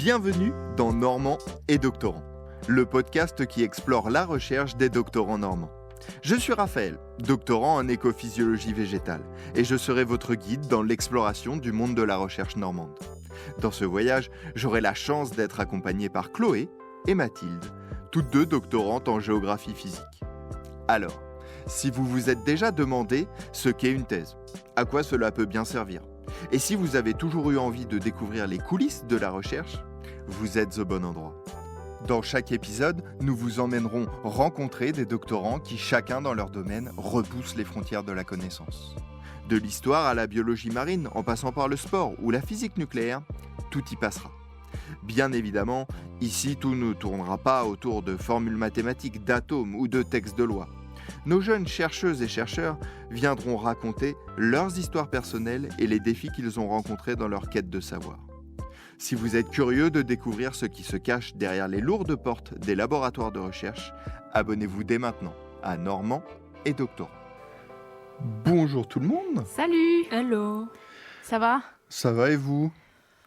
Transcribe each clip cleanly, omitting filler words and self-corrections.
Bienvenue dans Normand et Doctorant, le podcast qui explore la recherche des doctorants normands. Je suis Raphaël, doctorant en écophysiologie végétale, et je serai votre guide dans l'exploration du monde de la recherche normande. Dans ce voyage, j'aurai la chance d'être accompagné par Chloé et Mathilde, toutes deux doctorantes en géographie physique. Alors, si vous vous êtes déjà demandé ce qu'est une thèse, à quoi cela peut bien servir, et si vous avez toujours eu envie de découvrir les coulisses de la recherche, vous êtes au bon endroit. Dans chaque épisode, nous vous emmènerons rencontrer des doctorants qui, chacun dans leur domaine, repoussent les frontières de la connaissance. De l'histoire à la biologie marine, en passant par le sport ou la physique nucléaire, tout y passera. Bien évidemment, ici, tout ne tournera pas autour de formules mathématiques, d'atomes ou de textes de loi. Nos jeunes chercheuses et chercheurs viendront raconter leurs histoires personnelles et les défis qu'ils ont rencontrés dans leur quête de savoir. Si vous êtes curieux de découvrir ce qui se cache derrière les lourdes portes des laboratoires de recherche, abonnez-vous dès maintenant à Normand et Doctorant. Bonjour tout le monde. Salut. Hello. Ça va? Ça va et vous?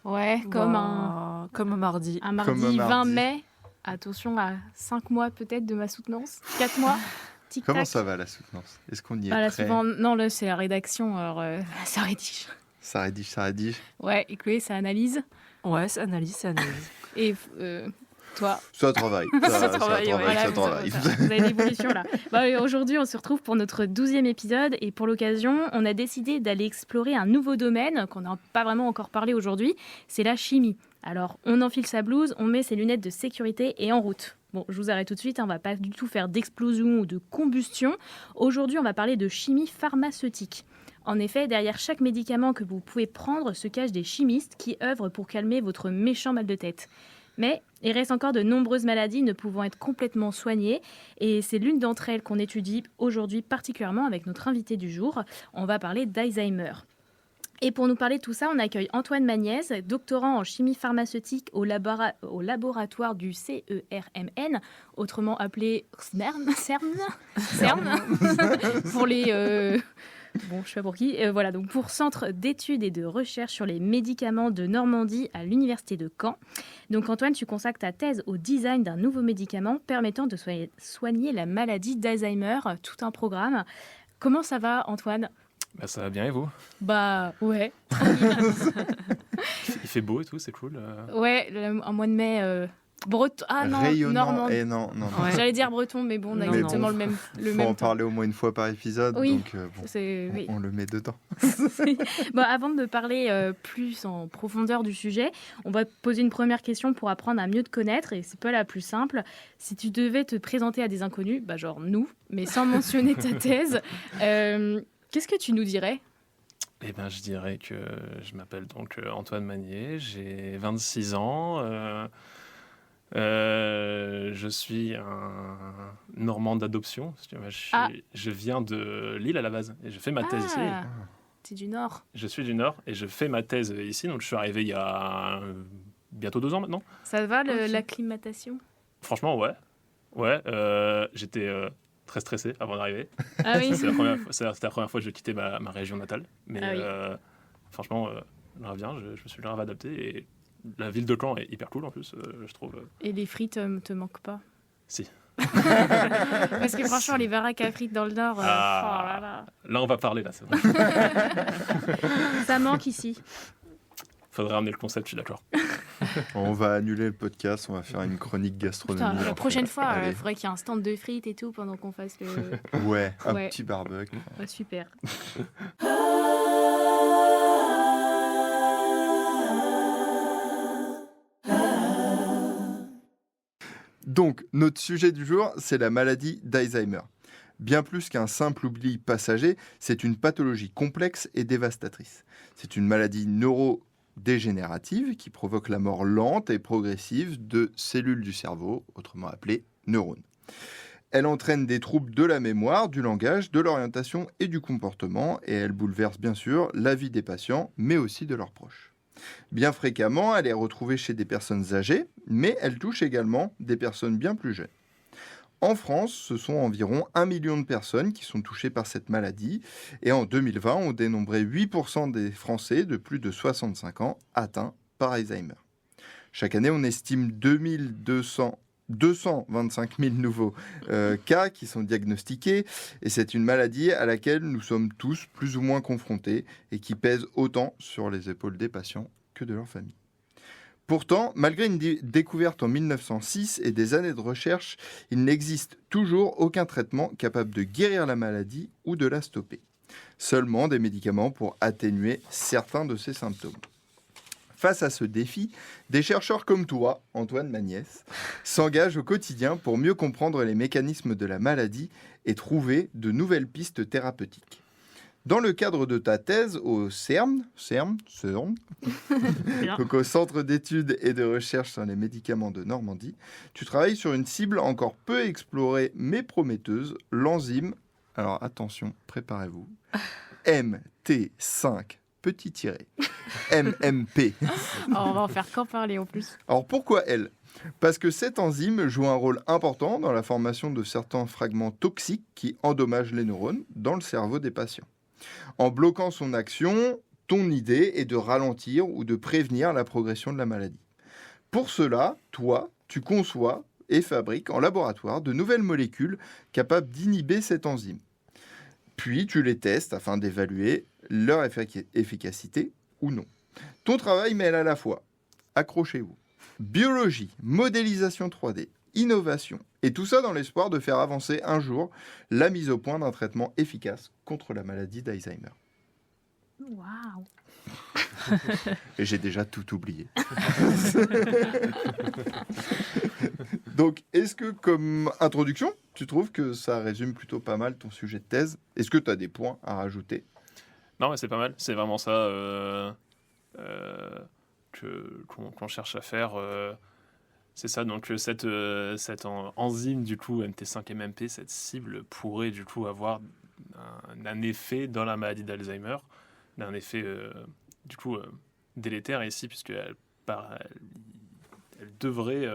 Ouais, comme un mardi. Un mardi Comme un 20 mardi. mai. Attention à 5 mois peut-être de ma soutenance. 4 mois. Tic-tac. Comment ça va la soutenance? Est-ce qu'on y est Là, prêt? souvent, non, là c'est la rédaction, alors ça rédige. Ça rédige. Ouais, et Chloé, ça analyse. Ouais, c'est analyse. Et toi, Ça travaille. Ça travaille, ouais. voilà, ça travaille. vous avez l'évolution là. Aujourd'hui, on se retrouve pour notre 12e épisode et pour l'occasion, on a décidé d'aller explorer un nouveau domaine qu'on n'a pas vraiment encore parlé aujourd'hui, c'est la chimie. Alors, on enfile sa blouse, on met ses lunettes de sécurité et en route. Bon, je vous arrête tout de suite, on va pas du tout faire d'explosion ou de combustion. Aujourd'hui, on va parler de chimie pharmaceutique. En effet, derrière chaque médicament que vous pouvez prendre se cachent des chimistes qui œuvrent pour calmer votre méchant mal de tête. Mais il reste encore de nombreuses maladies ne pouvant être complètement soignées et c'est l'une d'entre elles qu'on étudie aujourd'hui particulièrement avec notre invité du jour. On va parler d'Alzheimer. Et pour nous parler de tout ça, on accueille Antoine Magnès, doctorant en chimie pharmaceutique au laboratoire du CERMN, autrement appelé CERN, pour les... Bon, je sais pas pour qui. Voilà, donc pour Centre d'études et de recherche sur les médicaments de Normandie à l'Université de Caen. Donc Antoine, tu consacres ta thèse au design d'un nouveau médicament permettant de soigner la maladie d'Alzheimer, tout un programme. Comment ça va, Antoine ? Bah, ça va bien et vous? Bah ouais. Il fait beau et tout, c'est cool. Ouais, un mois de mai... Breton. Ah non, Rayonnant. normand. Et non. Ouais. J'allais dire breton, mais bon, on a Non, exactement non. le Faut même en temps. parler au moins une fois par épisode, Oui. donc Oui. on le met dedans. Bon, avant de parler plus en profondeur du sujet, on va te poser une première question pour apprendre à mieux te connaître, et c'est pas la plus simple. Si tu devais te présenter à des inconnus, bah genre nous, mais sans mentionner ta thèse, qu'est-ce que tu nous dirais ? Eh ben, je dirais que je m'appelle donc Antoine Magnier, j'ai 26 ans. Je suis un Normand d'adoption. Je viens de Lille à la base et je fais ma thèse ici. T'es du Nord. Je suis du Nord et je fais ma thèse ici. Donc je suis arrivé il y a bientôt 2 ans maintenant. Ça va, l'acclimatation ? Franchement, ouais. J'étais très stressé avant d'arriver. Ah oui. C'était la première fois que je quittais ma région natale. Mais franchement, j'aimerais bien. Je me suis grave adapté et la ville de Caen est hyper cool en plus, je trouve. Et les frites te manquent pas ? Si. Parce que franchement, les baraques à frites dans le Nord, oh là là. Là, on va parler, là, c'est vrai. Ça manque ici. Faudrait ramener le concept, je suis d'accord. On va annuler le podcast, on va faire une chronique gastronomie. Putain, la prochaine fois, Allez. il faudrait qu'il y ait un stand de frites et tout pendant qu'on fasse le... Ouais, un Ouais. petit barbecue. Ouais, super. Donc, notre sujet du jour, c'est la maladie d'Alzheimer. Bien plus qu'un simple oubli passager, c'est une pathologie complexe et dévastatrice. C'est une maladie neurodégénérative qui provoque la mort lente et progressive de cellules du cerveau, autrement appelées neurones. Elle entraîne des troubles de la mémoire, du langage, de l'orientation et du comportement, et elle bouleverse bien sûr la vie des patients, mais aussi de leurs proches. Bien fréquemment, elle est retrouvée chez des personnes âgées, mais elle touche également des personnes bien plus jeunes. En France, ce sont environ 1 million de personnes qui sont touchées par cette maladie, et en 2020, on dénombrait 8% des Français de plus de 65 ans atteints par Alzheimer. Chaque année, on estime 225 000 nouveaux cas qui sont diagnostiqués. Et c'est une maladie à laquelle nous sommes tous plus ou moins confrontés et qui pèse autant sur les épaules des patients que de leur famille. Pourtant, malgré une découverte en 1906 et des années de recherche, il n'existe toujours aucun traitement capable de guérir la maladie ou de la stopper. Seulement des médicaments pour atténuer certains de ces symptômes. Face à ce défi, des chercheurs comme toi, Antoine Magnès, s'engagent au quotidien pour mieux comprendre les mécanismes de la maladie et trouver de nouvelles pistes thérapeutiques. Dans le cadre de ta thèse au CERN, donc au Centre d'études et de recherche sur les médicaments de Normandie, tu travailles sur une cible encore peu explorée mais prometteuse, l'enzyme, alors attention, préparez-vous, MT5 petit tiré, MMP. On va en faire qu'en parler en plus. Alors pourquoi elle ? Parce que cette enzyme joue un rôle important dans la formation de certains fragments toxiques qui endommagent les neurones dans le cerveau des patients. En bloquant son action, ton idée est de ralentir ou de prévenir la progression de la maladie. Pour cela, toi, tu conçois et fabriques en laboratoire de nouvelles molécules capables d'inhiber cette enzyme. Puis tu les testes afin d'évaluer leur efficacité ou non. Ton travail mêle à la fois, accrochez-vous, biologie, modélisation 3D, innovation, et tout ça dans l'espoir de faire avancer un jour la mise au point d'un traitement efficace contre la maladie d'Alzheimer. Waouh. Et j'ai déjà tout oublié. Donc, est-ce que comme introduction, tu trouves que ça résume plutôt pas mal ton sujet de thèse ? Est-ce que tu as des points à rajouter ? Non, mais c'est pas mal. C'est vraiment ça qu'on cherche à faire. C'est ça, donc cette enzyme, du coup, MT5-MMP, cette cible pourrait, du coup, avoir un effet dans la maladie d'Alzheimer, un effet, du coup, délétère ici, puisqu'elle devrait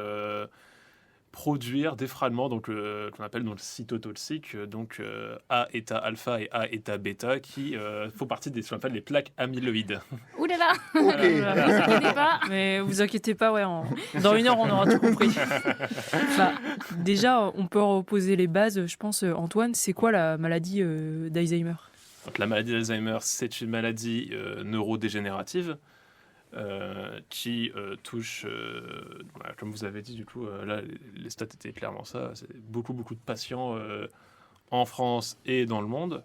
produire des fragments donc, qu'on appelle donc, cytotoxiques, donc A-état alpha et A-état bêta, qui font partie des ce qu'on appelle les plaques amyloïdes. Ouh là là. Ok. Je connais pas. Mais vous inquiétez pas, ouais, dans 1 heure, on aura tout compris. Enfin, déjà, on peut reposer les bases, je pense. Antoine, c'est quoi la maladie d'Alzheimer ? Donc, la maladie d'Alzheimer, c'est une maladie neurodégénérative qui touche, voilà, comme vous avez dit, du coup, là, les stats étaient clairement ça. C'est beaucoup de patients en France et dans le monde.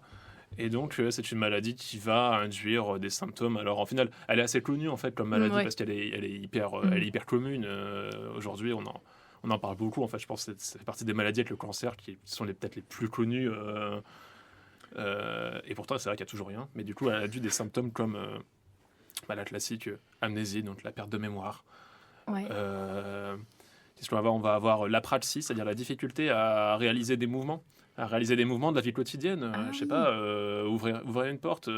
Et donc, c'est une maladie qui va induire des symptômes. Alors, en final, elle est assez connue, en fait, comme maladie, Ouais. parce qu'elle est hyper commune. Aujourd'hui, on en parle beaucoup. En fait, je pense que c'est partie des maladies avec le cancer qui sont peut-être les plus connues. Et pourtant, c'est vrai qu'il n'y a toujours rien. Mais du coup, elle a dû des symptômes comme la classique amnésie, donc la perte de mémoire. Ouais. Qu'est-ce qu'on va avoir ? On va avoir l'apraxie, c'est-à-dire la difficulté à réaliser des mouvements de la vie quotidienne. Je sais pas, ouvrir une porte,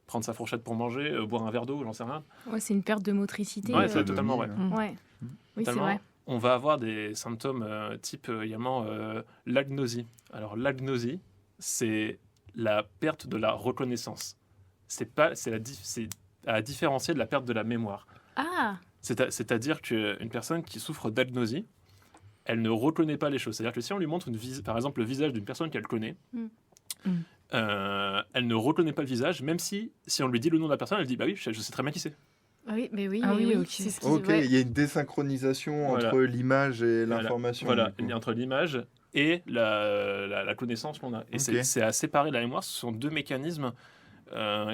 prendre sa fourchette pour manger, boire un verre d'eau, j'en sais rien. Ouais, c'est une perte de motricité. Ouais, c'est totalement vrai. Ouais. Oui, c'est Totalement. vrai. On va avoir des symptômes type également l'agnosie. Alors l'agnosie, c'est la perte de la reconnaissance. C'est à différencier de la perte de la mémoire. Ah. C'est-à-dire qu'une personne qui souffre d'agnosie, elle ne reconnaît pas les choses. C'est-à-dire que si on lui montre par exemple le visage d'une personne qu'elle connaît, elle ne reconnaît pas le visage, même si on lui dit le nom de la personne, elle dit bah oui, je sais très bien qui c'est. Oui, mais oui. Ah mais oui, oui, ok. c'est ce qui- Ok, ouais. il y a une désynchronisation Voilà. entre l'image et l'information. Voilà, du coup. entre l'image et la connaissance qu'on a. Et Ok. c'est à séparer de la mémoire. Ce sont deux mécanismes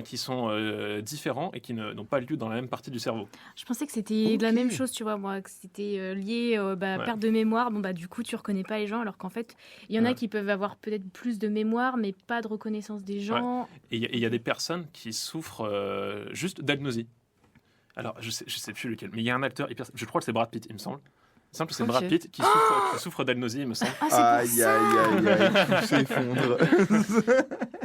qui sont différents et qui n'ont pas lieu dans la même partie du cerveau. Je pensais que c'était de la Ok. même chose, tu vois, moi, que c'était lié à perte de mémoire. Bon, du coup, tu reconnais pas les gens, alors qu'en fait, il y en a Ouais. qui peuvent avoir peut-être plus de mémoire, mais pas de reconnaissance des gens. Et il y a des personnes qui souffrent juste d'agnosie. Alors, je sais plus lequel, mais il y a un acteur, je crois que c'est Brad Pitt, il me semble. Il me semble que c'est Ok. Brad Pitt qui souffre d'agnosie, il me semble. Ah, c'est Aïe, pour ça. aïe, tout s'effondre.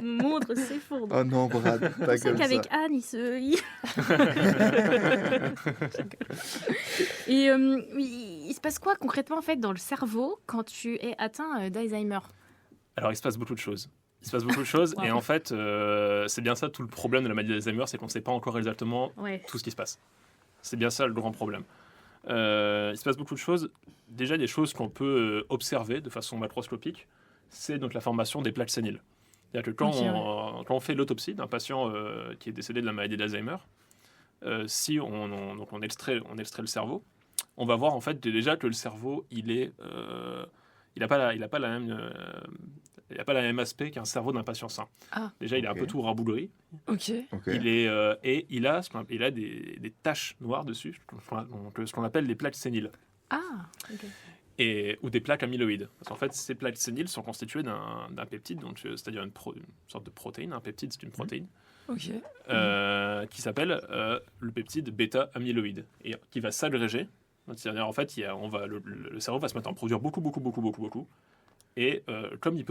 Mon montre s'effondre. Oh non, Brad, C'est pas pour ça comme qu'avec ça. Anne, Et il se passe quoi concrètement en fait dans le cerveau quand tu es atteint d'Alzheimer? Alors, il se passe beaucoup de choses. Wow. Et en fait, c'est bien ça tout le problème de la maladie d'Alzheimer, c'est qu'on ne sait pas encore exactement Ouais. tout ce qui se passe. C'est bien ça le grand problème. Il se passe beaucoup de choses. Déjà, des choses qu'on peut observer de façon macroscopique, c'est donc la formation des plaques séniles. C'est-à-dire que quand on fait l'autopsie d'un patient qui est décédé de la maladie d'Alzheimer, si on extrait le cerveau, on va voir en fait déjà que le cerveau, il n'a pas la même aspect qu'un cerveau d'un patient sain. Ah. Déjà, il est un peu tout rabougri. Ok. Et il a des taches noires dessus, ce qu'on appelle les plaques séniles. Ah, ok. Ou des plaques amyloïdes. Parce qu'en fait, ces plaques séniles sont constituées d'un peptide, c'est-à-dire une sorte de protéine. Un peptide, c'est une protéine, Ok. qui s'appelle le peptide bêta-amyloïde, et qui va s'agréger. C'est-à-dire, en fait, le cerveau va se mettre à en produire beaucoup. Et comme il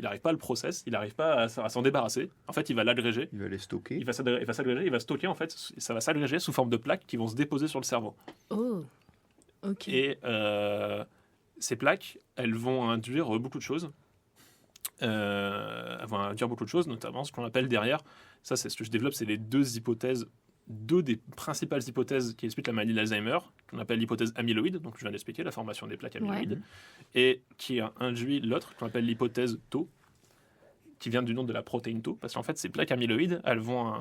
n'arrive pas à le process, il n'arrive pas à s'en débarrasser, en fait, il va l'agréger. Il va les stocker. Il va s'agréger, il va stocker, en fait, ça va s'agréger sous forme de plaques qui vont se déposer sur le cerveau. Oh, ok. Et ces plaques, elles vont induire beaucoup de choses. Notamment ce qu'on appelle derrière, ça c'est ce que je développe, c'est les deux des principales hypothèses qui expliquent la maladie d'Alzheimer, qu'on appelle l'hypothèse amyloïde, donc je viens d'expliquer la formation des plaques amyloïdes, et qui induit l'autre, qu'on appelle l'hypothèse tau, qui vient du nom de la protéine tau, parce qu'en fait ces plaques amyloïdes, elles vont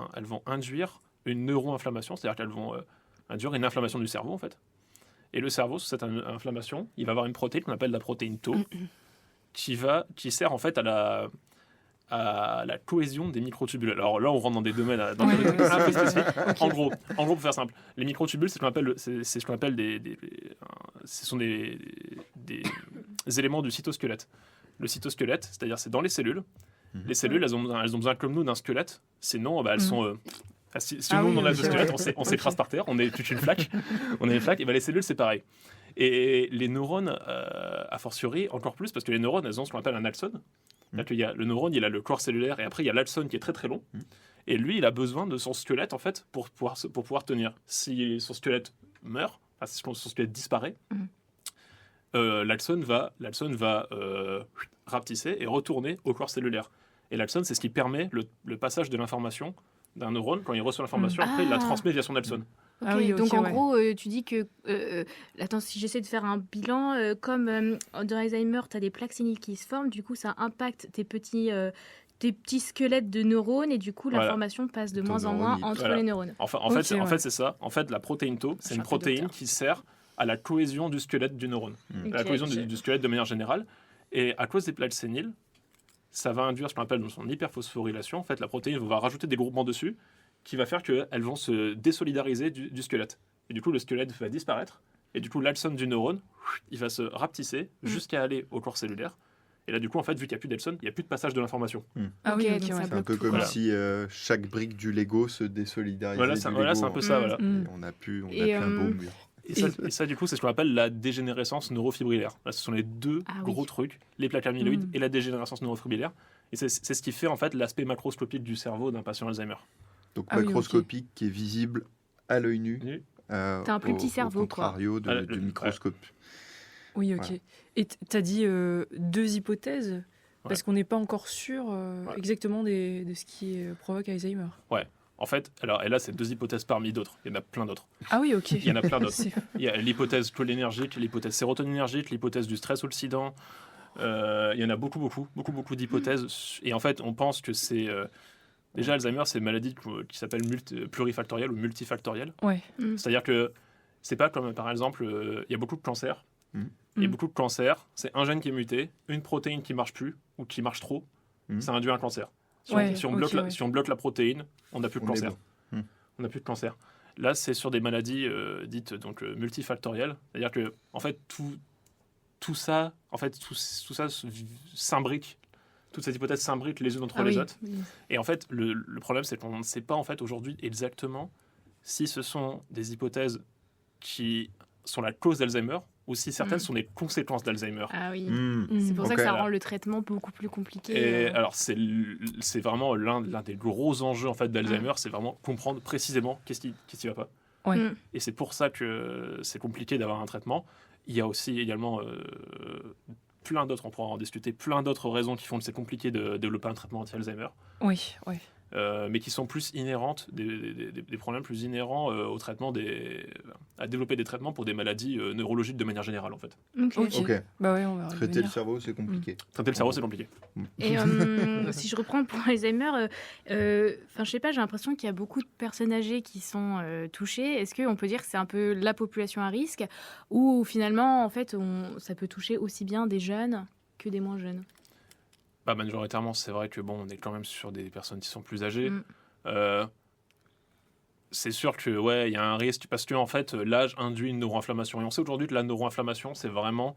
induire une neuroinflammation, c'est-à-dire qu'elles vont induire une inflammation du cerveau en fait. Et le cerveau, sous cette inflammation, il va avoir une protéine qu'on appelle la protéine tau, qui sert en fait à la cohésion des microtubules. Alors là, on rentre dans des domaines un peu spécifiques. En gros, pour faire simple, les microtubules, ce sont des éléments du cytosquelette. Le cytosquelette, c'est-à-dire c'est dans les cellules. Les cellules, elles ont besoin comme nous d'un squelette. Sinon, elles sont si on enlève le squelette, on s'écrase par terre, on est toute une flaque. Et les cellules, c'est pareil. Et les neurones, a fortiori, encore plus, parce que les neurones, elles ont ce qu'on appelle un axone. Le neurone, il a le corps cellulaire, et après, il y a l'axone qui est très très long. Et lui, il a besoin de son squelette, en fait, pour pouvoir tenir. Si son squelette meurt, si son squelette disparaît, l'axone va rapetisser et retourner au corps cellulaire. Et l'axone, c'est ce qui permet le passage de l'information d'un neurone. Quand il reçoit l'information, après, il la transmet via son axone. Okay, donc en gros, tu dis que, attends, si j'essaie de faire un bilan, comme dans Alzheimer, tu as des plaques séniles qui se forment, du coup ça impacte tes petits squelettes de neurones, et du coup l'information passe de moins en moins entre les neurones. En fait, c'est ça. En fait, la protéine tau, c'est une protéine qui sert à la cohésion du squelette du neurone, à la cohésion du squelette de manière générale. Et à cause des plaques séniles, ça va induire ce qu'on appelle son hyperphosphorylation. En fait, la protéine va rajouter des groupements dessus, qui va faire qu'elles vont se désolidariser du squelette. Et du coup, le squelette va disparaître. Et du coup, l'axone du neurone, il va se rapetisser jusqu'à aller au corps cellulaire. Et là, du coup, en fait, vu qu'il n'y a plus d'axone, il n'y a plus de passage de l'information. Ah oui, c'est un peu comme si chaque brique du Lego se désolidarisait c'est un peu ça. Voilà. On n'a plus un beau mur. Et ça, du coup, c'est ce qu'on appelle la dégénérescence neurofibrillaire. Là, ce sont les deux gros trucs, les plaques amyloïdes et la dégénérescence neurofibrillaire. Et c'est ce qui fait, en fait, l'aspect macroscopique du cerveau d'un patient Alzheimer. Donc macroscopique, qui est visible à l'œil nu. T'as un plus petit cerveau, au contrario du microscope. Oui, ok. Voilà. Et t'as dit deux hypothèses, parce qu'on n'est pas encore sûr exactement de ce qui provoque Alzheimer. Ouais. En fait, et là, c'est deux hypothèses parmi d'autres. Il y en a plein d'autres. Ah oui, ok. Il y en a plein d'autres. Il y a l'hypothèse cholinergique, l'hypothèse sérotoninergique, l'hypothèse du stress oxydant. Il y en a beaucoup d'hypothèses. Et en fait, on pense que c'est... déjà, Alzheimer, c'est une maladie qui s'appelle plurifactorielle ou multifactorielle. Ouais. C'est-à-dire que c'est pas comme, par exemple, il y a beaucoup de cancers. Et beaucoup de cancers, c'est un gène qui est muté, une protéine qui marche plus ou qui marche trop, ça induit un cancer. Si on bloque la protéine, on n'a plus de cancer. On n'a plus de cancer. Là, c'est sur des maladies dites donc multifactorielles. C'est-à-dire que en fait tout ça s'imbrique. Toutes ces hypothèses s'imbriquent les unes entre les autres. Oui. Et en fait, le problème, c'est qu'on ne sait pas en fait aujourd'hui exactement si ce sont des hypothèses qui sont la cause d'Alzheimer ou si certaines sont des conséquences d'Alzheimer. Ah oui. C'est pour ça que ça rend le traitement beaucoup plus compliqué. Et alors, c'est vraiment l'un des gros enjeux en fait d'Alzheimer, c'est vraiment comprendre précisément qu'est-ce qui va pas. Ouais. Et c'est pour ça que c'est compliqué d'avoir un traitement. Il y a aussi également plein d'autres, on pourra en discuter, plein d'autres raisons qui font que c'est compliqué de développer un traitement anti-Alzheimer. Oui. mais qui sont plus inhérentes, des problèmes plus inhérents au traitement à développer des traitements pour des maladies neurologiques de manière générale, en fait. Ok. Ok. Bah ouais, on va Traiter revenir. le cerveau, c'est compliqué. Traiter le cerveau, c'est compliqué. Et si je reprends pour Alzheimer, je sais pas, j'ai l'impression qu'il y a beaucoup de personnes âgées qui sont touchées. Est-ce qu'on peut dire que c'est un peu la population à risque ou finalement, en fait, ça peut toucher aussi bien des jeunes que des moins jeunes? Bah, majoritairement, c'est vrai que on est quand même sur des personnes qui sont plus âgées. C'est sûr que il y a un risque parce que en fait, l'âge induit une neuroinflammation. Et on sait aujourd'hui que la neuroinflammation, c'est vraiment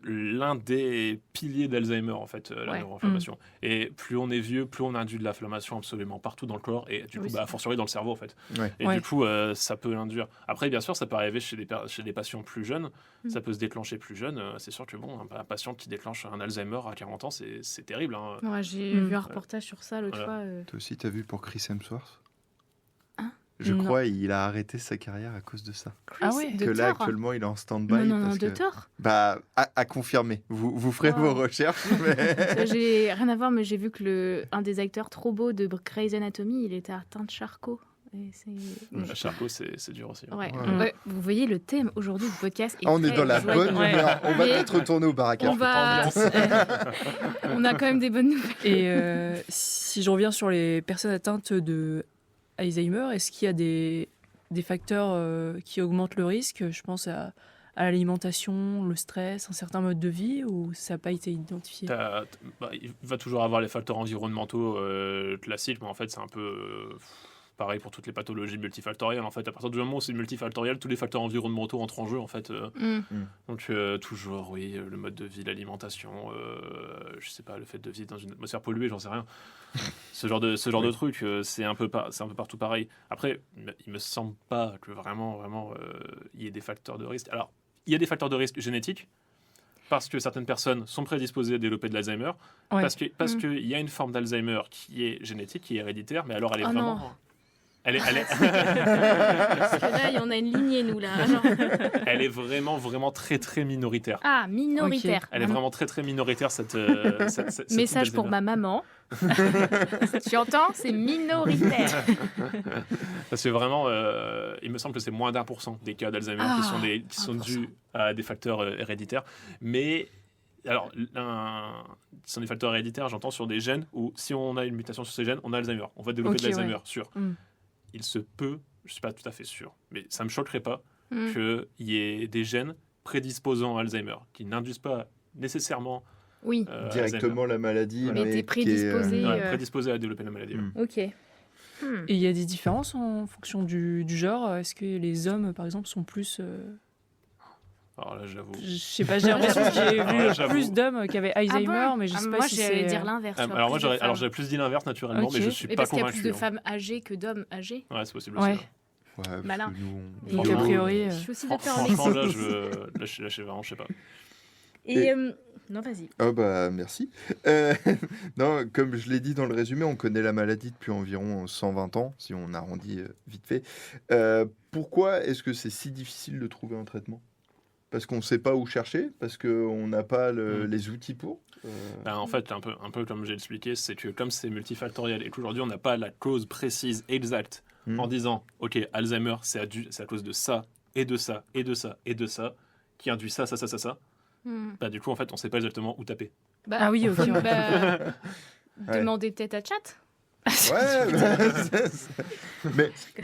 l'un des piliers d'Alzheimer, en fait, la neuroinflammation. Et plus on est vieux, plus on induit de l'inflammation absolument partout dans le corps, et du coup, a fortiori dans le cerveau, en fait. Ouais. Et du coup, ça peut l'induire. Après, bien sûr, ça peut arriver chez des patients plus jeunes, ça peut se déclencher plus jeune. C'est sûr que, un patient qui déclenche un Alzheimer à 40 ans, c'est terrible. Hein. Ouais, j'ai vu un reportage sur ça l'autre fois. Toi aussi, t'as vu pour Chris Hemsworth? Hein? Je Non. crois il a arrêté sa carrière à cause de ça. Ah ouais. Que là, actuellement, il est en stand-by. Non, parce de que... tort. Bah, à confirmer. Vous ferez vos recherches. Mais... J'ai rien à voir, mais j'ai vu que un des acteurs trop beaux de Grey's Anatomy, il était atteint de Charcot. Et La Charcot, c'est dur aussi. Ouais. Ouais. Ouais, vous voyez, le thème aujourd'hui du podcast est on est très dans la joyeux. bonne humeur. On va Mais peut-être retourner au baraquage. on a quand même des bonnes nouvelles. Et si je reviens sur les personnes atteintes de Alzheimer, est-ce qu'il y a des facteurs qui augmentent le risque? Je pense à l'alimentation, le stress, un certain mode de vie, ou ça n'a pas été identifié? Il va toujours avoir les facteurs environnementaux classiques, mais en fait, c'est un peu pareil pour toutes les pathologies multifactorielles. En fait, à partir du moment où c'est multifactoriel, tous les facteurs environnementaux entrent en jeu, en fait. Donc, toujours, le mode de vie, l'alimentation, je sais pas, le fait de vivre dans une atmosphère polluée, j'en sais rien. Ce genre de truc, c'est un peu partout pareil. Après, il me semble pas que vraiment, il y ait des facteurs de risque. Alors, il y a des facteurs de risque génétiques, parce que certaines personnes sont prédisposées à développer de l'Alzheimer, parce qu'il y a une forme d'Alzheimer qui est génétique, qui est héréditaire, mais alors elle est vraiment... Non. Elle est... Parce que là, il y en a une lignée, nous, là. Genre. Elle est vraiment très très minoritaire. Ah, minoritaire. Elle est vraiment très très minoritaire, cette Message pour ma maman. Tu entends? C'est minoritaire. Parce que vraiment, il me semble que c'est moins d'1% des cas d'Alzheimer qui sont dus à des facteurs héréditaires. Mais... Alors, ce sont des facteurs héréditaires, j'entends, sur des gènes où si on a une mutation sur ces gènes, on a Alzheimer. On va développer de l'Alzheimer, sûr. Il se peut, je ne suis pas tout à fait sûr, mais ça ne me choquerait pas qu'il y ait des gènes prédisposant à Alzheimer, qui n'induisent pas nécessairement directement Alzheimer. la maladie. Mais t'es prédisposé. Prédisposé à développer la maladie. Ok. Et il y a des différences en fonction du genre? Est-ce que les hommes, par exemple, sont plus... Alors là, j'avoue. Je sais pas, j'ai l'impression que j'ai vu plus d'hommes qui avaient Alzheimer, mais je sais pas moi, si j'allais c'est... dire l'inverse. Alors moi, j'aurais plus dit l'inverse naturellement, mais je suis mais pas parce qu'il y a convaincu. plus de femmes âgées que d'hommes âgés. Ouais, c'est possible Ouais. aussi. Ouais, Malin. nous, Et donc, a priori... Je suis aussi d'accord en Franchement, médecine. là, je sais vraiment, je sais pas. Et non, vas-y. Oh bah merci. Non, comme je l'ai dit dans le résumé, on connaît la maladie depuis environ 120 ans, si on arrondit vite fait. Pourquoi est-ce que c'est si difficile de trouver un traitement? Parce qu'on ne sait pas où chercher, parce qu'on n'a pas les outils pour. En fait, un peu comme j'ai expliqué, c'est que comme c'est multifactoriel et qu'aujourd'hui on n'a pas la cause précise exacte en disant ok, Alzheimer c'est à cause de ça et de ça et de ça et de ça qui induit ça. Du coup en fait on ne sait pas exactement où taper. Ah oui, ok. Demandez peut-être à Chat. Ouais,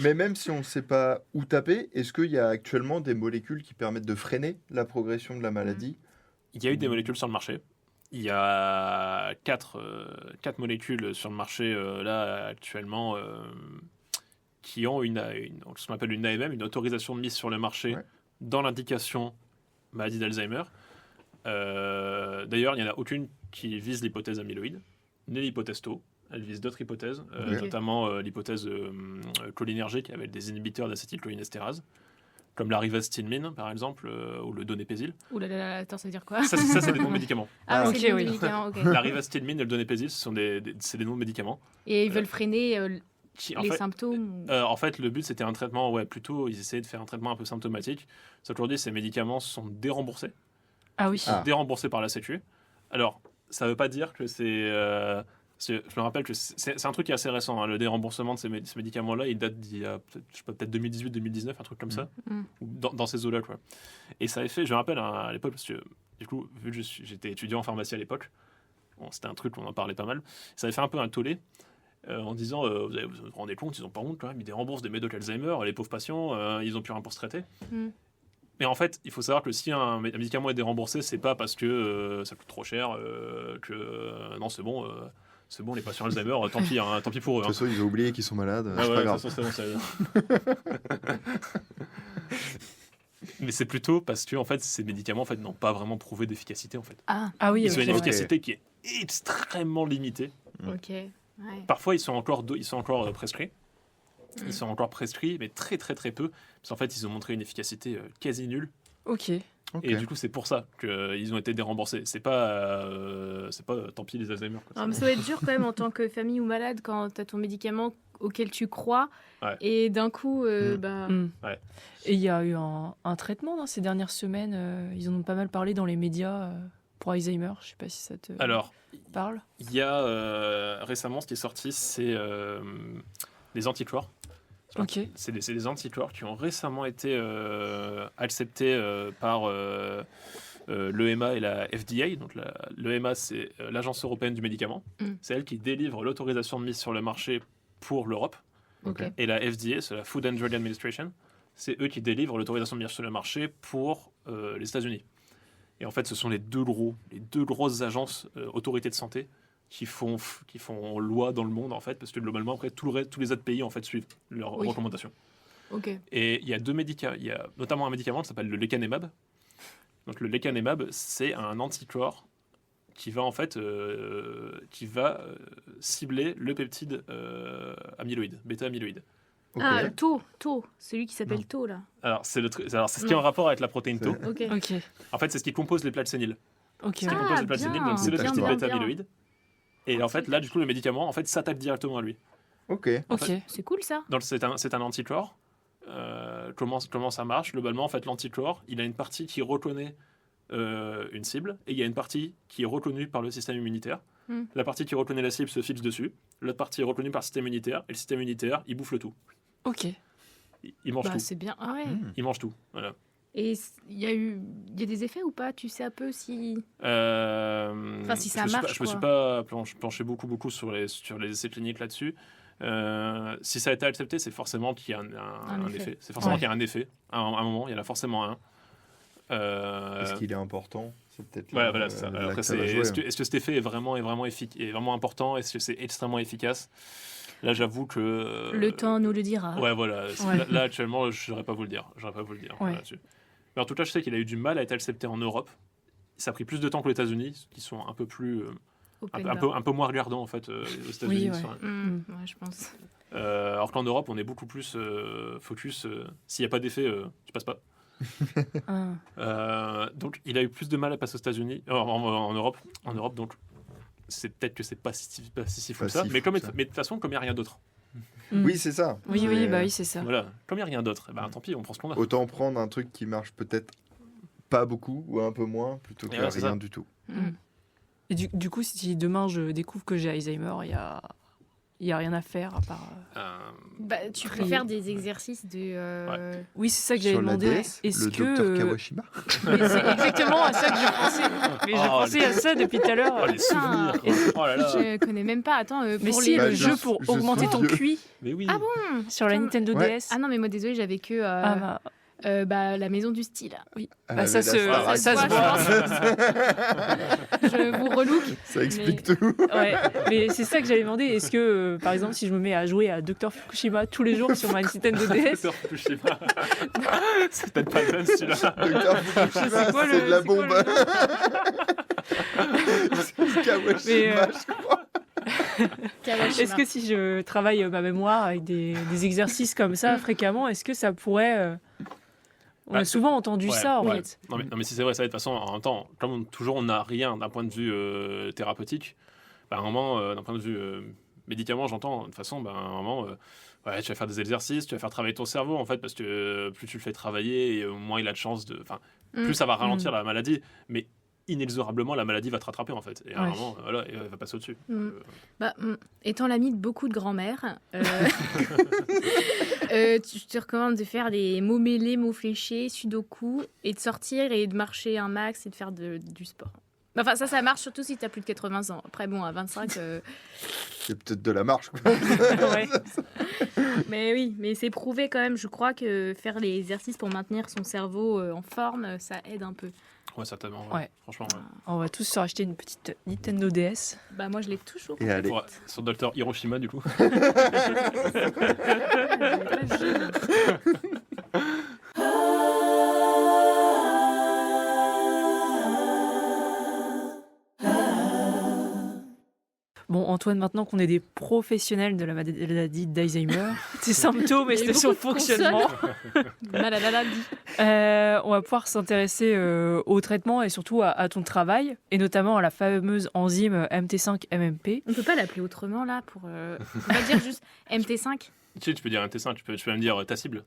mais même si on ne sait pas où taper, est-ce qu'il y a actuellement des molécules qui permettent de freiner la progression de la maladie? Il y a eu des molécules sur le marché. Il y a 4 molécules sur le marché là actuellement qui ont ce qu'on appelle une AMM, une autorisation de mise sur le marché dans l'indication maladie d'Alzheimer. D'ailleurs, il n'y en a aucune qui vise l'hypothèse amyloïde, ni l'hypothèse tau. Elle vise d'autres hypothèses, notamment l'hypothèse cholinergique avec des inhibiteurs d'acétylcholinestérase, comme la rivastigmine, par exemple, ou le donépésil. Ouh là là, attends, ça veut dire quoi? Ça, c'est des noms de médicaments. Ah, ok, c'est des oui. médicaments, ok. La rivastigmine et le donépésil, c'est des noms de médicaments. Et ils veulent freiner En les fait, symptômes en fait, le but, c'était un traitement, plutôt, ils essayaient de faire un traitement un peu symptomatique. Aujourd'hui, ces médicaments sont déremboursés. Ah oui. Déremboursés par la Sécu. Alors, ça ne veut pas dire que Parce que je me rappelle que c'est un truc qui est assez récent. Hein. Le déremboursement de ces médicaments-là, il date d'il y a peut-être 2018-2019, un truc comme ça, ou dans ces eaux-là, quoi. Et ça avait fait, je me rappelle à l'époque, parce que du coup, vu que j'étais étudiant en pharmacie à l'époque, bon, c'était un truc qu'on en parlait pas mal, ça avait fait un peu un tollé en disant vous vous rendez compte, ils ont pas honte quand même, ils déremboursent des médocs Alzheimer, les pauvres patients, ils ont plus rien pour se traiter. Mais en fait, il faut savoir que si un médicament est déremboursé, c'est pas parce que ça coûte trop cher, non, c'est bon, les patients Alzheimer, tant pis, hein, tant pis pour eux. De toute façon, ils ont oublié qu'ils sont malades, Ah c'est ouais, pas de grave. toute façon, c'est bon. Mais c'est plutôt parce que en fait, ces médicaments en fait, n'ont pas vraiment prouvé d'efficacité. En fait. Ah oui, Ils ont une ok. efficacité qui est extrêmement limitée. Ok. Ouais. Parfois, ils sont encore prescrits. Ils sont encore prescrits, mais très très très peu. Parce qu'en fait, ils ont montré une efficacité quasi nulle. Ok. Ok. Et du coup, c'est pour ça qu'ils ont été déremboursés. C'est pas tant pis les Alzheimer. Quoi. Non, mais ça doit être dur quand même en tant que famille ou malade quand tu as ton médicament auquel tu crois et d'un coup, bah... Ouais. Et il y a eu un traitement dans ces dernières semaines. Ils en ont pas mal parlé dans les médias pour Alzheimer. Je sais pas si ça te parle. Il y a récemment ce qui est sorti, c'est les anticorps. Ok. C'est des anticorps qui ont récemment été acceptés par l'EMA et la FDA. Donc l'EMA, c'est l'Agence européenne du médicament. C'est elle qui délivre l'autorisation de mise sur le marché pour l'Europe. Ok. Et la FDA, c'est la Food and Drug Administration. C'est eux qui délivrent l'autorisation de mise sur le marché pour les États-Unis. Et en fait, ce sont les deux grosses agences autorités de santé qui font loi dans le monde, en fait, parce que globalement, après, tous les autres pays, en fait, suivent leurs recommandations. Ok. Et il y a deux médicaments, il y a notamment un médicament qui s'appelle le lecanemab. Donc le lecanemab, c'est un anticorps qui va, en fait, cibler le peptide amyloïde, bêta-amyloïde. Ok. Ah, Tau, celui qui s'appelle Tau, là. Alors, c'est ce qui est en rapport avec la protéine Tau. Ok. Ok. En fait, c'est ce qui compose les plaques séniles. Ok. Ce qui compose les plaques bien. séniles, donc c'est le Bien, peptide bien, bêta-amyloïde. Et en fait, là, du coup, le médicament, en fait, s'attaque directement à lui. Ok. Ok. C'est cool, ça. Donc, c'est un anticorps. Comment ça marche? Globalement, en fait, l'anticorps, il a une partie qui reconnaît une cible, et il y a une partie qui est reconnue par le système immunitaire. La partie qui reconnaît la cible se fixe dessus. L'autre partie est reconnue par le système immunitaire, et le système immunitaire, il bouffe le tout. Ok. Il mange Bah, tout. c'est bien. Ah ouais. Il mange tout. Voilà. Et il y a des effets ou pas? Tu sais un peu si... si ça marche, Je me suis pas penché beaucoup sur les essais cliniques là-dessus. Si ça a été accepté, c'est forcément qu'il y a un effet. C'est forcément qu'il y a un effet. À un moment, il y en a forcément un. Est-ce qu'il est important? C'est peut-être Ouais, là, voilà, c'est ça. là Après, que ça va jouer, est-ce que cet effet est vraiment important? Est-ce que c'est extrêmement efficace? Là, j'avoue que... Le temps nous le dira. Ouais, voilà. Ouais. Là, actuellement, je ne saurais pas vous le dire. Ouais. Là-dessus. Mais en tout cas, je sais qu'il a eu du mal à être accepté en Europe. Ça a pris plus de temps que les États-Unis, qui sont un peu plus... Open un peu moins regardants, en fait, aux États-Unis. Oui, ouais. Ouais, je pense. Alors qu'en Europe, on est beaucoup plus focus. S'il n'y a pas d'effet, tu passes pas. Ah. Donc, il a eu plus de mal à passer aux États-Unis, en Europe. Donc, c'est peut-être que c'est pas si fou que ça. Mais de toute façon, comme il n'y a rien d'autre. Oui, c'est ça. Oui, C'est- c'est ça. Voilà, comme il n'y a rien d'autre, tant pis, on prend ce qu'on a. Autant prendre un truc qui marche peut-être pas beaucoup ou un peu moins plutôt que Ouais, c'est rien ça. du tout. Et du coup, si demain je découvre que j'ai Alzheimer, il y a rien à faire à part. Bah, tu peux Prier. faire des exercices de... Oui, c'est ça que j'avais Sur la demandé. DS, Est-ce le que docteur Kawashima. mais c'est exactement à ça que je pensais. Mais je pensais à ça depuis tout à l'heure. Oh, les souvenirs. Oh là là. Je connais même pas. Attends, Mais pour si, les... Bah, le je jeu suis- pour je augmenter suis ton vieux. QI Mais oui. Ah bon? sur la Putain. Nintendo Ouais. DS. Ah non, mais moi, désolée, j'avais que la maison du style. Oui. Bah, ça se ça se voit. Je vous relook. Ça explique tout. Ouais, mais c'est ça que j'avais demandé. Est-ce que, par exemple, si je me mets à jouer à Dr Fukushima tous les jours sur ma Nintendo DS, Dr Fukushima. C'est peut-être pas le même celui-là. Docteur Fukushima, sais quoi, c'est de la c'est quoi bombe. C'est Kawashima, Mais, je crois. Kawashima. est-ce que si je travaille ma mémoire avec des exercices comme ça fréquemment, est-ce que ça pourrait... On a Bah, souvent entendu Ouais, ça, en ouais. fait. Non, mais si c'est vrai, ça, de toute façon, en même temps, comme toujours, on n'a rien d'un point de vue thérapeutique. Bah, à un moment, d'un point de vue médicament, j'entends, de toute façon, à un moment, ouais, tu vas faire des exercices, tu vas faire travailler ton cerveau, en fait, parce que plus tu le fais travailler, et moins il a de chance de. Enfin, plus ça va ralentir la maladie. Mais inexorablement la maladie va te rattraper en fait. Et à un moment, voilà, elle va passer au-dessus. Étant l'ami de beaucoup de grand-mères, je te recommande de faire des mots mêlés, mots fléchés, sudoku, et de sortir et de marcher un max et de faire du sport. Enfin, ça marche surtout si tu as plus de 80 ans. Après, bon, à 25... C'est peut-être de la marche, quoi. Ouais. Mais oui, mais c'est prouvé quand même. Je crois que faire les exercices pour maintenir son cerveau en forme, ça aide un peu. Ouais, certainement. Ouais. Franchement, ouais. On va tous se racheter une petite Nintendo DS. Bah, moi, je l'ai toujours. Et allez. Sur Dr Hiroshima, du coup. Bon, Antoine, maintenant qu'on est des professionnels de la maladie d'Alzheimer, tes symptômes et Il y a eu son beaucoup de fonctionnement, Mal à la maladie. on va pouvoir s'intéresser au traitement et surtout à ton travail, et notamment à la fameuse enzyme MT5-MMP. On peut pas l'appeler autrement, là, pour... On peut pas dire juste MT5 Tu peux dire un T5, tu peux même dire ta cible.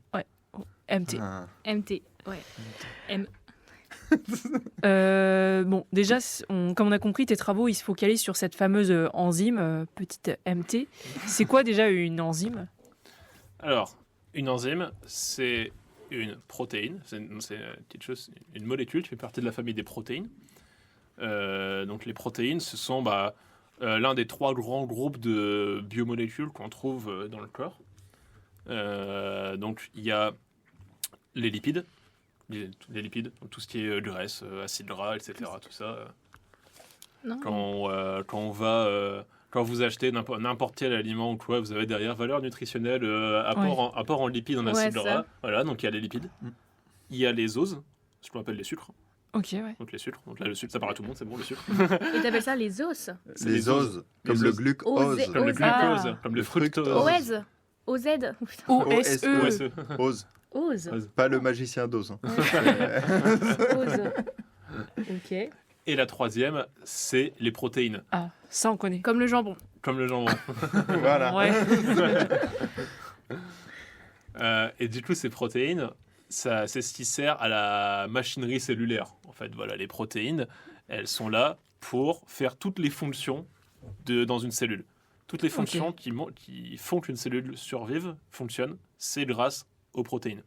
MT. Ah. MT, ouais. M. Bon, déjà, comme on a compris, tes travaux ils se focalisent sur cette fameuse enzyme, petite MT. C'est quoi déjà une enzyme ? Alors, une enzyme, c'est une protéine, c'est une petite chose, une molécule qui fait partie de la famille des protéines. Donc les protéines, ce sont l'un des 3 grands groupes de biomolécules qu'on trouve dans le corps. Donc il y a les lipides, donc tout ce qui est graisse, acides gras, etc. Tout ça. Non. Quand vous achetez n'importe quel aliment ou quoi, vous avez derrière valeur nutritionnelle, apport en lipides, en acides gras. Voilà, donc il y a les lipides. Il y a les oses, ce qu'on appelle les sucres. Ok, ouais. Donc les sucres. Donc là, le sucre, ça parle à tout le monde, c'est bon, le sucre. Et t'appelles ça les os. C'est Les oses, comme Les le oses. glucose. Osé. Comme le Ah. glucose, comme le fructose. Fructose. OZ. OZ. Oh, putain. OSE. OSE. Ose. Ose. Pas le magicien d'ose. Hein. Ose. Ok. Et la troisième, c'est les protéines, Ah, ça on connaît. Comme le jambon. comme le jambon. Voilà. Ouais. Et du coup, ces protéines, c'est ce qui sert à la machinerie cellulaire. En fait, voilà, les protéines, elles sont là pour faire toutes les fonctions dans une cellule. Toutes les fonctions qui font qu'une cellule survive, fonctionne, c'est grâce aux protéines.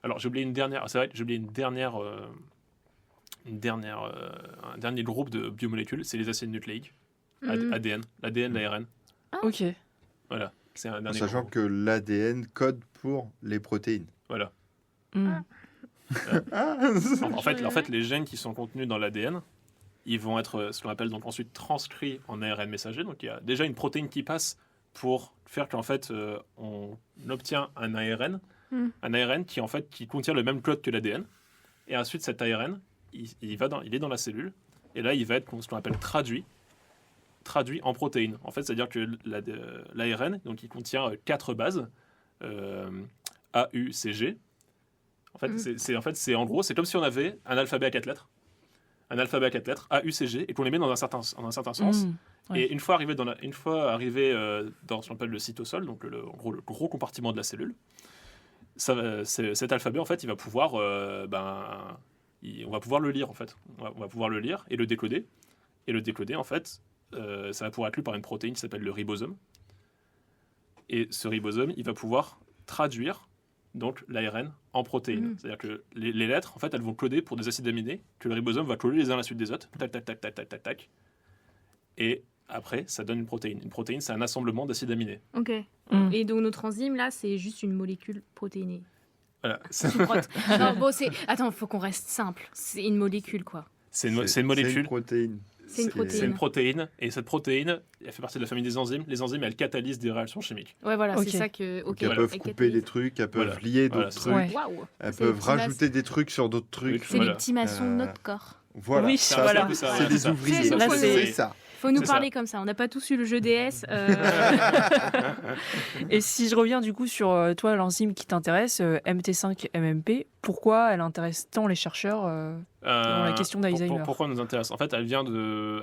Alors, j'ai oublié une dernière. C'est vrai que j'ai oublié un dernier groupe de biomolécules, c'est les acides nucléiques, ADN, l'ADN, l'ARN. Ok. Voilà, c'est un En dernier sachant groupe. que l'ADN code pour les protéines. Voilà. Hmm. En fait, les gènes qui sont contenus dans l'ADN, ils vont être ce qu'on appelle donc ensuite transcrits en ARN messager. Donc il y a déjà une protéine qui passe pour faire qu'en fait on obtient un ARN, qui contient le même code que l'ADN. Et ensuite cet ARN, il est dans la cellule et là il va être ce qu'on appelle traduit en protéines. En fait, c'est-à-dire que l'ARN, donc il contient 4 bases A, U, C, G. En fait, c'est en gros, c'est comme si on avait un alphabet à 4 lettres. Un alphabet à 4 lettres, A, U, C, G, et qu'on les met dans un certain sens. Ouais. Et une fois arrivé dans ce qu'on appelle le cytosol, donc le gros compartiment de la cellule, cet alphabet, en fait, il va pouvoir, on va pouvoir le lire, en fait. On va pouvoir le lire et le décoder. Et le décoder, en fait, ça va pouvoir être lu par une protéine qui s'appelle le ribosome. Et ce ribosome, il va pouvoir traduire donc l'ARN en protéines. C'est-à-dire que les lettres, en fait, elles vont coder pour des acides aminés que le ribosome va coller les uns à la suite des autres. Tac, tac, tac, tac, tac, tac, tac. Et après, ça donne une protéine. Une protéine, c'est un assemblement d'acides aminés. Ok. Mm. Et donc notre enzyme là, c'est juste une molécule protéinée. Voilà. Non, bon, attends, faut qu'on reste simple. C'est une molécule quoi. C'est une C'est molécule. une protéine. C'est une protéine. C'est une protéine. Et cette protéine, elle fait partie de la famille des enzymes. Les enzymes, elles catalysent des réactions chimiques. Ouais, voilà, Ok. c'est ça que. Ok. Elles peuvent couper des trucs, elles peuvent lier d'autres c'est trucs, ça. Ouais. Waouh. elles C'est peuvent les petits rajouter des trucs sur d'autres trucs. C'est Voilà. les petits maçons de Euh, notre corps. Voilà, Oui, ça, voilà. c'est des ouvriers. Là, C'est ça. Faut nous C'est parler ça. comme ça. On n'a pas tous eu le jeu DS. Et si je reviens du coup sur toi, l'enzyme qui t'intéresse, MT5-MMP, pourquoi elle intéresse tant les chercheurs dans la question d'Alzheimer? Pourquoi elle nous intéresse? En fait, elle vient de.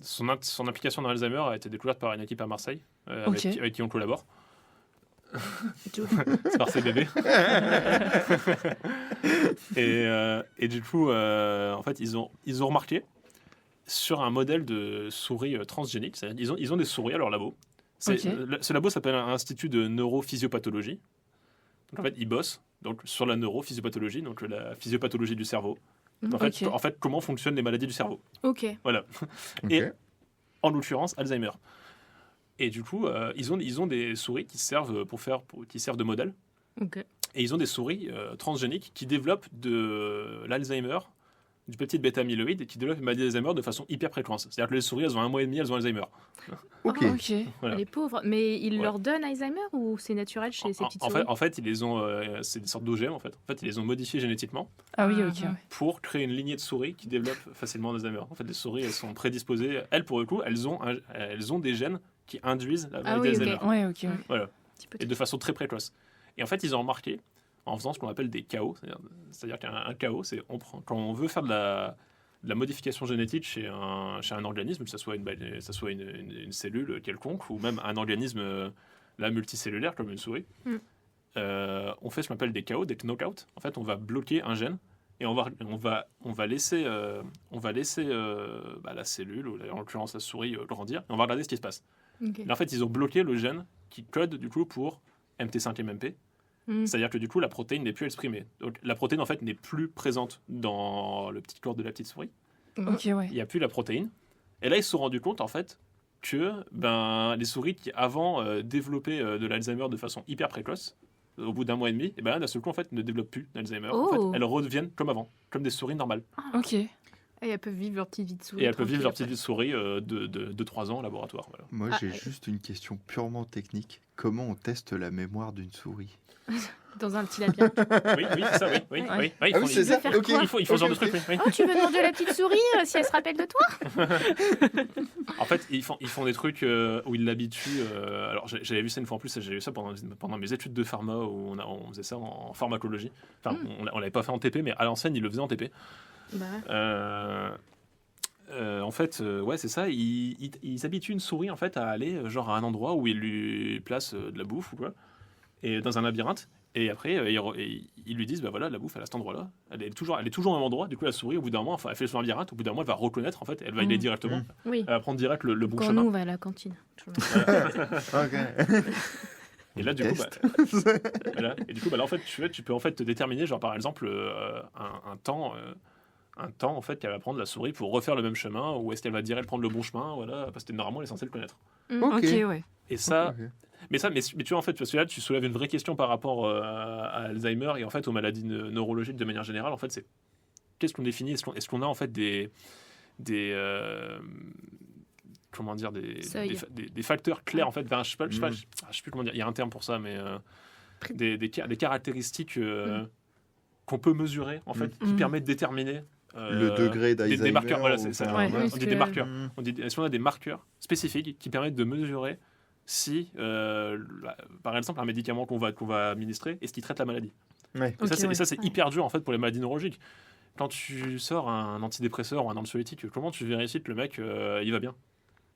Son application dans Alzheimer a été découverte par une équipe à Marseille, avec qui on collabore. C'est par ses bébés. Et du coup, en fait, ils ont remarqué sur un modèle de souris transgénique, c'est-à-dire ils ont des souris à leur labo. Ce labo s'appelle un institut de neurophysiopathologie. Donc en fait, ils bossent donc, sur la neurophysiopathologie, donc la physiopathologie du cerveau. En fait, comment fonctionnent les maladies du cerveau. Ok. Voilà. Ok. Et en l'occurrence, Alzheimer. Et du coup, ils ont des souris qui servent qui servent de modèle. Ok. Et ils ont des souris transgéniques qui développent de l'Alzheimer, du peptide bêta-amyloïde, et qui développent une maladie d'Alzheimer de façon hyper précoce. C'est-à-dire que les souris, elles ont 1 mois et demi, elles ont Alzheimer. Ok. Voilà. Les pauvres. Mais ils Ouais. leur donnent Alzheimer ou c'est naturel chez ces petites souris? En fait, ils les ont. C'est des sortes d'OGM, en fait. En fait, ils les ont modifiés génétiquement Ah oui, ok. Ah. pour créer une lignée de souris qui développe facilement Alzheimer. En fait, les souris, elles sont prédisposées. Elles, pour le coup, elles ont des gènes qui induisent la maladie oui, ok. d'Alzheimer. Ouais, ok. Ouais. Voilà. Petit peu Et de façon très précoce. Et en fait, ils ont remarqué, en faisant ce qu'on appelle des chaos, c'est-à-dire qu'un chaos, c'est quand on veut faire de la modification génétique chez un organisme, que ce soit une cellule quelconque, ou même un organisme multicellulaire, comme une souris, on fait ce qu'on appelle des chaos, des knockouts. En fait, on va bloquer un gène, et on va laisser la cellule, ou en l'occurrence la souris, grandir, et on va regarder ce qui se passe. Ok. Là, en fait, ils ont bloqué le gène qui code du coup pour MT5-MMP. C'est-à-dire que du coup, la protéine n'est plus exprimée. Donc, la protéine, en fait, n'est plus présente dans le petit corps de la petite souris. Ok, ouais. Il n'y a plus la protéine. Et là, ils se sont rendus compte, en fait, que les souris qui, avant, développaient de l'Alzheimer de façon hyper précoce, au bout d'1 mois et demi, et ben là, d'un seul coup, en fait, ne développent plus d'Alzheimer. En Oh. fait, elles redeviennent comme avant, comme des souris normales. Ok. Et elles peuvent vivre leur petite vie de souris. Et elles peuvent vivre leur tranquille petite vie de souris de 3 ans au laboratoire. Voilà. Moi, Ah, j'ai juste une question purement technique. Comment on teste la mémoire d'une souris? après. Dans un petit labyrinthe. Oui, c'est ça, oui. Ouais. Ils Ah oui, font- c'est ils ça. veulent faire Ok. quoi ils font ce genre de Ok, truc, oui. Oh, tu veux demander à la petite souris si elle se rappelle de toi? En fait, ils font des trucs où ils l'habituent. Alors, j'avais vu ça une fois en plus, j'ai vu ça pendant mes études de pharma, où on faisait ça en pharmacologie. Enfin, on l'avait pas fait en TP, mais à l'ancienne, ils le faisaient en TP. Bah, En fait, ouais, c'est ça. Ils habituent une souris en fait à aller genre à un endroit où ils lui placent de la bouffe ou quoi, et dans un labyrinthe. Et après, ils lui disent, bah voilà, la bouffe, elle est à cet endroit-là. Elle est toujours au même endroit. Du coup, la souris, au bout d'un moment, enfin, elle fait son labyrinthe. Au bout d'un moment, elle va reconnaître, en fait, elle va y aller directement. oui. Elle va prendre direct le bon Quand chemin. nous, on va à la cantine. Ok. Et là, du coup, voilà. Et du coup, là, en fait, tu peux en fait te déterminer, genre par exemple, un temps en fait qu'elle va prendre la souris pour refaire le même chemin, ou est-ce qu'elle va direct prendre le bon chemin, voilà, parce que normalement, elle est censée le connaître. Ok, ouais. Et ça, Ok. mais tu vois, en fait, parce que là, tu soulèves une vraie question par rapport à Alzheimer et en fait aux maladies neurologiques de manière générale. En fait, c'est qu'est-ce qu'on définit? Est-ce qu'on a en fait des comment dire, des facteurs clairs en fait, enfin, je sais plus comment dire, il y a un terme pour ça, mais des caractéristiques qu'on peut mesurer en fait, qui permettent de déterminer Le degré d'Alzheimer. des marqueurs, voilà, c'est ou- ça. enfin, Ouais. voilà. On dit des marqueurs. Est-ce qu'on a des marqueurs spécifiques qui permettent de mesurer si, par exemple, un médicament qu'on va administrer, est-ce qu'il traite la maladie? Ouais. Et ça, Ok, c'est ouais. hyper dur en fait pour les maladies neurologiques. Quand tu sors un antidépresseur ou un anxiolytique, comment tu vérifies que le mec il va bien?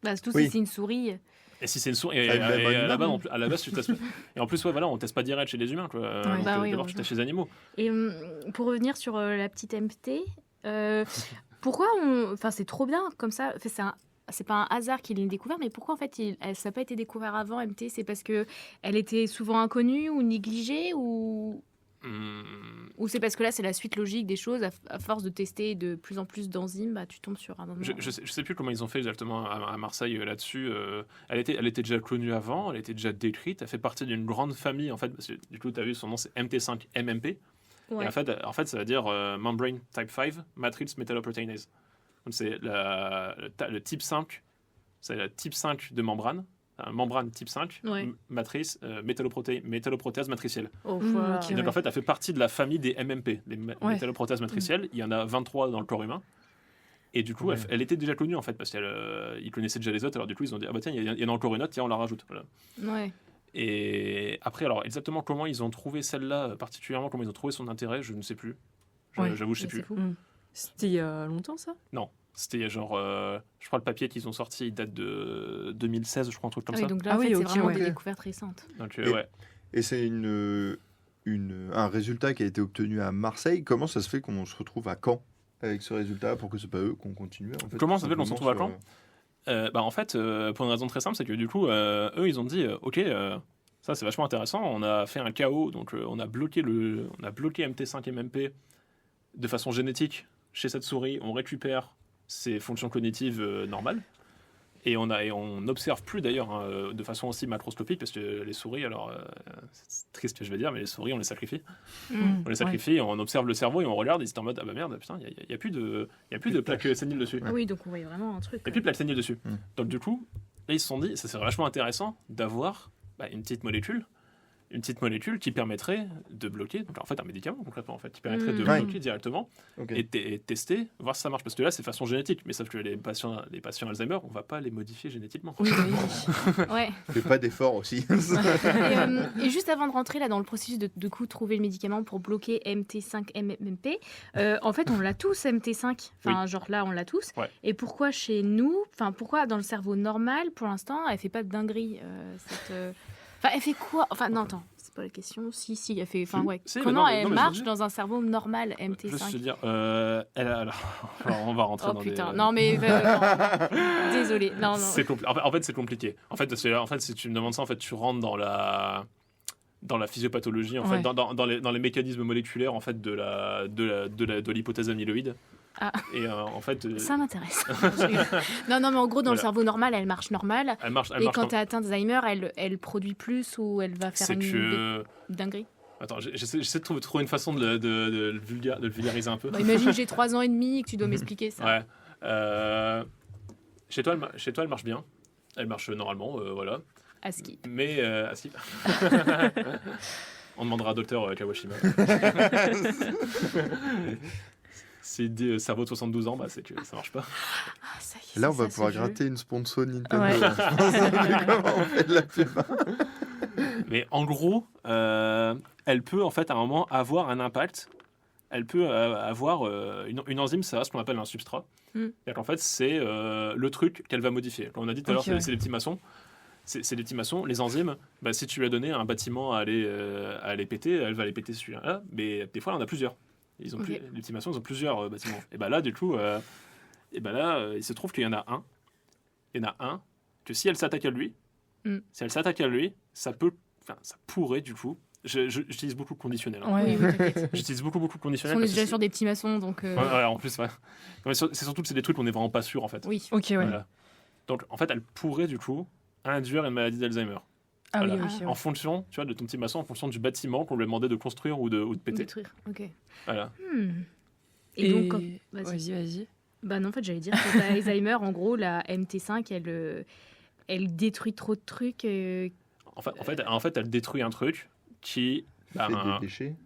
Bah, surtout Oui. si c'est une souris. Et si c'est une souris, et Même à la animal. base, à la base, tu testes. Et en plus, ouais, voilà, on teste pas direct chez les humains, quoi. Donc, Bah oui, d'abord, tu testes chez les animaux. Et pour revenir sur la petite MT, pourquoi enfin c'est trop bien comme ça. Enfin, c'est pas un hasard qu'il l'ait découvert, mais pourquoi en fait ça n'a pas été découvert avant MT? C'est parce que elle était souvent inconnue ou négligée ou c'est parce que là c'est la suite logique des choses. À force de tester de plus en plus d'enzymes, bah, tu tombes sur un moment. Je sais plus comment ils ont fait exactement à Marseille là-dessus. Elle était déjà connue avant, elle était déjà décrite. Elle fait partie d'une grande famille en fait. Parce que, du coup, tu as vu son nom, c'est MT5-MMP. Ouais. Et en fait, ça veut dire Membrane Type 5 Matrix Metalloproteinase. Donc c'est le type 5, c'est le type 5 de membrane. Membrane type 5, Ouais. matrice, métalloprotéase matricielle. Oh, Mmh, voilà. ok. Et donc Ouais. en fait, elle fait partie de la famille des MMP, les Ouais. métalloprotéases matricielles. Il y en a 23 dans le corps humain. Et du coup, Ouais. elle était déjà connue en fait, parce qu'ils connaissaient déjà les autres. Alors du coup, ils ont dit, ah bah tiens, il y en a encore une autre, tiens, on la rajoute. Voilà. Ouais. Et après, alors exactement comment ils ont trouvé celle-là, particulièrement comment ils ont trouvé son intérêt, je ne sais plus. Ouais. J'avoue, je sais Mais plus. c'est fou. C'était il y a longtemps, ça? Non, c'était il y a genre, je crois le papier qu'ils ont sorti, il date de 2016, je crois, un truc comme Ah oui, ça. donc là Ah en fait, oui, c'est ok, vraiment ouais. des découvertes récentes. Donc Et- ouais. Et c'est un résultat qui a été obtenu à Marseille. Comment ça se fait qu'on se retrouve à Caen avec ce résultat pour que ce soit pas eux qu'on continue en fait, Comment ça se fait qu'on se simplement retrouve à Caen En fait, pour une raison très simple, c'est que du coup, eux, ils ont dit, ok, ça c'est vachement intéressant. On a fait un KO, donc on a bloqué MT5 et MMP de façon génétique chez cette souris. On récupère ses fonctions cognitives normales. Et on n'observe plus d'ailleurs de façon aussi macroscopique, parce que les souris, alors c'est triste ce que je vais dire, mais les souris on les sacrifie. On les sacrifie, on observe le cerveau et on regarde et c'est en mode ah bah merde, putain, il n'y a plus de plaque sénile dessus. Ah oui, donc on voyait vraiment un truc. Il n'y a plus de plaque sénile dessus. Donc du coup, là ils se sont dit, ça serait vachement intéressant d'avoir une petite molécule qui permettrait de bloquer, donc en fait un médicament concrètement en fait, qui permettrait de bloquer directement et tester, voir si ça marche, parce que là c'est façon génétique, mais sauf que les patients Alzheimer, on va pas les modifier génétiquement. Oui. Ouais. Fais pas d'effort aussi. Et juste avant de rentrer là dans le processus de coup trouver le médicament pour bloquer MT5 MMP, en fait on l'a tous MT5, enfin genre là on l'a tous. Ouais. Et pourquoi chez nous, enfin pourquoi dans le cerveau normal pour l'instant elle fait pas de dinguerie Enfin, elle fait quoi? Enfin, non, attends, c'est pas la question. Si, elle fait. Enfin, ouais. Comment elle marche dans un cerveau normal, MT5? Juste te dire, alors, on va rentrer dans putain, des... non, mais. Non. Désolé. Non. En fait, c'est compliqué. En fait, si tu me demandes ça, en fait, tu rentres dans la physiopathologie, en fait, dans les mécanismes moléculaires, en fait, de l'hypothèse amyloïde. Ah. Et en fait, ça m'intéresse. non, mais en gros, dans le cerveau normal, elle marche normal. Et quand tu es atteint d'Alzheimer, elle produit plus ou elle va faire une dinguerie. Attends, j'essaie de trouver une façon de le vulgariser un peu. Bah, imagine, j'ai 3 ans et demi et que tu dois m'expliquer ça. Ouais. Chez toi, elle marche bien. Elle marche normalement, voilà. À ski. Mais à ski. On demandera à Dr Kawashima. S'il dit cerveau de 72 ans, c'est que ça marche pas. Ah, ça y est, là, on va pouvoir gratter une sponsor Nintendo. Ouais. Je pense comment on fait de la pub. Mais en gros, elle peut en fait à un moment avoir un impact. Elle peut avoir une enzyme, ça a ce qu'on appelle un substrat. Et en fait, c'est le truc qu'elle va modifier. Comme on a dit tout à l'heure, c'est les petits maçons. C'est des petits maçons. Les enzymes, si tu lui as donné un bâtiment à aller péter, elle va les péter celui-là. Mais des fois, elle en a plusieurs. Les petits maçons, ils ont plusieurs bâtiments. Et là, du coup, il se trouve qu'il y en a un. Il y en a un que si elle s'attaque à lui, ça pourrait, du coup. J'utilise beaucoup de conditionnel. Hein. Oui, j'utilise beaucoup de conditionnel. On est déjà sur des petits maçons, donc. Ouais, en plus, ouais. C'est surtout que c'est des trucs qu'on n'est vraiment pas sûr, en fait. Oui. Ok, ouais. Voilà. Donc, en fait, elle pourrait, du coup, induire une maladie d'Alzheimer. Ah voilà. oui. En fonction, tu vois, de ton petit maçon, en fonction du bâtiment qu'on lui a demandé de construire ou de péter. Détruire, ok. Voilà. Et donc, vas-y. Bah non, en fait, j'allais dire que Alzheimer, en gros, la MT5, elle détruit trop de trucs. En fait, elle détruit un truc qui fait des déchets.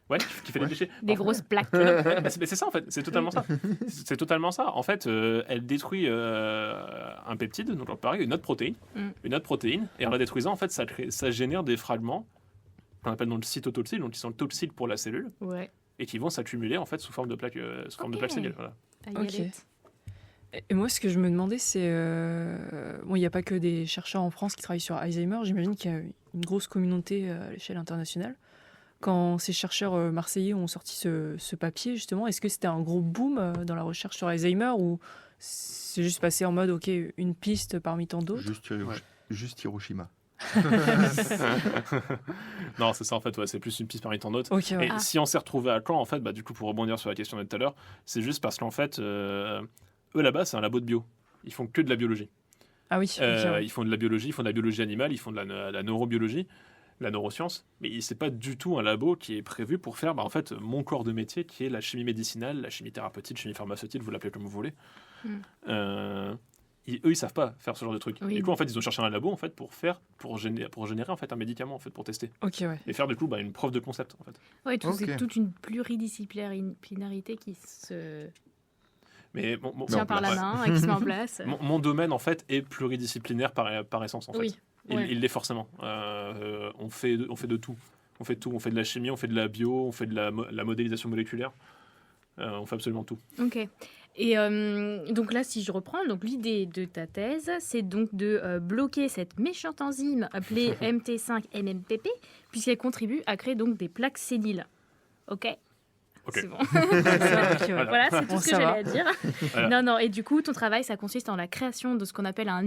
Ouais, qui fait des déchets. Des grosses plaques. C'est ça, en fait. C'est totalement ça. C'est totalement ça. En fait, elle détruit un peptide, donc pareil, une autre protéine. Et en la détruisant, en fait, ça génère des fragments qu'on appelle donc le cytotoxiques, donc qui sont toxiques pour la cellule. Ouais. Et qui vont s'accumuler, en fait, sous forme de plaques séniles. Voilà. Ok. Et moi, ce que je me demandais, c'est... il n'y a pas que des chercheurs en France qui travaillent sur Alzheimer. J'imagine qu'il y a une grosse communauté à l'échelle internationale. Quand ces chercheurs marseillais ont sorti ce papier, justement, est-ce que c'était un gros boom dans la recherche sur Alzheimer ou c'est juste passé en mode, ok, une piste parmi tant d'autres? Juste Hiroshima. Non, c'est ça en fait, c'est plus une piste parmi tant d'autres. Okay, ouais. Et si on s'est retrouvé à Caen, en fait, du coup, pour rebondir sur la question de tout à l'heure, c'est juste parce qu'en fait, eux là-bas, c'est un labo de bio. Ils font que de la biologie. Ah oui. Ils font de la biologie animale, ils font de la neurobiologie, la neuroscience, mais c'est pas du tout un labo qui est prévu pour faire en fait mon corps de métier qui est la chimie médicinale, la chimie thérapeutique, chimie pharmaceutique, vous l'appelez comme vous voulez. Eux ils savent pas faire ce genre de truc. Oui. Et du coup en fait ils ont cherché un labo en fait pour générer en fait un médicament en fait pour tester. Ok, ouais. Et faire du coup une preuve de concept en fait. Ouais, c'est toute une pluridisciplinarité qui se tient par la main et qui se met en place. Mon domaine en fait est pluridisciplinaire par essence en fait. Oui. Il l'est forcément. On fait de tout. On fait tout. On fait de la chimie, on fait de la bio, on fait de la modélisation moléculaire. On fait absolument tout. Ok. Et donc là, si je reprends, donc l'idée de ta thèse, c'est donc de bloquer cette méchante enzyme appelée MT5-MMPP, puisqu'elle contribue à créer donc des plaques séniles. Ok. C'est bon. Voilà, c'est tout ce que j'allais dire. Voilà. Non, et du coup, ton travail, ça consiste en la création de ce qu'on appelle un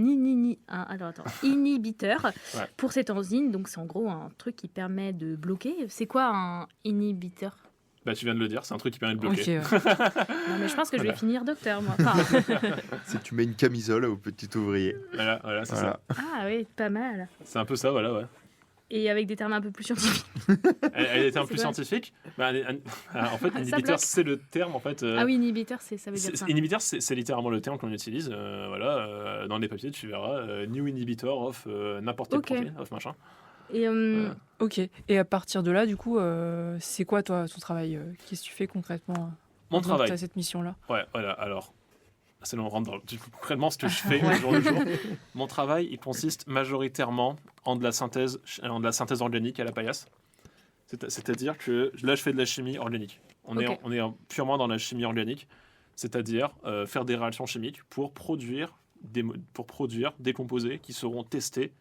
inhibiteur pour cette enzyme. Donc, c'est en gros un truc qui permet de bloquer. C'est quoi un inhibiteur ? Bah, tu viens de le dire, c'est un truc qui permet de bloquer. Ok. Non, mais je pense que je vais finir docteur, moi. Enfin, C'est que tu mets une camisole au petit ouvrier. Voilà, c'est ça. ah oui, pas mal. C'est un peu ça, voilà, ouais. Et avec des termes un peu plus scientifiques. Elle était un peu C'est quoi scientifique. Bah, en fait, Ça inhibiteur, bloque. c'est le terme, en fait. Ah oui, inhibiteur, ça veut dire ça. Inhibiteur, c'est littéralement le terme qu'on utilise. Dans les papiers, tu verras new inhibitor of n'importe quel protéine, of machin. Et Ok. Et à partir de là, du coup, c'est quoi toi ton travail Qu'est-ce que tu fais concrètement Mon quand travail. tu as cette mission-là? Ouais, voilà, alors. C'est là on rentre dans concrètement ce que je fais au jour le jour. Mon travail, il consiste majoritairement en de la synthèse organique à la paillasse. C'est-à-dire que là, je fais de la chimie organique. On est purement dans la chimie organique, c'est-à-dire faire des réactions chimiques pour produire des composés qui seront testés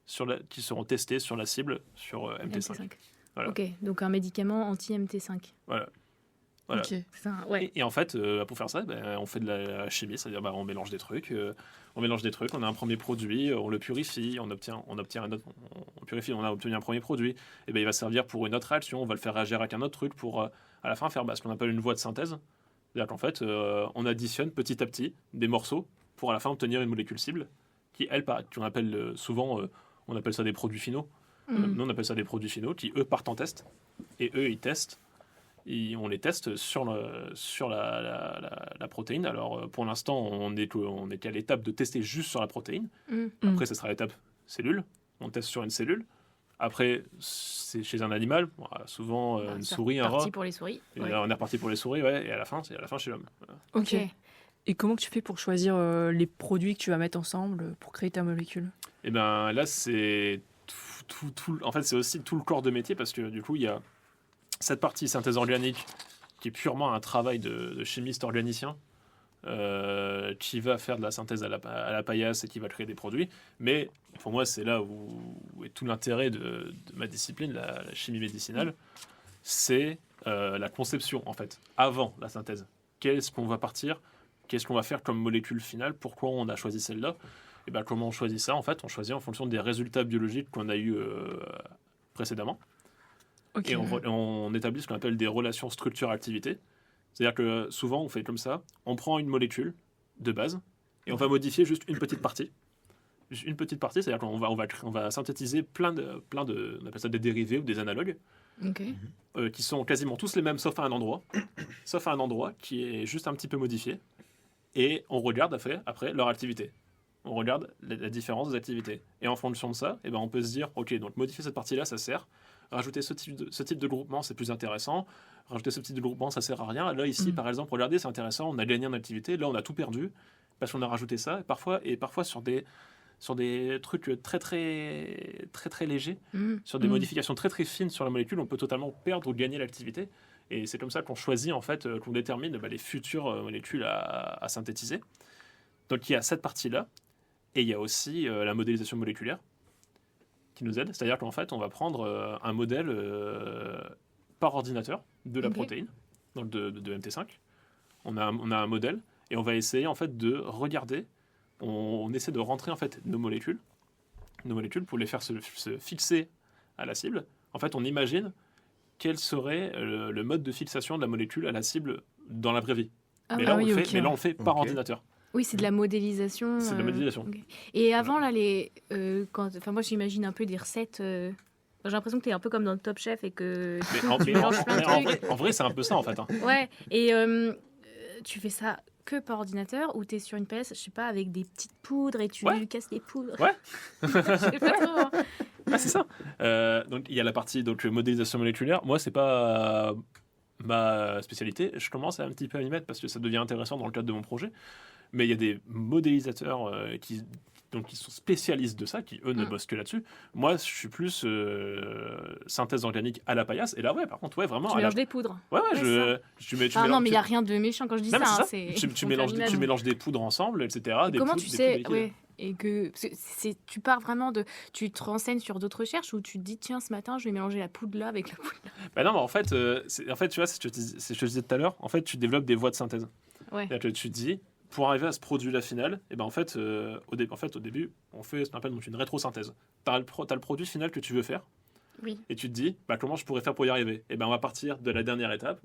sur la cible, sur MT5. Voilà. Ok, donc un médicament anti-MT5. Voilà. Ok. Ouais. Et en fait, pour faire ça, on fait de la chimie, c'est-à-dire on mélange des trucs, on a un premier produit, on le purifie, on obtient un autre, on purifie, on a obtenu un premier produit, et il va servir pour une autre réaction, on va le faire réagir avec un autre truc pour à la fin faire ce qu'on appelle une voie de synthèse, c'est-à-dire qu'en fait, on additionne petit à petit des morceaux pour à la fin obtenir une molécule cible qui qu'on appelle souvent, on appelle ça des produits finaux. Nous on appelle ça des produits finaux qui eux partent en test et eux ils testent. On les teste sur la protéine. Alors, pour l'instant, on est qu'à l'étape de tester juste sur la protéine. Après, ce sera l'étape cellule. On teste sur une cellule. Après, c'est chez un animal, souvent une souris, un rat. C'est reparti pour les souris. On est reparti pour les souris, ouais, et à la fin chez l'homme. Voilà. Ok. Et comment que tu fais pour choisir les produits que tu vas mettre ensemble pour créer ta molécule? Et bien là, c'est en fait, c'est aussi tout le corps de métier parce que du coup, il y a cette partie synthèse organique qui est purement un travail de chimiste organicien qui va faire de la synthèse à la paillasse et qui va créer des produits. Mais pour moi, c'est là où est tout l'intérêt de ma discipline, la chimie médicinale. C'est la conception, en fait, avant la synthèse. Qu'est-ce qu'on va partir? Qu'est-ce qu'on va faire comme molécule finale? Pourquoi on a choisi celle-là? Et bien, comment on choisit ça? En fait, on choisit en fonction des résultats biologiques qu'on a eus précédemment. Okay. Et on établit ce qu'on appelle des relations structure-activité. C'est-à-dire que souvent, on fait comme ça. On prend une molécule de base et on va modifier juste une petite partie. Juste une petite partie, c'est-à-dire qu'on va synthétiser plein de, on appelle ça des dérivés ou des analogues, qui sont quasiment tous les mêmes, sauf à un endroit qui est juste un petit peu modifié. Et on regarde après leur activité. On regarde la différence des activités. Et en fonction de ça, on peut se dire, ok, donc modifier cette partie-là, ça sert. Rajouter ce type de groupement, c'est plus intéressant. Rajouter ce type de groupement, ça sert à rien. Là, ici, par exemple, regardez, c'est intéressant, on a gagné en activité. Là, on a tout perdu parce qu'on a rajouté ça. Et parfois sur des trucs très, très, très, très légers, sur des modifications très, très fines sur la molécule, on peut totalement perdre ou gagner l'activité. Et c'est comme ça qu'on choisit, en fait, qu'on détermine les futures molécules à synthétiser. Donc, il y a cette partie-là. Et il y a aussi la modélisation moléculaire qui nous aide. C'est-à-dire qu'en fait, on va prendre un modèle par ordinateur de la protéine, donc de MT5. On a un modèle et on va essayer en fait de regarder. On essaie de rentrer en fait nos molécules pour les faire se fixer à la cible. En fait, on imagine quel serait le mode de fixation de la molécule à la cible dans la vraie vie. Mais là, on le fait par ordinateur. Oui, c'est de la modélisation. C'est de la modélisation. Okay. Et avant, là, moi, j'imagine un peu des recettes. J'ai l'impression que tu es un peu comme dans le Top Chef et que en vrai, c'est un peu ça, en fait. Hein. Ouais, et tu fais ça que par ordinateur ou tu es sur une PS, je sais pas, avec des petites poudres et tu lui casses les poudres. Ouais. Je sais pas trop. Hein. Ah, c'est ça. Donc, il y a la partie modélisation moléculaire. Moi, c'est pas ma spécialité. Je commence un petit peu à m'y mettre parce que ça devient intéressant dans le cadre de mon projet. Mais il y a des modélisateurs qui donc ils sont spécialistes de ça, qui eux ne bossent que là-dessus. Moi, je suis plus synthèse organique à la paillasse. Et là, ouais, par contre, ouais, vraiment. Tu mélanges des poudres. Ouais, tu mélanges. Non, mais il n'y a rien de méchant quand je dis Non, ça. mais c'est ça. Tu mélanges des poudres ensemble, etc. Et des comment poudres, tu des sais poudres liquides. et que tu pars vraiment de. Tu te renseignes sur d'autres recherches ou tu te dis, tiens, ce matin, je vais mélanger la poudre là avec la poudre là. Bah non, mais en fait, tu vois, c'est ce que je te disais tout à l'heure. En fait, tu développes des voies de synthèse. Ouais. C'est-à-dire que tu te dis, pour arriver à ce produit-là final, et ben en fait, au début, on fait ce qu'on appelle donc une rétrosynthèse. T'as le produit final que tu veux faire, Oui. et tu te dis, bah, comment je pourrais faire pour y arriver. Et ben on va partir de la dernière étape.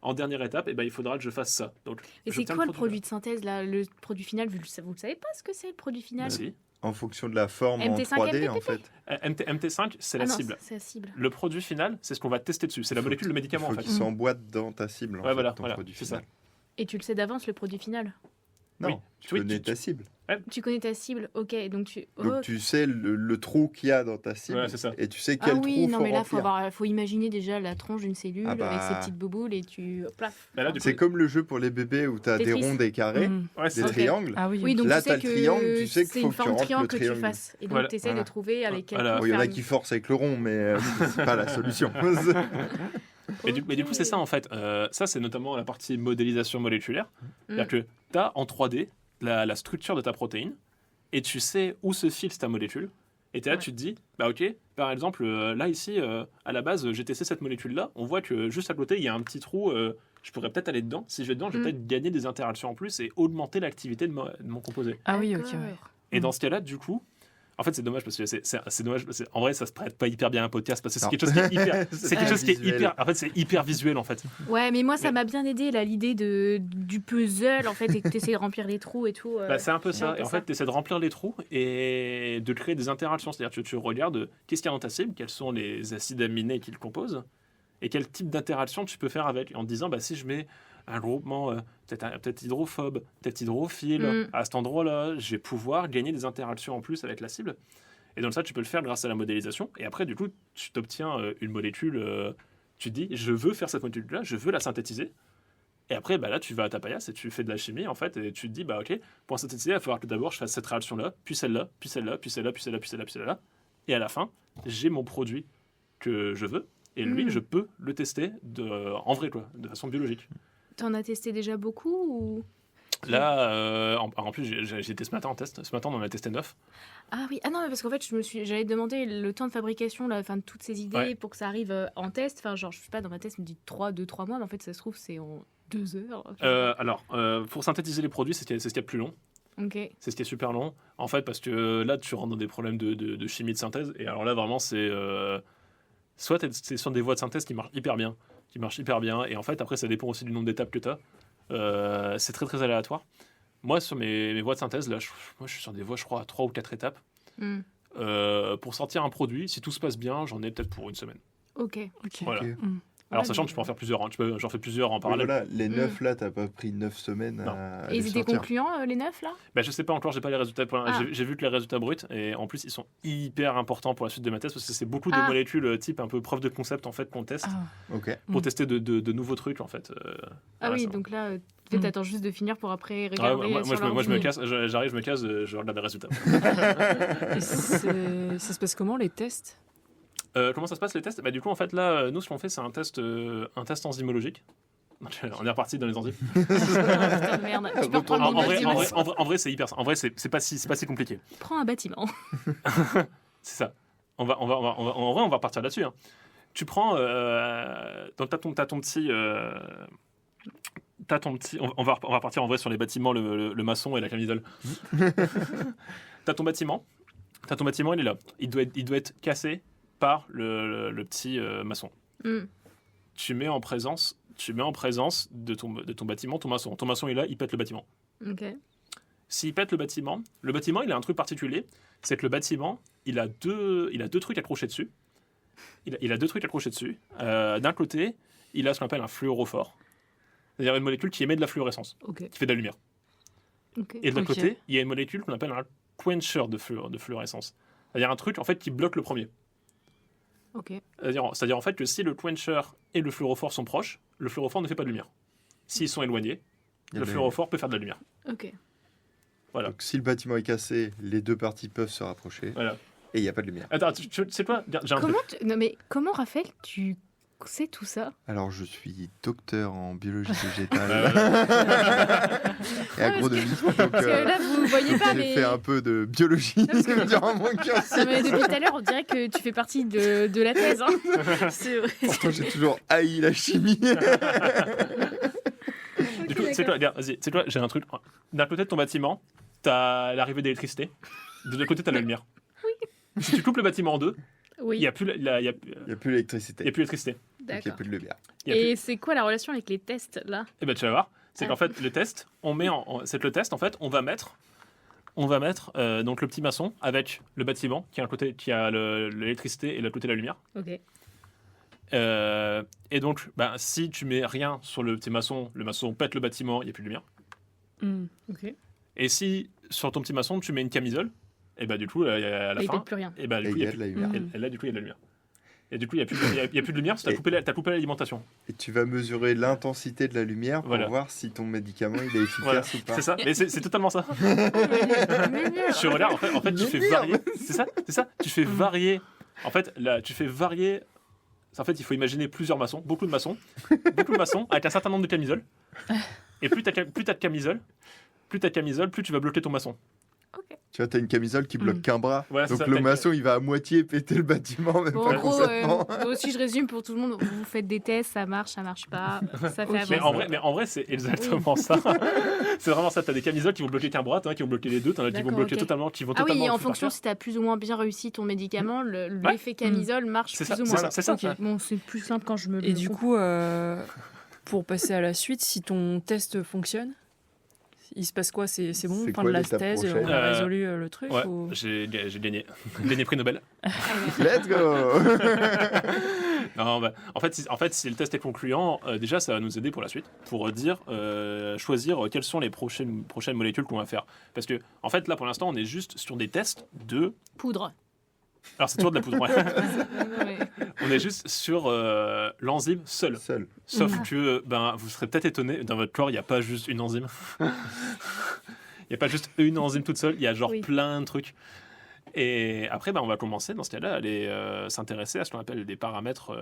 En dernière étape, et ben il faudra que je fasse ça. Donc, Et c'est quoi le produit de synthèse là, le produit final? Vous le savez pas ce que c'est le produit final? Bah, si. En fonction de la forme en MT5, 3D, en MTP. fait. MT5, c'est la non, cible. C'est la cible. Le produit final, c'est ce qu'on va tester dessus. C'est la molécule, le médicament, Il en faut fait. qu'il s'emboîte dans ta cible, en Ouais, fait, voilà, ton voilà, produit c'est final. ça. Et tu le sais d'avance le produit final? Non, Oui. tu connais ta cible. Tu connais ta cible, ok, donc tu. Donc tu sais le trou qu'il y a dans ta cible Ouais, c'est ça. et tu sais quel Ah oui, trou non faut mais là remplir. faut imaginer déjà la tronche d'une cellule Ah bah. avec ses petites bouboules et tu plaf. Bah là, du coup, C'est comme le jeu pour les bébés où tu as des Tetris. ronds, des carrés, ouais, c'est des Ok. triangles. Ah oui. Oui, donc Là, tu t'as sais le triangle, tu sais qu'il c'est faut une que tu forme rentres triangle le que tu triangle. fasses. Et donc Voilà. tu essaies de trouver avec quel Voilà. trou Oui, il y en a faire qui forcent avec le rond, mais c'est pas la solution. Mais du coup, c'est ça en fait. Ça, c'est notamment la partie modélisation moléculaire. C'est-à-dire que tu as en 3D la structure de ta protéine et tu sais où se fixe ta molécule. Et là, Ouais. tu te dis, bah ok, par exemple, là ici, à la base, j'ai testé cette molécule-là. On voit que juste à côté, il y a un petit trou. Je pourrais peut-être aller dedans. Si je vais dedans, je vais peut-être gagner des interactions en plus et augmenter l'activité de mon composé. Ah oui, ok. D'accord. Ouais. Et dans ce cas-là, du coup, en fait, c'est dommage parce que c'est dommage. En vrai, ça se prête pas hyper bien à un podcast parce que c'est Non. quelque chose qui est hyper. C'est quelque chose qui est visuel. hyper. En fait, c'est hyper visuel en fait. Ouais, mais moi ça Mais- m'a bien aidé là l'idée du puzzle en fait et que tu essaies de remplir les trous et tout. Bah, c'est un peu c'est ça. un peu Et en ça. fait, tu essaies de remplir les trous et de créer des interactions. C'est-à-dire que tu regardes qu'est-ce qu'il y a dans ta cible, quels sont les acides aminés qui le composent et quel type d'interaction tu peux faire avec. En te disant, bah, si je mets un groupement peut-être hydrophobe, peut-être hydrophile à cet endroit-là, je vais pouvoir gagner des interactions en plus avec la cible. Et donc ça, tu peux le faire grâce à la modélisation. Et après, du coup, tu t'obtiens une molécule. Tu te dis, je veux faire cette molécule-là, je veux la synthétiser. Et après, bah là, tu vas à ta paillasse et tu fais de la chimie, en fait, et tu te dis, bah ok, pour synthétiser, il va falloir que d'abord je fasse cette réaction-là, puis celle-là, puis celle-là, puis celle-là, puis celle-là, puis celle-là, puis celle-là. Et à la fin, j'ai mon produit que je veux, et lui, je peux le tester en vrai, quoi, de façon biologique. T'en as testé déjà beaucoup ou... Là, en plus, j'ai été ce matin en test. Ce matin, on en a testé 9. Ah oui, ah non, mais parce qu'en fait, j'allais demander le temps de fabrication, là, enfin, de toutes ces idées Ouais. pour que ça arrive en test. Enfin, genre, je sais pas, dans ma test, me dit 3 mois, mais en fait, ça se trouve, c'est en 2 heures. Alors, pour synthétiser les produits, c'est ce qu'il y a de plus long. Ok. C'est ce qui est super long. En fait, parce que là, tu rentres dans des problèmes de chimie de synthèse. Et alors là, vraiment, c'est soit c'est sur des voies de synthèse qui marchent hyper bien. Et en fait, après, ça dépend aussi du nombre d'étapes que tu as. C'est très, très aléatoire. Moi, sur mes voies de synthèse, là, moi, je suis sur des voies, je crois, à 3 ou 4 étapes. Hmm. Pour sortir un produit, si tout se passe bien, j'en ai peut-être pour une semaine. Ok. Ok. Voilà. Ok. Alors, Ouais, sachant mais- que tu peux en faire plusieurs. Hein. J'en fais plusieurs en Oui, parallèle. voilà, les 9 là, t'as pas pris 9 semaines Non. à Et les ils étaient sortir. concluants, les 9, là? Ben, je sais pas encore, j'ai pas les résultats. Ah. J'ai vu que les résultats bruts, et en plus, ils sont hyper importants pour la suite de ma thèse parce que c'est beaucoup de Ah. molécules type un peu preuve de concept en fait qu'on teste Ah. Ok. pour Mm. tester de nouveaux trucs en fait. Ah Voilà, oui, ça. donc là, peut-être Hmm. attends juste de finir pour après Ah, regarder moi, sur je me l'ordi. casse, j'arrive, je me casse, je regarde les résultats. Et ça se passe comment les tests? Comment ça se passe les tests? Bah, du coup, en fait, là, nous, ce qu'on fait, c'est un test enzymologique. Donc, on est reparti dans les enzymes. Putain de merde. Tu peux Retourne reprendre en mon vrai, bâtiment. En vrai, c'est hyper. En vrai, c'est pas si compliqué. Prends un bâtiment. C'est ça. En vrai, on va repartir là-dessus. Hein. Tu prends. Donc, t'as ton petit. On va repartir en vrai sur les bâtiments, le maçon et la camisole. T'as ton bâtiment. Il est là. Il doit être cassé par le petit maçon. Hmm. Tu mets en présence de ton bâtiment, ton maçon. Ton maçon est là, il pète le bâtiment. Ok. S'il pète le bâtiment, il a un truc particulier, c'est que le bâtiment, il a deux trucs accrochés dessus. Il a deux trucs accrochés dessus. D'un côté, il a ce qu'on appelle un fluorophore, c'est-à-dire une molécule qui émet de la fluorescence, Ok. qui fait de la lumière. Ok. Et de l'autre Ok. côté, il y a une molécule qu'on appelle un quencher de fluorescence, c'est-à-dire un truc en fait qui bloque le premier. Ok. C'est-à-dire en fait que si le quencher et le fluorophore sont proches, le fluorophore ne fait pas de lumière. S'ils sont éloignés, Il y a le des- fluorophore peut faire de la lumière. Ok. Voilà. Donc si le bâtiment est cassé, les deux parties peuvent se rapprocher Voilà. et il n'y a pas de lumière. Attends, c'est quoi? J'ai un truc. Non mais comment Raphaël, tu sais tout ça? Alors je suis docteur en biologie végétale Ouais. et agronomie. Donc, Parce que là, vous voyez pas, j'ai mais... fait un peu de biologie Parce que- durant mon cursus. Non, mais depuis tout à l'heure, on dirait que tu fais partie de la thèse. Hein. C'est vrai. Pourtant j'ai toujours haï la chimie. Du coup, c'est quoi? Regarde, vas-y. C'est quoi? J'ai un truc. D'un côté de ton bâtiment, t'as l'arrivée d'électricité. De l'autre côté, t'as la lumière. Si tu coupes le bâtiment en deux, il Oui, n'y a plus Il n'y a plus d'électricité. l'électricité. Donc il n'y a d'accord. plus de lumière. Il y a plus- Et c'est quoi la relation avec les tests, là? Eh ben tu vas voir, c'est Ah. qu'en fait le test, c'est le test en fait, on va mettre donc le petit maçon avec le bâtiment qui a un côté qui a l'électricité et l'autre côté la lumière. Ok. Et donc si tu mets rien sur le petit maçon, le maçon pète le bâtiment, il n'y a plus de lumière. Hmm. Ok. Et si sur ton petit maçon tu mets une camisole, et du coup à la Et il fin, pète plus rien. et du Et coup il il y y a a de plus, la lumière. Mm. et là du coup il y a de la lumière. Et du coup il y a plus de lumière parce que t'as coupé l'alimentation. Et tu vas mesurer l'intensité de la lumière pour Voilà. voir si ton médicament il est efficace Voilà, ou pas. c'est ça. Mais c'est totalement ça. Lumière. Tu regardes, en fait tu fais Lumière. varier. C'est ça. Tu fais varier. En fait, là, tu fais varier. En fait, il faut imaginer plusieurs maçons, beaucoup de maçons, avec un certain nombre de camisoles. Et plus t'as de camisoles, plus tu vas bloquer ton maçon. Tu vois, t'as une camisole qui bloque Mm. qu'un bras. Voilà, c'est donc ça, le t'as- maçon il va à moitié péter le bâtiment, même Bon, pas en gros, complètement. si je résume pour tout le monde, vous faites des tests, ça marche pas, ça fait Ok. avancer. Mais en vrai, c'est exactement ça. C'est vraiment ça. T'as des camisoles qui vont bloquer qu'un bras, t'en as qui vont bloquer les deux, t'en as qui vont D'accord, bloquer ok. totalement, qui vont Ah oui, totalement en foutre fonction par terre. si t'as plus ou moins bien réussi ton médicament, Ouais. l'effet camisole marche C'est plus ça, ou c'est moins. ça, c'est ça. Ok. Bon, c'est plus simple quand je me. Et du coup, pour passer à la suite, si ton test fonctionne, il se passe quoi? C'est bon, C'est fin quoi de la l'étape thèse, prochaine on a résolu le truc Ouais, ou... j'ai gagné. Gagné prix Nobel. Let's go. Non, en fait, si le test est concluant, déjà, ça va nous aider pour la suite, pour choisir quelles sont les prochaines molécules qu'on va faire. Parce que, en fait, là, pour l'instant, on est juste sur des tests de. Poudre. Alors, c'est toujours de la poudre. Ouais. Ouais. On est juste sur l'enzyme seule. Seul. Sauf que, vous serez peut-être étonné, dans votre corps, il n'y a pas juste une enzyme. Il n'y a pas juste une enzyme toute seule, il y a genre Oui. plein de trucs. Et après, on va commencer dans ce cas-là à aller s'intéresser à ce qu'on appelle des paramètres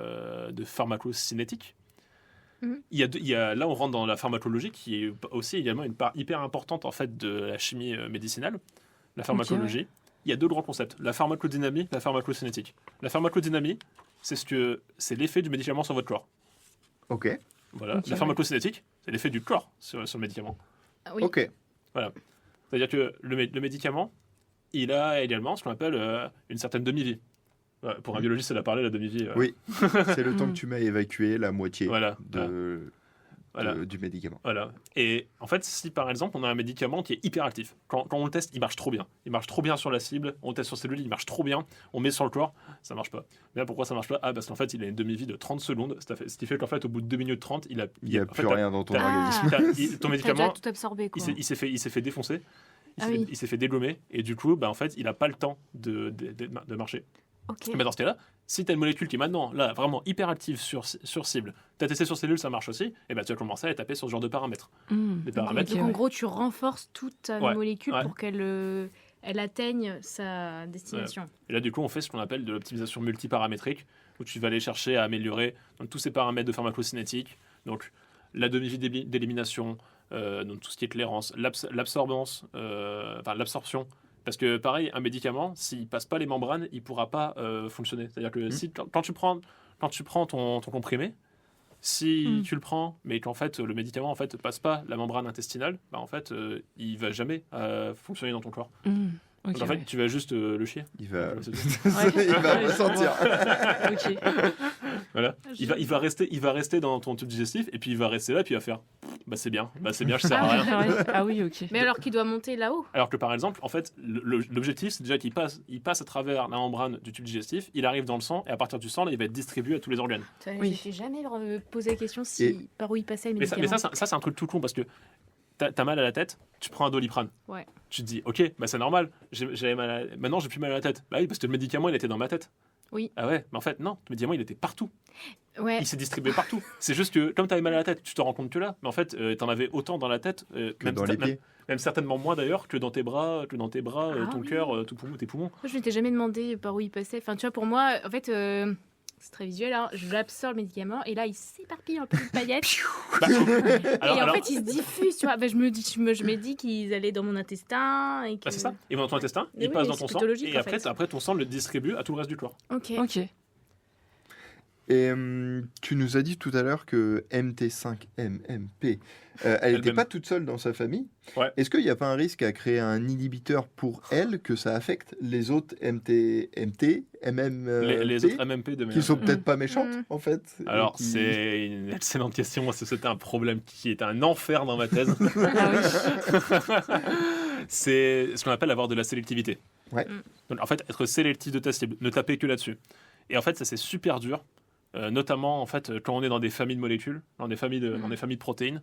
de pharmacocinétique. Mhm. Il y a, là, on rentre dans la pharmacologie, qui est aussi également une part hyper importante en fait de la chimie médicinale, la pharmacologie. Il y a deux grands concepts, la pharmacodynamie, la pharmacocinétique. La pharmacodynamie, c'est l'effet du médicament sur votre corps. Ok. Voilà. Ok, La pharmacocinétique, c'est l'effet du corps sur le médicament. Ah oui. Ok. C'est-à-dire que le médicament, il a également ce qu'on appelle une certaine demi-vie. Ouais, pour un biologiste, ça va parler la demi-vie. Oui. C'est le temps que tu m'as évacué la moitié Voilà. Voilà. du médicament. Voilà. Et en fait, si par exemple, on a un médicament qui est hyper actif, quand on le teste, il marche trop bien. Il marche trop bien sur la cible, on le teste sur cellules, il marche trop bien, on met sur le corps, ça marche pas. Mais là, pourquoi ça marche pas? Parce qu'en fait, il a une demi-vie de 30 secondes, ce qui fait qu'en fait, au bout de 2 minutes 30, il Il n'y a plus rien dans ton t'as- organisme. Ah. ton T'as déjà médicament, tout absorbé, quoi. il s'est fait défoncer, Ah oui. il s'est fait dégommer, et du coup, en fait, il n'a pas le temps de marcher. Ok. Mais dans ce cas-là, si tu as une molécule qui est maintenant, là, vraiment hyper active sur cible, tu as testé sur cellule, ça marche aussi, et tu vas commencer à taper sur ce genre de paramètres. Hmm. Les paramètres, Ok, Donc, en ouais. gros, tu renforces toute ta Ouais, molécule ouais. pour qu'elle elle atteigne sa destination. et là, du coup, on fait ce qu'on appelle de l'optimisation multiparamétrique, où tu vas aller chercher à améliorer donc, tous ces paramètres de pharmacocinétique, donc la demi-vie d'élimination, donc tout ce qui est clairance, l'absorbance, l'absorption. Parce que pareil, un médicament, s'il passe pas les membranes, il pourra pas fonctionner. C'est-à-dire que si, quand tu prends ton comprimé, si tu le prends, mais qu'en fait le médicament en fait passe pas la membrane intestinale, en fait il va jamais fonctionner dans ton corps. Hmm. Ok, Donc, en fait, ouais. tu vas juste le chier. Il va, C'est tout. il va ressentir. Ok. Voilà. Il va rester dans ton tube digestif et puis il va rester là et puis il va faire c'est bien, je sers à rien. Ah, ouais. Ah oui, ok. Mais alors qu'il doit monter là-haut. Alors que par exemple, en fait, l'objectif c'est déjà qu'il passe à travers la membrane du tube digestif, il arrive dans le sang et à partir du sang là, il va être distribué à tous les organes. Oui. Je t'ai jamais posé la question Et- par où il passait le Mais médicament. ça c'est un truc tout con parce que t'as mal à la tête, tu prends un Doliprane. Ouais. Tu te dis ok, c'est normal, j'avais mal maintenant j'ai plus mal à la tête. Bah oui, parce que le médicament il était dans ma tête. Oui. Ah ouais, mais en fait, non, le médicament, il était partout. Ouais. Il s'est distribué partout. C'est juste que, comme tu avais mal à la tête, tu te rends compte que là, mais en fait, tu en avais autant dans la tête, Que dans les pieds. même certainement moins d'ailleurs, que dans tes bras, ton Oui. cœur, tes poumons. Moi, je m'étais jamais demandé par où il passait. Enfin, tu vois, pour moi, en fait, c'est très visuel. Hein. J'absorbe le médicament et là, il s'éparpille un peu de paillettes. Bah, Et en fait, il se diffuse, tu vois. Bah, je me dis qu'ils allaient dans mon intestin. Et que... bah, c'est ça. Ils vont dans ton intestin, Mais ils oui, passent mais dans ton c'est sang, plutôt logique, et en après, fait. après, ton sang le distribue à tout le reste du corps. Ok. Ok. Et tu nous as dit tout à l'heure que MT5-MMP, elle n'était Elle-même. pas toute seule dans sa famille. Ouais. Est-ce qu'il n'y a pas un risque à créer un inhibiteur pour elle que ça affecte les autres MT, MM, Les autres MMP de qui sont peut-être pas méchantes Mm. en fait Alors, et qui- c'est une excellente question. C'était un problème qui était un enfer dans ma thèse. Ah oui. C'est ce qu'on appelle avoir de la sélectivité. Ouais. Donc, en fait, être sélectif de ta cible, ne taper que là-dessus. Et en fait, ça c'est super dur, notamment en fait quand on est dans des familles de molécules, dans des familles de protéines,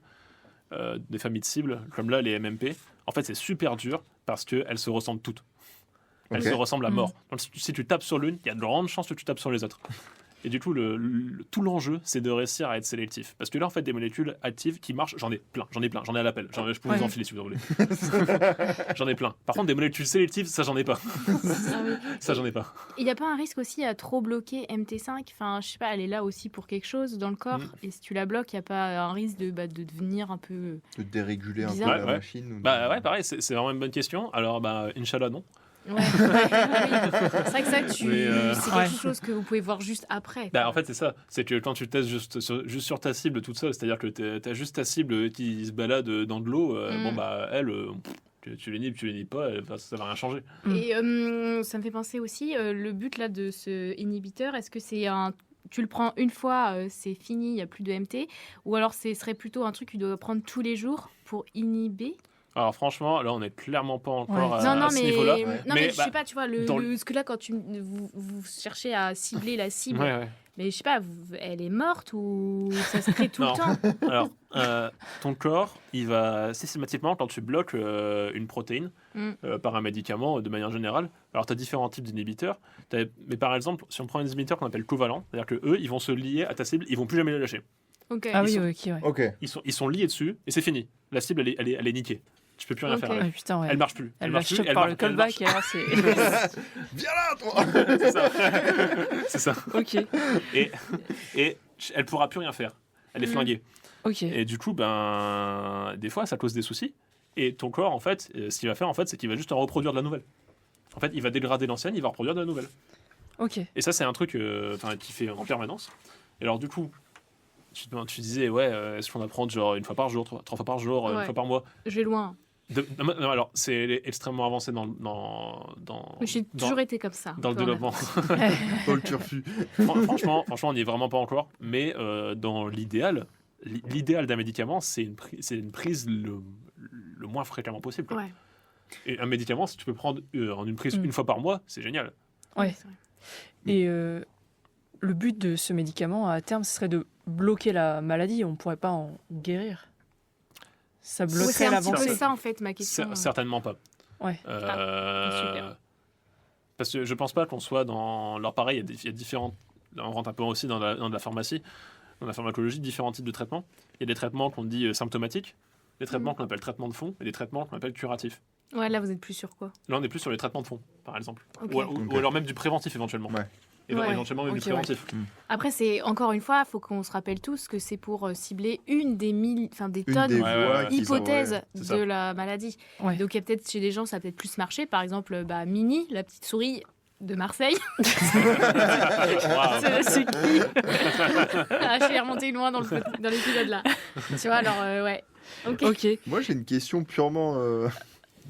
des familles de cibles, comme là les MMP. En fait, c'est super dur parce qu'elles se ressemblent toutes. Elles Ok. se ressemblent à mort. Donc, si tu tapes sur l'une, il y a de grandes chances que tu tapes sur les autres. Et du coup, tout l'enjeu, c'est de réussir à être sélectif. Parce que là, en fait, des molécules actives qui marchent, j'en ai plein, j'en ai à l'appel. Je peux vous en filer si vous en voulez. J'en ai plein. Par contre, des molécules sélectives, ça, j'en ai pas. Ah oui. Ça, j'en ai pas. Il n'y a pas un risque aussi à trop bloquer MT5 ? Enfin, je sais pas, elle est là aussi pour quelque chose dans le corps. Mm. Et si tu la bloques, il n'y a pas un risque de devenir un peu... de déréguler un peu Bizarre. la Ouais. machine ou de- Bah ouais, pareil, c'est vraiment une bonne question. Alors, bah, Inch'Allah, non. Ouais. Oui. C'est vrai que ça, Mais, c'est Ouais. quelque chose que vous pouvez voir juste après. Bah, quoi. en fait, c'est ça. C'est que quand tu testes juste sur ta cible toute seule, c'est-à-dire que t'as juste ta cible qui se balade dans de l'eau, bon, bah, elle, tu l'inhibes pas, ça va rien changer. Et ça me fait penser aussi, le but là de ce inhibiteur, est-ce que c'est un... Tu le prends une fois, c'est fini, il n'y a plus de MT, ou alors ce serait plutôt un truc que tu dois prendre tous les jours pour inhiber? Alors, franchement, là, on est clairement pas encore Ouais. à ce niveau-là. non, mais je bah, sais pas, tu vois, dans parce que là, quand vous cherchez à cibler la cible, ouais. mais je sais pas, elle est morte ou ça se crée tout Non. le temps? Alors, ton corps, il va systématiquement, quand tu bloques une protéine par un médicament de manière générale, alors tu as différents types d'inhibiteurs. Mais par exemple, si on prend un inhibiteur qu'on appelle covalent, c'est-à-dire que eux, ils vont se lier à ta cible, ils vont plus jamais la lâcher. Ok. Ah Ils oui, sont- ok, ouais. Ok. Ils sont liés dessus et c'est fini. La cible, elle est niquée. Tu peux plus rien Ok. faire Ah avec. putain, ouais. Elle marche plus. Elle marche la chope plus, par le elle marche- callback, et alors c'est. Viens là, toi. C'est ça. C'est ça. Ok, Et elle pourra plus rien faire. Elle est flinguée. ok. Et du coup, ben, des fois, ça cause des soucis. Et ton corps, en fait, ce qu'il va faire, en fait, c'est qu'il va juste en reproduire de la nouvelle. En fait, il va dégrader l'ancienne, il va reproduire de la nouvelle. Ok. Et ça, c'est un truc qui fait en permanence. Et alors, du coup, tu disais, ouais, est-ce qu'on apprend genre une fois par jour, trois fois par jour, une Ouais. fois par mois Je vais loin. Non, alors, c'est extrêmement avancé dans J'ai toujours été comme ça. dans le un peu en développement. Paul Turfu. Franchement, on n'y est vraiment pas encore. Mais dans l'idéal d'un médicament, c'est une prise le moins fréquemment possible. Quoi. Ouais. Et un médicament, si tu peux prendre en une prise Mm. une fois par mois, c'est génial. Ouais. c'est vrai. Et le but de ce médicament, à terme, ce serait de bloquer la maladie. On ne pourrait pas en guérir. Ça Ouais, c'est bloquerait un petit l'avancée. peu ça en fait ma question. Certainement pas. Ouais. super. Parce que je pense pas qu'on soit dans. Alors, pareil, il y a différents. On rentre un peu aussi dans la pharmacie, dans la pharmacologie, différents types de traitements. Il y a des traitements qu'on dit symptomatiques, des traitements qu'on appelle traitements de fond, et des traitements qu'on appelle curatifs. Ouais, là vous êtes plus sur quoi? Là, on est plus sur les traitements de fond, par exemple. Ok. Ou alors même du préventif éventuellement. Ouais. Ouais. Éventuellement même Ok, du préventif. Après, c'est encore une fois, il faut qu'on se rappelle tous que c'est pour cibler une des Une tonnes des Ouais, voies ouais, qui sont- hypothèses ouais. c'est ça. de la maladie. Ouais. Donc, il y a peut-être chez des gens, ça a peut-être plus marché. Par exemple, Mini, la petite souris de Marseille. Waouh. C'est qui Ah, je suis remontée loin dans l'épisode là. Tu vois, alors, ouais. Ok. Ok. Moi, j'ai une question purement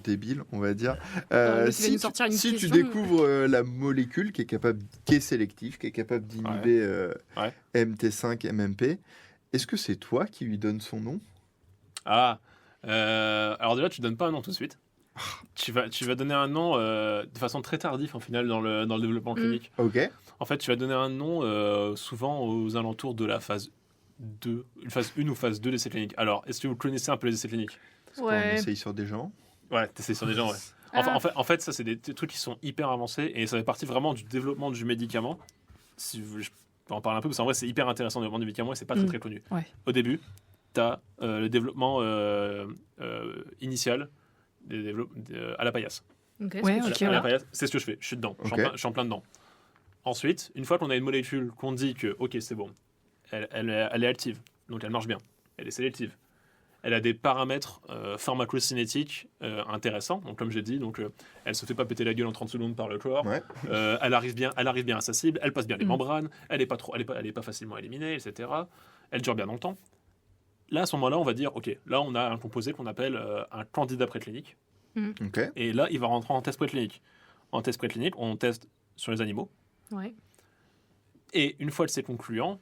débile, on va dire. mais tu vas Si, nous sortir une si tu question. découvres la molécule qui est sélective, qui est capable d'inhiber Ouais. MT5, MMP, est-ce que c'est toi qui lui donnes son nom? Ah, alors déjà, tu donnes pas un nom tout de suite. Tu vas donner un nom de façon très tardive, en final, dans le développement clinique. Ok. En fait, tu vas donner un nom souvent aux alentours de la phase 2, une phase 1 ou phase 2 d'essai clinique. Alors, est-ce que vous connaissez un peu les essais cliniques? On Ouais. essaye sur des gens. Ouais, t'essayes sur des gens, ouais. En fait, ça, c'est des trucs qui sont hyper avancés et ça fait partie vraiment du développement du médicament. Si vous voulez, je peux en parler un peu, parce qu'en vrai, c'est hyper intéressant le développement du médicament et c'est pas très connu. Ouais. Au début, tu as le développement initial à la paillasse. Ok, Ouais, c'est ok, À la voilà. paillasse, c'est ce que je fais. Je suis dedans. Je suis en plein dedans. Ensuite, une fois qu'on a une molécule qu'on dit que, ok, c'est bon, elle est active, donc elle marche bien, elle est sélective. Elle a des paramètres pharmacocinétiques intéressants. Donc, comme j'ai dit, elle se fait pas péter la gueule en 30 secondes par le corps. Ouais. Elle arrive bien à sa cible. Elle passe bien les membranes. Elle est pas facilement éliminée, etc. Elle dure bien dans le temps. Là, à ce moment-là, on va dire, ok, là, on a un composé qu'on appelle un candidat préclinique. Ok. Et là, il va rentrer en test préclinique. En test préclinique, on teste sur les animaux. Ouais. Et une fois que c'est concluant,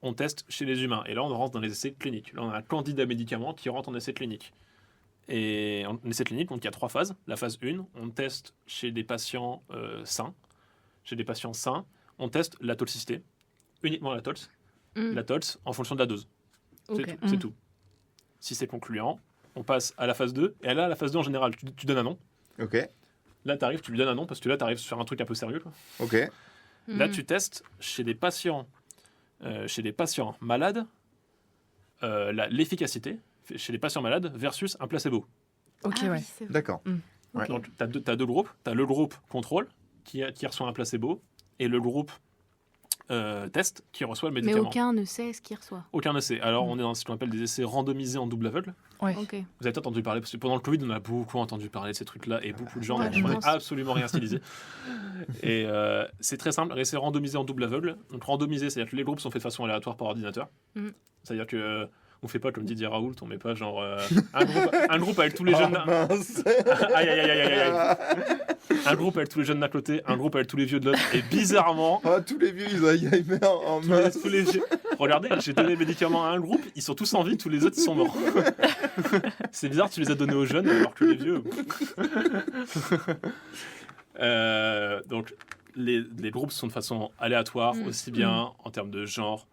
on teste chez les humains. Et là, on rentre dans les essais cliniques. Là, on a un candidat médicament qui rentre en essai clinique. Et en essai clinique, donc il y a 3 phases. La phase 1, on teste chez des patients sains. Chez des patients sains, on teste la toxicité, uniquement la tox. La tox en fonction de la dose. Ok. C'est tout. Si c'est concluant, on passe à la phase 2. Et là, la phase 2, en général, tu donnes un nom. Ok. Là, tu arrives, tu lui donnes un nom parce que là, tu arrives sur un truc un peu sérieux, quoi. Ok. Là, tu testes chez des patients malades l'efficacité chez les patients malades versus un placebo. Ok, Ah ouais. oui, c'est vrai. D'accord. Ok. Donc, tu as deux groupes. Tu as le groupe contrôle qui reçoit un placebo et le groupe test qui reçoit le Mais médicament. aucun ne sait ce qu'il reçoit. Aucun ne sait. Alors, on est dans ce qu'on appelle des essais randomisés en double aveugle. Ouais. Ok. Vous avez peut-être entendu parler, parce que pendant le Covid, on a beaucoup entendu parler de ces trucs-là, et beaucoup de gens Ouais, n'ont je pense. absolument rien stylisé. Et c'est très simple, essai randomisé en double aveugle. Donc randomisé, c'est-à-dire que les groupes sont faits de façon aléatoire par ordinateur. Mm. C'est-à-dire que on fait pas comme Didier Raoult, on met pas genre un groupe avec tous les jeunes. mince. Aïe, aïe, aïe, aïe, aïe, aïe. Un groupe avec tous les jeunes d'un côté, un groupe avec tous les vieux de l'autre, et bizarrement, Ah, tous les vieux, ils ont Alzheimer en main. tous les vieux. Regardez, j'ai donné les médicaments à un groupe, ils sont tous en vie, tous les autres ils sont morts. C'est bizarre, tu les as donnés aux jeunes alors que les vieux. Donc les groupes sont de façon aléatoire, aussi bien en termes de genre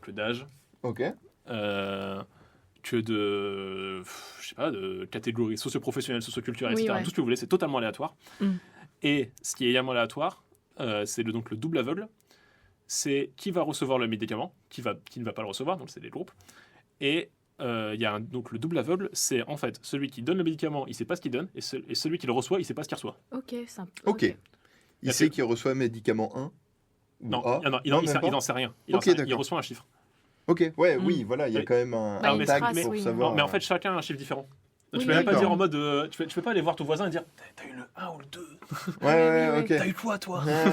que d'âge, Ok. que de, je sais pas, de catégories socio-professionnelles, socio-culturelles, Oui, etc. ouais. Tout ce que vous voulez, c'est totalement aléatoire. Et ce qui est également aléatoire, c'est donc le double aveugle. C'est qui va recevoir le médicament, qui ne va pas le recevoir, donc c'est des groupes. Et il y a donc le double aveugle, c'est en fait celui qui donne le médicament, il sait pas ce qu'il donne, et celui qui le reçoit, il sait pas ce qu'il reçoit. Ok, sympa. Ok. Il Parce sait que- qu'il reçoit médicament 1 ou Non, A. il même pas. n'en sait rien. Il Ok, d'accord. reçoit un chiffre. Ok, ouais, oui, voilà, il y a Oui. quand même un, Bah, un une tag trace, pour oui. savoir. Non, mais en fait, chacun a un chiffre différent. Oui, Tu peux même pas d'accord. dire en mode. Tu peux pas aller voir ton voisin et dire T'as eu le 1 ou le 2 Ouais, Oui, ok. T'as eu quoi, toi Ouais.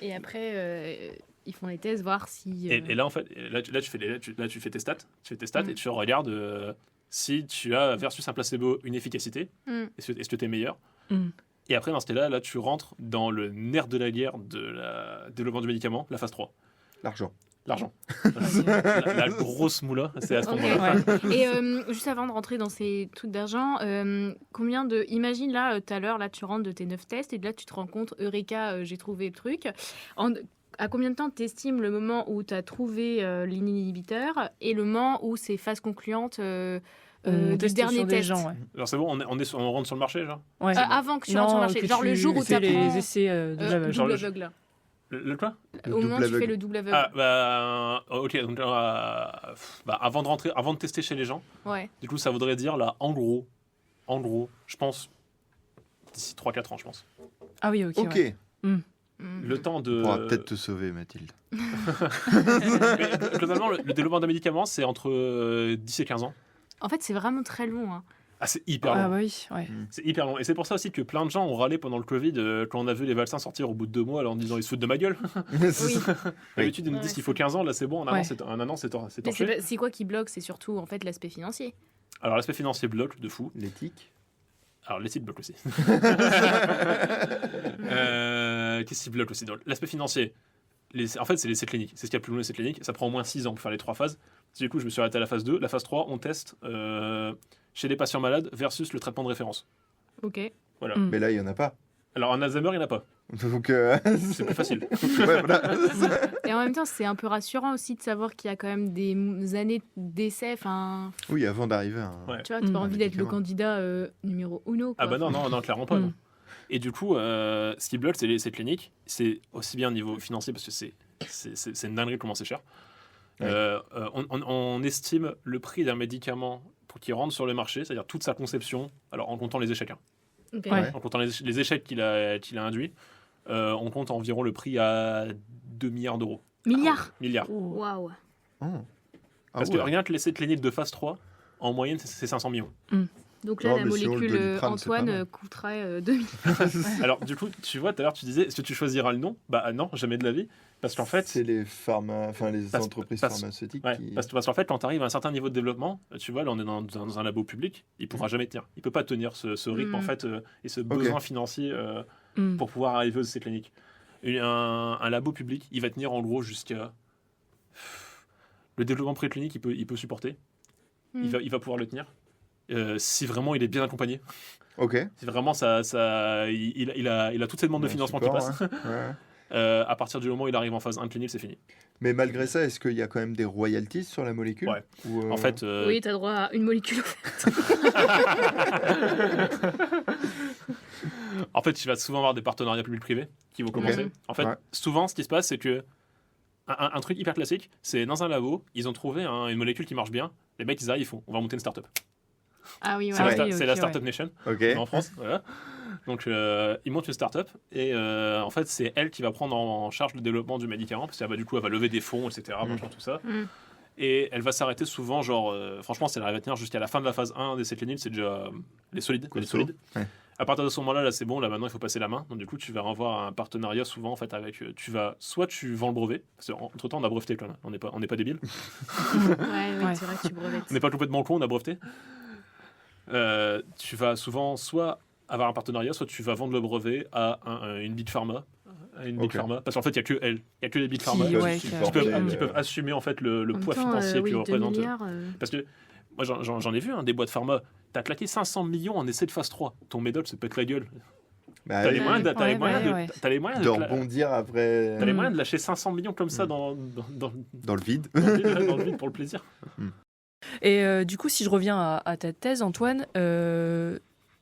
Et après, ils font les tests, voir si. Et là, en fait, tu fais tes stats. Tu fais tes stats et tu regardes si tu as versus un placebo une efficacité. Est-ce que tu es meilleur Et après, dans ce cas-là, là, tu rentres dans le nerf de la guerre de la développement du médicament, la phase 3. L'argent. L'argent. la grosse moula, c'est à ce Ok. moment-là. Ouais. Et juste avant de rentrer dans ces trucs d'argent, combien de. Imagine là, tout à l'heure, là, tu rentres de tes 9 tests et là, tu te rends compte, Eureka, j'ai trouvé le truc. À combien de temps t'estimes le moment où tu as trouvé l'inhibiteur et le moment où c'est phase concluante On du teste dernier sur des test gens, ouais. Alors, c'est bon, on rentre sur le marché, genre Ouais. Avant que tu rentres sur le marché. que Genre le tu jour où tu fais apprends. les essais de lavage. genre Double le- aveugle. Le quoi Au moment où tu fais aveugle. le double aveugle. Ah, bah, ok, donc avant de tester chez les gens, Ouais. du coup, ça voudrait dire, là, en gros, je pense, d'ici 3-4 ans, je pense. Ah oui, ok. Ok. ouais. Le temps de. On pourra peut-être te sauver, Mathilde. Mais, globalement, le développement d'un médicament, c'est entre 10 et 15 ans. En fait, c'est vraiment très long. Hein. Ah, c'est hyper long. Ah bah oui, ouais. C'est hyper long. Et c'est pour ça aussi que plein de gens ont râlé pendant le Covid quand on a vu les vaccins sortir au bout de 2 mois, alors en disant ils se foutent de ma gueule. Oui. D'habitude, ils nous Ouais, disent qu'il faut 15 ans, là c'est bon, en un Ouais. an, c'est Mais torché. c'est quoi qui bloque? C'est surtout en fait l'aspect financier. Alors l'aspect financier bloque de fou. L'éthique. Alors l'éthique bloque aussi. Qu'est-ce qui bloque aussi? Donc, l'aspect financier. En fait, c'est l'essai clinique. C'est ce qu'il y a de plus long, l'essai clinique. Ça prend au moins 6 ans pour faire les 3 phases. Du coup, je me suis arrêté à la phase 2. La phase 3, on teste chez les patients malades versus le traitement de référence. Ok. Voilà. Mm. Mais là, il n'y en a pas. Alors, un Alzheimer, il n'y en a pas. Donc, C'est plus facile. ouais, voilà. Et en même temps, c'est un peu rassurant aussi de savoir qu'il y a quand même des années d'essai. Enfin, Oui, avant d'arriver à... Ouais. tu vois, tu n'as pas envie d'être le Effectivement. candidat numéro uno. Quoi. Ah bah non, clairement pas. Mm. Non. Et du coup, ce qui bloque, c'est ces cliniques. C'est aussi bien au niveau financier, parce que c'est une dinguerie comment c'est cher. Ouais. On estime le prix d'un médicament pour qu'il rentre sur le marché, c'est-à-dire toute sa conception, alors en comptant les échecs, hein. Ok. Ouais. En comptant les échecs qu'il a induits, on compte environ le prix à 2 milliards d'euros. Milliards. Milliards. Waouh. Oh. Ah Parce ouais. que rien que laisser clinique de phase 3, en moyenne, c'est 500 millions. Donc là, Non, la mais si on le molécule Doliprane, c'est pas Antoine mal. coûterait 2000. Alors, du coup, tu vois, tout à l'heure, tu disais, est-ce que tu choisiras le nom ? Bah non, jamais de la vie. Parce qu'en fait, c'est les les entreprises parce- pharmaceutiques ouais, qui... parce qu'en fait, quand tu arrives à un certain niveau de développement, tu vois, là, on est dans un labo public, il pourra jamais tenir. Il peut pas tenir ce rythme, en fait, et ce besoin financier Mm. pour pouvoir arriver aux essais cliniques. Un labo public, il va tenir en gros jusqu'à... Le développement préclinique, il peut supporter. Il va pouvoir le tenir. Si vraiment il est bien accompagné. Ok. Si vraiment il a toutes ces demandes de Ouais, financement support, qui passent. ouais. À partir du moment où il arrive en phase 1 clinique, c'est fini. Mais malgré ça, est-ce qu'il y a quand même des royalties sur la molécule? Ouais. Ou, En fait, Oui, t'as droit à une molécule. en fait, tu vas souvent avoir des partenariats publics-privés qui vont commencer. Ok. En fait, Ouais. souvent, ce qui se passe, c'est que un truc hyper classique, c'est dans un labo, ils ont trouvé une molécule qui marche bien. Les mecs, ils arrivent, ils font, on va monter une startup. Ah oui, C'est ouais. la, oui, c'est ok, la ouais. Startup Nation Ok. en France. Voilà. Donc, ils montent une startup et en fait, c'est elle qui va prendre en charge le développement du médicament parce qu'elle du coup, elle va lever des fonds, etc. machin, tout ça. Mm. Et elle va s'arrêter souvent, genre, franchement, si elle arrive à tenir jusqu'à la fin de la phase 1 d'essai clinique, c'est déjà les solides. Costaud. Les solides. Ouais. À partir de ce moment-là, là, c'est bon, là maintenant, il faut passer la main. Donc, du coup, tu vas avoir un partenariat souvent, en fait, avec. Soit tu vends le brevet, parce qu'entre-temps, on a breveté quand même. On n'est pas débiles. Ouais, Ouais. c'est vrai que tu brevettes. On n'est pas complètement con, on a breveté. Tu vas souvent soit avoir un partenariat, soit tu vas vendre le brevet à une big pharma. Ok. Parce qu'en fait, il n'y a que elle. Il n'y a que les big pharma Qui- ouais, qui qui- portent qui les- peuvent assumer en fait le En même poids temps, financier oui, que 2 représente. milliards. Parce que moi, j'en ai vu des boîtes pharma. T'as claqué 500 millions en essai de phase 3. Ton médoc se pète la gueule. Bah, T'as oui. les moyens de- t'as Ouais, les moyens ouais, de- ouais. t'as les moyens de de rebondir après t'as les moyens de lâcher 500 millions comme ça Mm. dans dans le vide. le vide pour le plaisir. Et du coup, si je reviens à ta thèse, Antoine,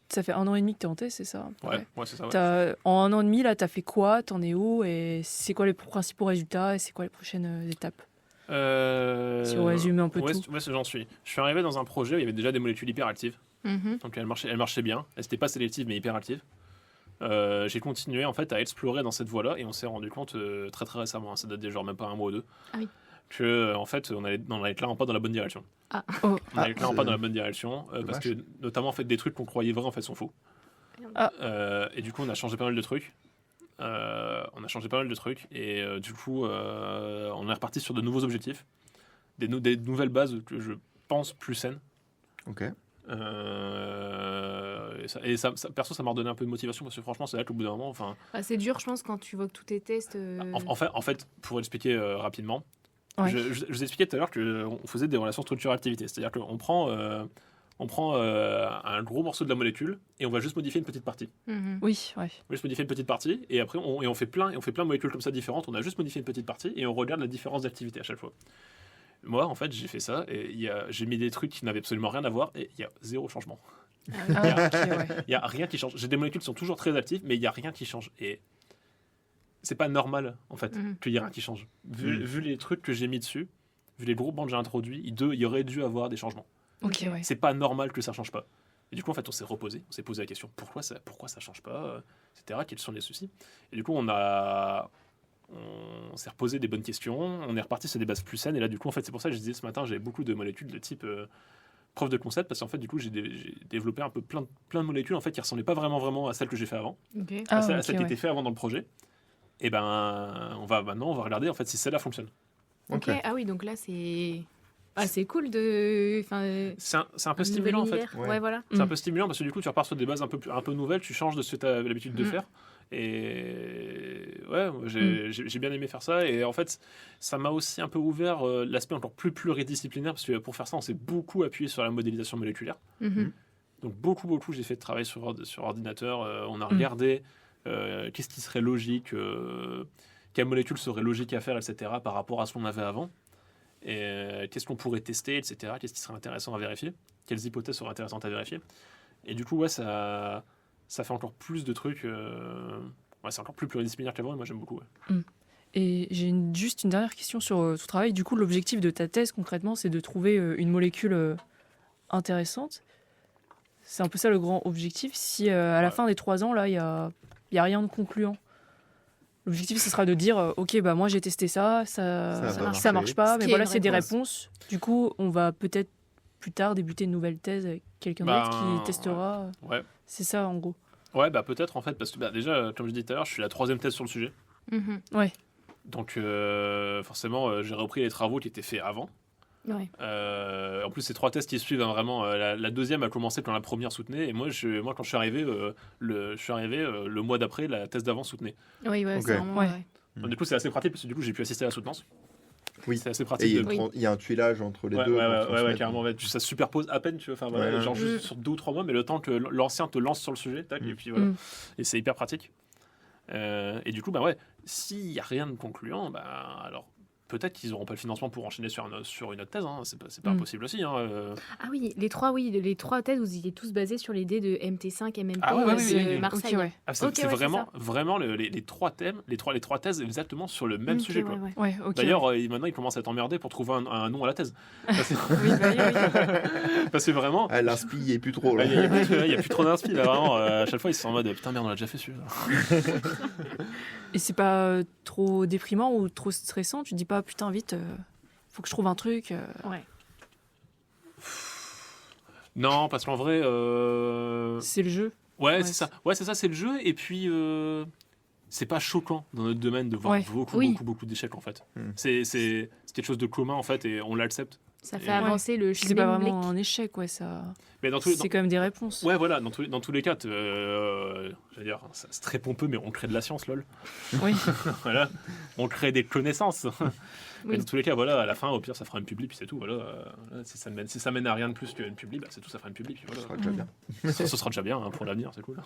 ça fait 1 an et demi que tu es en thèse, c'est ça? Ouais, c'est ça. Ouais. En 1 an et demi, là, tu as fait quoi? T'en es où? Et c'est quoi les principaux résultats? Et c'est quoi les prochaines étapes? Si on résume un peu où tout. est-ce que j'en suis? Je suis arrivé dans un projet où il y avait déjà des molécules hyper actives. Mhm. Donc elle marchait bien. Elle n'était pas sélective mais hyper active. J'ai continué en fait à explorer dans cette voie-là et on s'est rendu compte très très récemment, hein, ça date déjà même pas un mois ou deux, Ah oui. que en fait on allait clairement pas dans la bonne direction. Oh. On allait clairement c'est- pas dans la bonne direction parce que dommage. notamment en fait des trucs qu'on croyait vrais en fait sont faux. Ah. Et du coup on a changé pas mal de trucs. Et du coup on est reparti sur de nouveaux objectifs, des nouvelles bases que je pense plus saines. Ok. Perso, ça m'a redonné un peu de motivation parce que franchement, c'est là qu'au bout d'un moment, enfin, Bah, c'est dur, je pense, quand tu vois que tous tes tests. en fait, pour expliquer rapidement, Ouais. je vous expliquais tout à l'heure qu'on faisait des relations structure-activité, c'est-à-dire qu'on prend, un gros morceau de la molécule et on va juste modifier une petite partie. Mhm. Oui, ouais. On va juste modifier une petite partie et après on fait plein de molécules comme ça différentes. On a juste modifié une petite partie et on regarde la différence d'activité à chaque fois. Moi, en fait, j'ai fait ça et j'ai mis des trucs qui n'avaient absolument rien à voir et il y a zéro changement. Ah, ok, ouais. Il n'y a rien qui change. J'ai des molécules qui sont toujours très actives, mais il n'y a rien qui change. Et c'est pas normal, en fait, Mhm. qu'il y ait rien qui change. Vu les trucs que j'ai mis dessus, vu les groupements que j'ai introduits, il y aurait dû avoir des changements. Ok, ouais. C'est pas normal que ça change pas. Et du coup, en fait, on s'est posé la question pourquoi ça change pas, etc. Quels sont les soucis? Et du coup, on s'est reposé des bonnes questions, on est reparti sur des bases plus saines. Et là, du coup, en fait, c'est pour ça que je disais ce matin, j'avais beaucoup de molécules de type preuve de concept, parce qu'en fait, du coup, j'ai développé un peu plein de molécules en fait qui ressemblaient pas vraiment à celles que j'ai fait avant, Ok. Ah, à celles ok, qui ouais. étaient faites avant dans le projet. Et ben, on va regarder en fait si celle-là fonctionne. Ok. Ah oui, donc là, c'est. Ah, c'est cool de. Enfin, C'est un peu un nouvel stimulant en fait. univers. Ouais. Ouais, voilà. C'est un Mm. peu stimulant parce que du coup, tu repars sur des bases un peu nouvelles, tu changes de ce que tu as l'habitude de Mm. faire. Et ouais, moi, j'ai bien aimé faire ça. Et en fait, ça m'a aussi un peu ouvert l'aspect encore plus pluridisciplinaire parce que pour faire ça, on s'est beaucoup appuyé sur la modélisation moléculaire. Mhm. Donc beaucoup, j'ai fait de travail sur ordinateur. On a regardé qu'est-ce qui serait logique, quelle molécule serait logique à faire, etc., par rapport à ce qu'on avait avant, et qu'est-ce qu'on pourrait tester, etc., qu'est-ce qui serait intéressant à vérifier, quelles hypothèses seraient intéressantes à vérifier. Et du coup, ouais, ça fait encore plus de trucs, c'est encore plus pluridisciplinaire qu'avant, et moi j'aime beaucoup. Ouais. Et j'ai juste une dernière question sur ton travail. Du coup, l'objectif de ta thèse, concrètement, c'est de trouver une molécule intéressante. C'est un peu ça le grand objectif. Si à la fin des 3 ans, là, il y a rien de concluant. L'objectif, ce sera de dire, ok, bah moi j'ai testé ça marche pas, mais voilà, c'est des réponses. Du coup, on va peut-être plus tard débuter une nouvelle thèse avec quelqu'un d'autre qui testera. Ouais. C'est ça, en gros. Ouais, peut-être en fait, parce que déjà, comme je disais tout à l'heure, je suis la 3e thèse sur le sujet. Ouais. Donc forcément, j'ai repris les travaux qui étaient faits avant. Ouais. En plus, ces 3 thèses qui suivent, vraiment, la deuxième a commencé quand la première soutenait, et moi quand je suis arrivé, le mois d'après, la thèse d'avant soutenait. Oui, Ok. c'est vraiment... Ouais. Donc, du coup, c'est assez pratique, parce que du coup, j'ai pu assister à la soutenance. Oui. C'est assez Et pratique. il y a un tuilage entre les Ouais, deux. ouais, carrément. Ouais. Ça se superpose à peine, tu vois. Enfin, voilà, Ouais. genre juste sur 2 ou 3 mois, mais le temps que l'ancien te lance sur le sujet, tac, et puis voilà. Et c'est hyper pratique. Et du coup, s'il n'y a rien de concluant, alors peut-être qu'ils n'auront pas le financement pour enchaîner sur une autre thèse. Hein. C'est pas impossible aussi. Hein. Ah oui, les 3 thèses, vous étiez tous basés sur les dés de MT5, MMP oui. Marseille. Okay, ouais. C'est vraiment les 3 thèmes, les trois thèses exactement sur le même sujet. Quoi. Ouais, okay, D'ailleurs, maintenant, ils commencent à être emmerdés pour trouver un nom à la thèse. Parce que vraiment... L'inspi, il n'y est plus trop. Il n'y a plus trop d'inspi. Là, vraiment, à chaque fois, ils sont en mode putain, merde, on l'a déjà fait celui-là. Et c'est pas trop déprimant ou trop stressant? Tu te dis pas putain, vite, faut que je trouve un truc. Ouais. Non, parce qu'en vrai. C'est le jeu. Ouais, c'est ça. Ouais, c'est ça, c'est le jeu. Et puis, c'est pas choquant dans notre domaine de voir beaucoup d'échecs en fait. C'est quelque chose de commun en fait et on l'accepte. Ça fait avancer le C'est pas vraiment un échec, ouais, ça. Mais c'est quand même des réponses. Ouais, voilà, dans tous les cas, j'allais dire, c'est très pompeux, mais on crée de la science, lol. Oui. Voilà, on crée des connaissances. Mais dans tous les cas, voilà, à la fin, au pire, ça fera une publi, puis c'est tout. Voilà. Si ça mène à rien de plus qu'une publi, c'est tout, ça fera une publi, puis voilà. Ce sera déjà bien. Ce sera déjà bien pour l'avenir, c'est cool.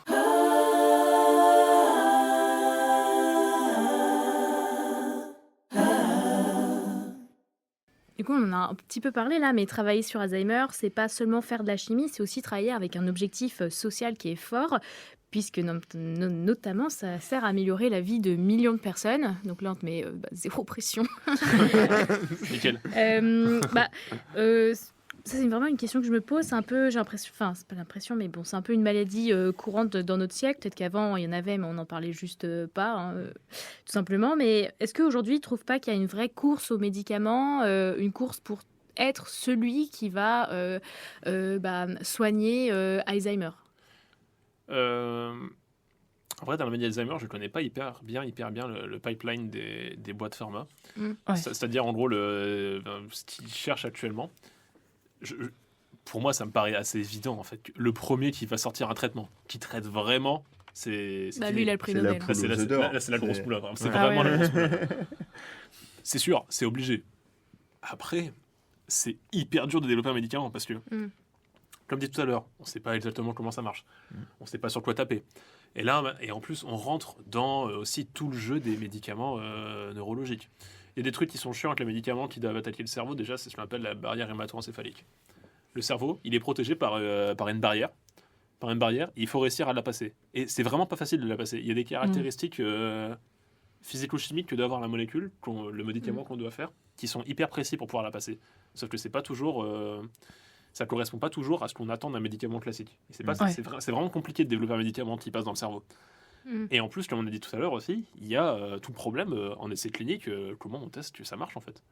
Du coup, on en a un petit peu parlé là, mais travailler sur Alzheimer, c'est pas seulement faire de la chimie, c'est aussi travailler avec un objectif social qui est fort, puisque notamment ça sert à améliorer la vie de millions de personnes. Donc là, on te met zéro pression. Nickel. Ça, c'est vraiment une question que je me pose. C'est un peu, j'ai l'impression, enfin, c'est pas l'impression, mais bon, c'est un peu une maladie courante dans notre siècle. Peut-être qu'avant, il y en avait, mais on n'en parlait juste pas, tout simplement. Mais est-ce qu'aujourd'hui, tu ne trouves pas qu'il y a une vraie course aux médicaments, une course pour être celui qui va soigner Alzheimer? En vrai, dans le média Alzheimer, je ne connais pas hyper bien le pipeline des boîtes pharma. Ouais. C'est-à-dire, en gros, ce qu'ils cherchent actuellement. Pour moi, ça me paraît assez évident, en fait. Le premier qui va sortir un traitement, qui traite vraiment, c'est lui, il a le prix Nobel. C'est la grosse poule. C'est vraiment la grosse poule. C'est sûr, c'est obligé. Après, c'est hyper dur de développer un médicament, parce que, comme dit tout à l'heure, on ne sait pas exactement comment ça marche. On ne sait pas sur quoi taper. Et là, en plus, on rentre dans aussi tout le jeu des médicaments neurologiques. Il y a des trucs qui sont chiants avec les médicaments qui doivent attaquer le cerveau. Déjà, c'est ce qu'on appelle la barrière hémato-encéphalique. Le cerveau, il est protégé par une barrière. Par une barrière, il faut réussir à la passer. Et c'est vraiment pas facile de la passer. Il y a des caractéristiques physico-chimiques que doit avoir la molécule, le médicament qu'on doit faire, qui sont hyper précis pour pouvoir la passer. Sauf que c'est pas toujours... ça correspond pas toujours à ce qu'on attend d'un médicament classique. Et c'est vraiment compliqué de développer un médicament qui passe dans le cerveau. Et en plus, comme on a dit tout à l'heure aussi, il y a tout problème en essai clinique, comment on teste que ça marche en fait.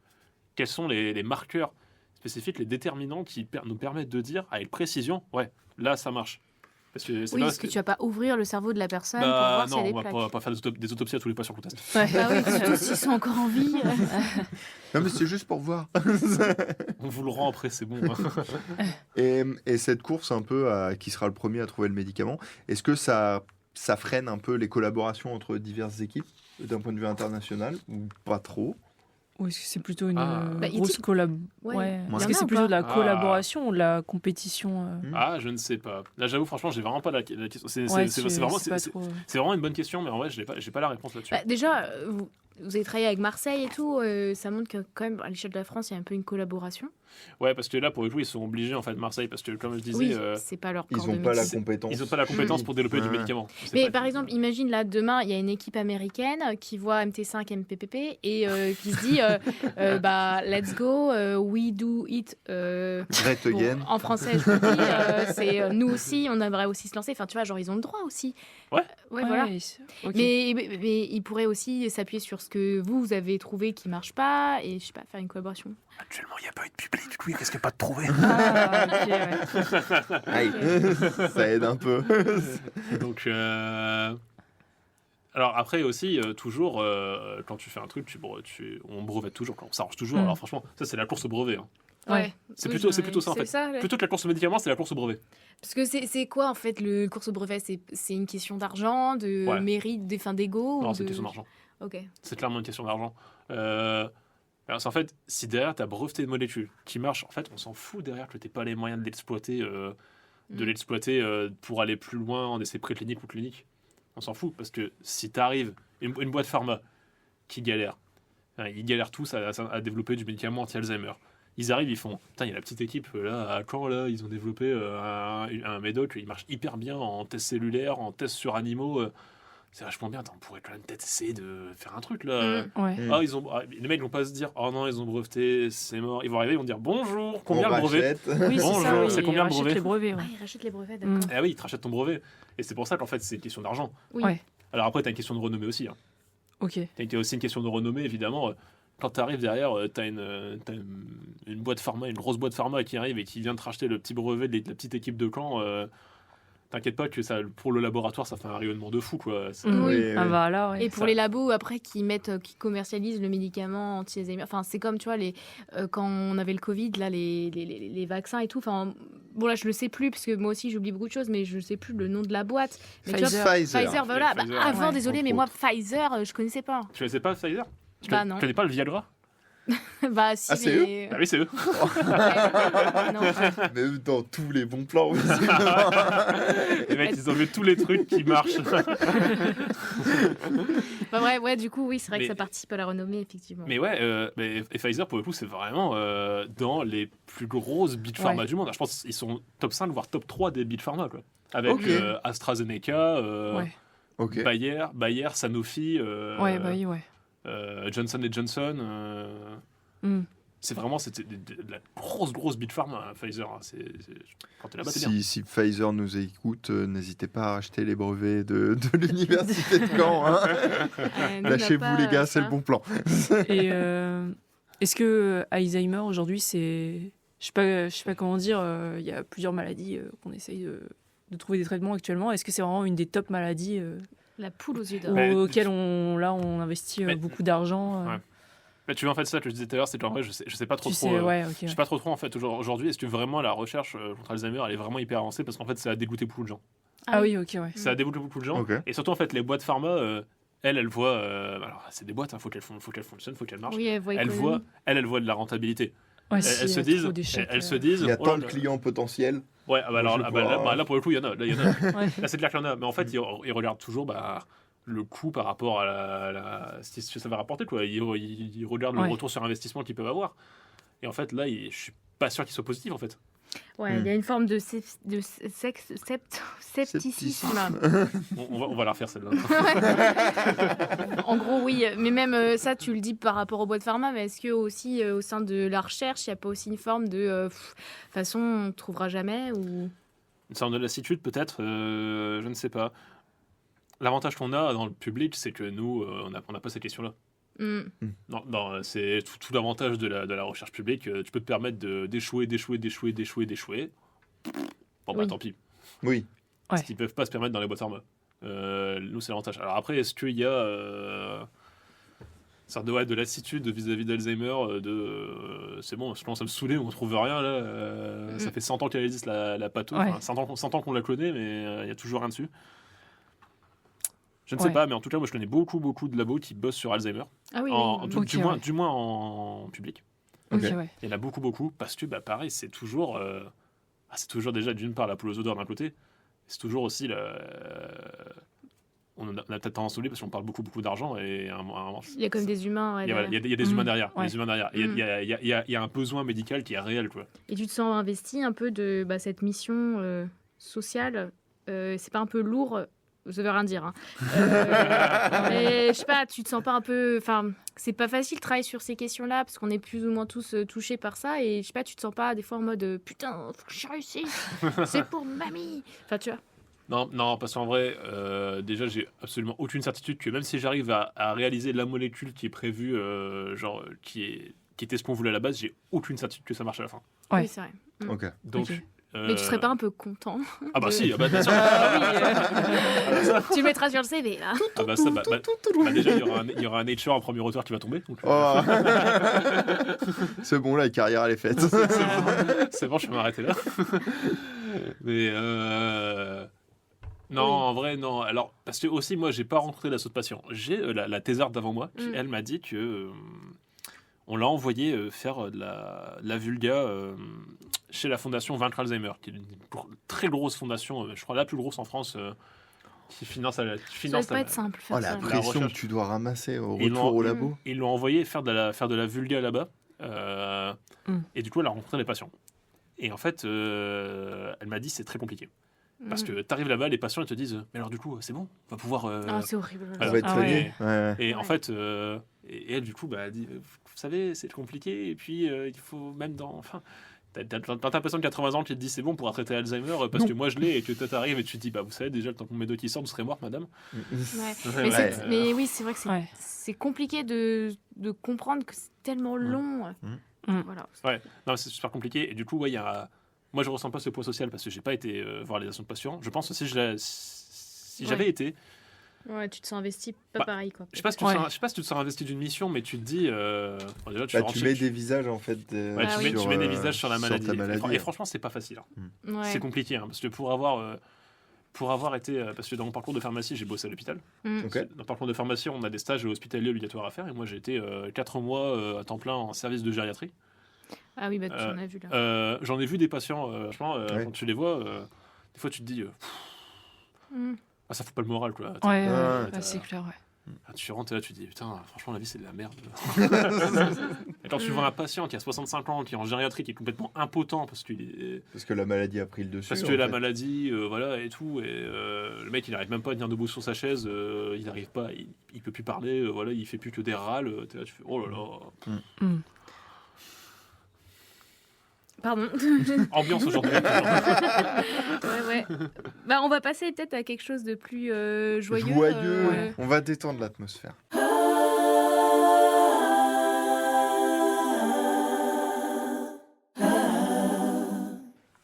Quels sont les marqueurs spécifiques, les déterminants qui nous permettent de dire avec précision, ouais, là ça marche. Parce que tu vas pas ouvrir le cerveau de la personne pour voir s'il y a des plaques. Non, on va pas faire des autopsies à tous les patients qu'on teste. Ouais. Surtout s'ils sont encore en vie. Non mais c'est juste pour voir. On vous le rend après, c'est bon. Et cette course un peu à qui sera le premier à trouver le médicament, est-ce que ça freine un peu les collaborations entre diverses équipes d'un point de vue international ou pas trop? Ou est-ce que c'est plutôt une grosse E.T. collab? Ouais. Est-ce Il que y en a c'est ou plutôt pas de la Ah. collaboration ou de la compétition Ah, je ne sais pas. Là, j'avoue, franchement, j'ai vraiment pas la question. C'est Ouais, vraiment, c'est pas c'est- trop. c'est vraiment une bonne question, mais en vrai, j'ai pas la réponse là-dessus. Bah, déjà, vous avez travaillé avec Marseille et tout, ça montre que quand même à l'échelle de la France, il y a un peu une collaboration. Ouais, parce que là, pour le coup, ils sont obligés, en fait, Marseille, parce que, comme je disais, Oui, c'est pas leur Ils corps n'ont de pas la métier. compétence. ils n'ont pas la compétence pour développer du Ouais. médicament. C'est Mais pas- par exemple, imagine là, demain, il y a une équipe américaine qui voit MT5, MPPP et qui se dit bah, let's go, we do it. Great Bon, again. en français, je le dis, c'est nous aussi, on aimerait aussi se lancer. Enfin, tu vois, genre, ils ont le droit aussi. Ouais. Ouais, voilà. Ok. Mais ils pourraient aussi s'appuyer sur ce que vous avez trouvé qui marche pas et, je sais pas, faire une collaboration. Actuellement, il n'y a pas eu de public, du coup, il risque pas de trouver. Ah, ok, ouais. Aïe. Ça aide un peu. Donc, alors après aussi, toujours, quand tu fais un truc, on brevette toujours, on s'arrange toujours. Mm. Alors franchement, ça c'est la course au brevet. Hein. Ouais. C'est plutôt ça en fait. ouais. Plutôt que la course au médicament, c'est la course au brevet. Parce que c'est quoi en fait le course au brevet? C'est une question d'argent, de Ouais. mérite, des fins d'ego Non, ou c'est une de... question d'argent. Ok. C'est clairement une question d'argent. Alors, c'est en fait, si derrière tu as breveté une molécule qui marche, en fait, on s'en fout derrière que tu n'aies pas les moyens de l'exploiter, pour aller plus loin en essais précliniques ou cliniques. On s'en fout parce que si tu arrives, une boîte pharma qui galère, hein, ils galèrent tous à développer du médicament anti-Alzheimer. Ils arrivent, ils font putain, il y a la petite équipe là à Caen, là, ils ont développé un médoc, il marche hyper bien en tests cellulaires, en tests sur animaux. C'est vachement bien, on pourrait quand même peut-être essayer de faire un truc là. Ouais. Mm. Les mecs vont pas se dire oh non, ils ont breveté, c'est mort. Ils vont arriver, ils vont dire bonjour, combien On le brevet? rachète. Oui, c'est Bonjour, ça. Oui, c'est combien le ils rachètent brevet les brevets, Ah, ouais. ils rachètent les brevets, Mm. d'accord. Ah oui, ils te rachètent ton brevet. Et c'est pour ça qu'en fait, c'est une question d'argent. Oui. Ouais. Alors après, t'as une question de renommée aussi. Hein. Ok. T'as aussi une question de renommée, évidemment. Quand t'arrives derrière, t'as une boîte pharma, une grosse boîte pharma qui arrive et qui vient te racheter le petit brevet de la petite équipe de Caen. T'inquiète pas que ça, pour le laboratoire, ça fait un rayonnement de fou, quoi. Ça- Mm. Oui, Ah oui. bah là, ouais. Et pour Ça- les labos après qui commercialisent le médicament anti-Alzheimer, enfin c'est comme tu vois quand on avait le Covid là les vaccins et tout, enfin bon là je le sais plus parce que moi aussi j'oublie beaucoup de choses mais je sais plus le nom de la boîte. Mais tu vois, Pfizer. Pfizer, voilà. Bah, Pfizer. avant Ouais. désolé mais Entre moi Pfizer je connaissais pas. Tu connaissais pas Pfizer? Bah non. Tu connais pas le Viagra? Bah si Ah, c'est mais Bah oui, c'est eux. non. Même dans tous les bons plans, oui. Les mecs, ils ont vu tous les trucs qui marchent. Bah, ouais du coup oui c'est vrai Mais- que ça participe à la renommée effectivement. Mais ouais, et Pfizer, pour le coup, c'est vraiment dans les plus grosses big pharma Ouais. du monde. Je pense qu'ils sont top 5, voire top 3 des big pharma, quoi. Avec Ok. AstraZeneca, Ouais. Ok. Bayer, Sanofi, Ouais, bah oui, ouais. Johnson Johnson. Mm. C'est vraiment de la grosse big pharma, hein, Pfizer. Hein. Quand t'es là-bas, c'est bien. Si Pfizer nous écoute, n'hésitez pas à acheter les brevets de l'université de Caen. Hein. Nous, on n'a Lâchez-vous pas, les gars, c'est ça. le bon plan. Et est-ce que Alzheimer aujourd'hui, c'est. Je sais pas comment dire, il y a plusieurs maladies qu'on essaye de trouver des traitements actuellement. Est-ce que c'est vraiment une des top maladies La poule aux yeux d'or. Ouais. auxquelles on investit Mais- beaucoup d'argent Ouais. Mais tu vois, en fait, ça que je disais tout à l'heure, c'est qu'en vrai, je sais pas trop Tu trop. sais, ouais, ok. Je sais pas trop en fait aujourd'hui. Est-ce que vraiment la recherche contre Alzheimer, elle est vraiment hyper avancée parce qu'en fait, ça a dégoûté beaucoup de gens. Ah oui, ok, ouais. Ça a dégoûté beaucoup de gens. Ok. Et surtout, en fait, les boîtes pharma, elles voient. Alors, c'est des boîtes, faut qu'elles fonctionnent, faut qu'elles marchent. Oui, elle voit Elles économie. voient, elles voient de la rentabilité. Ouais, Elles s'il y se a disent, trop d'échecs, elles se disent. Il y a oh tant de là- clients potentiels. Ouais, ah bah alors, Je sais là, pas. là, pour le coup, il y en a. Là, il y en a. Ouais. Là, c'est clair qu'il y en a. Mais en fait, ils regardent toujours le coût par rapport à ce que ça va rapporter. Quoi. Ils regardent Ouais. le retour sur investissement qu'ils peuvent avoir. Et en fait, là, je suis pas sûr qu'ils soient positifs, en fait. Ouais, il y a une forme de scepticisme. On va la refaire, celle-là. En gros, oui, mais même ça, tu le dis par rapport aux boîtes pharma, mais est-ce que aussi au sein de la recherche, il n'y a pas aussi une forme de façon, on ne trouvera jamais ou... Une sorte de lassitude, peut-être. Je ne sais pas. L'avantage qu'on a dans le public, c'est que nous, on n'a pas cette question-là. Hmm. Non, c'est tout l'avantage de la recherche publique. Tu peux te permettre d'échouer. Bon, bah Oui. tant pis. Oui. Ouais. Ce qu'ils peuvent pas se permettre dans les boîtes pharma. Nous, c'est l'avantage. Alors après, est-ce qu'il y a une sorte de lassitude vis-à-vis d'Alzheimer c'est bon, je commence à me saouler, on ne trouve rien là. Ça fait 100 ans qu'elle existe la patho. Ouais. Enfin, 100 ans qu'on la connaît, mais il n'y a toujours rien dessus. Je ne sais pas, mais en tout cas, moi, je connais beaucoup de labos qui bossent sur Alzheimer. Ah oui, Du moins en public. Ok, Ok. ouais. Il y en a beaucoup, parce que, pareil, c'est toujours déjà, d'une part, la poule aux odeurs d'un côté, c'est toujours aussi on a peut-être tendance à oublier parce qu'on parle beaucoup d'argent et à un moment, il y a comme des humains. Ouais, il y a des humains derrière. Ouais. Des humains derrière. Il y a un besoin médical qui est réel, quoi. Et tu te sens investi un peu de cette mission sociale. C'est pas un peu lourd? Ça veut rien dire. Hein. Mais je sais pas, tu te sens pas un peu. Enfin, c'est pas facile de travailler sur ces questions-là parce qu'on est plus ou moins tous touchés par ça. Et je sais pas, tu te sens pas des fois en mode putain, faut que je réussisse. C'est pour mamie. Enfin, tu vois. Non, parce qu'en vrai, déjà, j'ai absolument aucune certitude que même si j'arrive à réaliser la molécule qui est prévue, qui était ce qu'on voulait à la base, j'ai aucune certitude que ça marche à la fin. Ouais. Oui, c'est vrai. Ok. Donc, Ok. Mais tu serais pas un peu content? Ah bah si, bien sûr. Tu le mettras sur le CV là. Ah bah ça, déjà, il y aura un HR en premier auteur qui va tomber. Donc, Oh. C'est bon, la carrière, elle est faite. c'est bon, je peux m'arrêter là. Mais non, Oui. en vrai, non. Alors, parce que aussi, moi, j'ai pas rencontré la saute patient. J'ai la thésarde d'avant moi qui, elle, m'a dit que on l'a envoyé faire de la vulga chez la fondation Vaincre Alzheimer, qui est une très grosse fondation, je crois la plus grosse en France, qui finance Ça va pas être simple. Oh, Faire la ça. pression que recherche. tu dois ramasser au Ils retour l'ont- au labo. Ils l'ont envoyé faire de la vulga là-bas. Mm. Et du coup, elle a rencontré les patients. Et en fait, elle m'a dit c'est très compliqué. Parce que tu arrives là-bas, les patients ils te disent mais alors du coup, c'est bon, on va pouvoir. Ah, c'est horrible. On va être Ah soigné. Ouais. Et en Ouais. fait, et elle, du coup, elle dit vous savez, c'est compliqué. Et puis, il faut même dans. Enfin, t'as ta personne de 80 ans qui te dit c'est bon, on pourra traiter Alzheimer parce Non. que moi je l'ai. Et que toi t'arrives et tu te dis bah vous savez, déjà, le temps que mon médoc qui sort, vous serez morte, madame. Ouais. Ouais. Mais oui, c'est vrai que Ouais. c'est compliqué de comprendre que c'est tellement long. Mm. Voilà. Non, mais c'est super compliqué. Et du coup, ouais, moi, je ressens pas ce poids social parce que j'ai pas été voir les associations de patients. Je pense que si j'avais Ouais. été, Ouais, tu te sens investi pas Bah, pareil quoi. je sais pas si tu te sens investi d'une mission, mais tu te dis, bon, déjà, Bah, rentres tu chez- mets des visages en fait. ouais, Ah tu oui. mets des visages sur la sur maladie. ta maladie. Et franchement, c'est pas facile. Hein. Ouais. C'est compliqué, hein, parce que pour avoir été, parce que dans mon parcours de pharmacie, j'ai bossé à l'hôpital. Mm. Ok. Dans le parcours de pharmacie, on a des stages hospitaliers obligatoires à faire, et moi, j'ai été 4 mois à temps plein en service de gériatrie. Ah oui, bah tu en as vu là. J'en ai vu des patients, franchement, Ouais. quand tu les vois, des fois, tu te dis, Mm. ça fout pas le moral, quoi. Ouais, Ouais. bah, c'est clair, ouais. Tu rentres et là, tu te dis, putain, franchement, la vie, c'est de la merde. Et quand tu vois un patient qui a 65 ans, qui est en gériatrie, qui est complètement impotent parce Parce que la maladie a pris le dessus. que en la fait. maladie, voilà, et tout, et le mec, il n'arrive même pas à tenir debout sur sa chaise, il n'arrive pas, il peut plus parler, voilà, il fait plus que des râles, t'es là, tu fais, oh là là. Mm. Pardon. Ambiance aujourd'hui. Ouais. Bah on va passer peut-être à quelque chose de plus joyeux. Joyeux. Ouais. On va détendre l'atmosphère.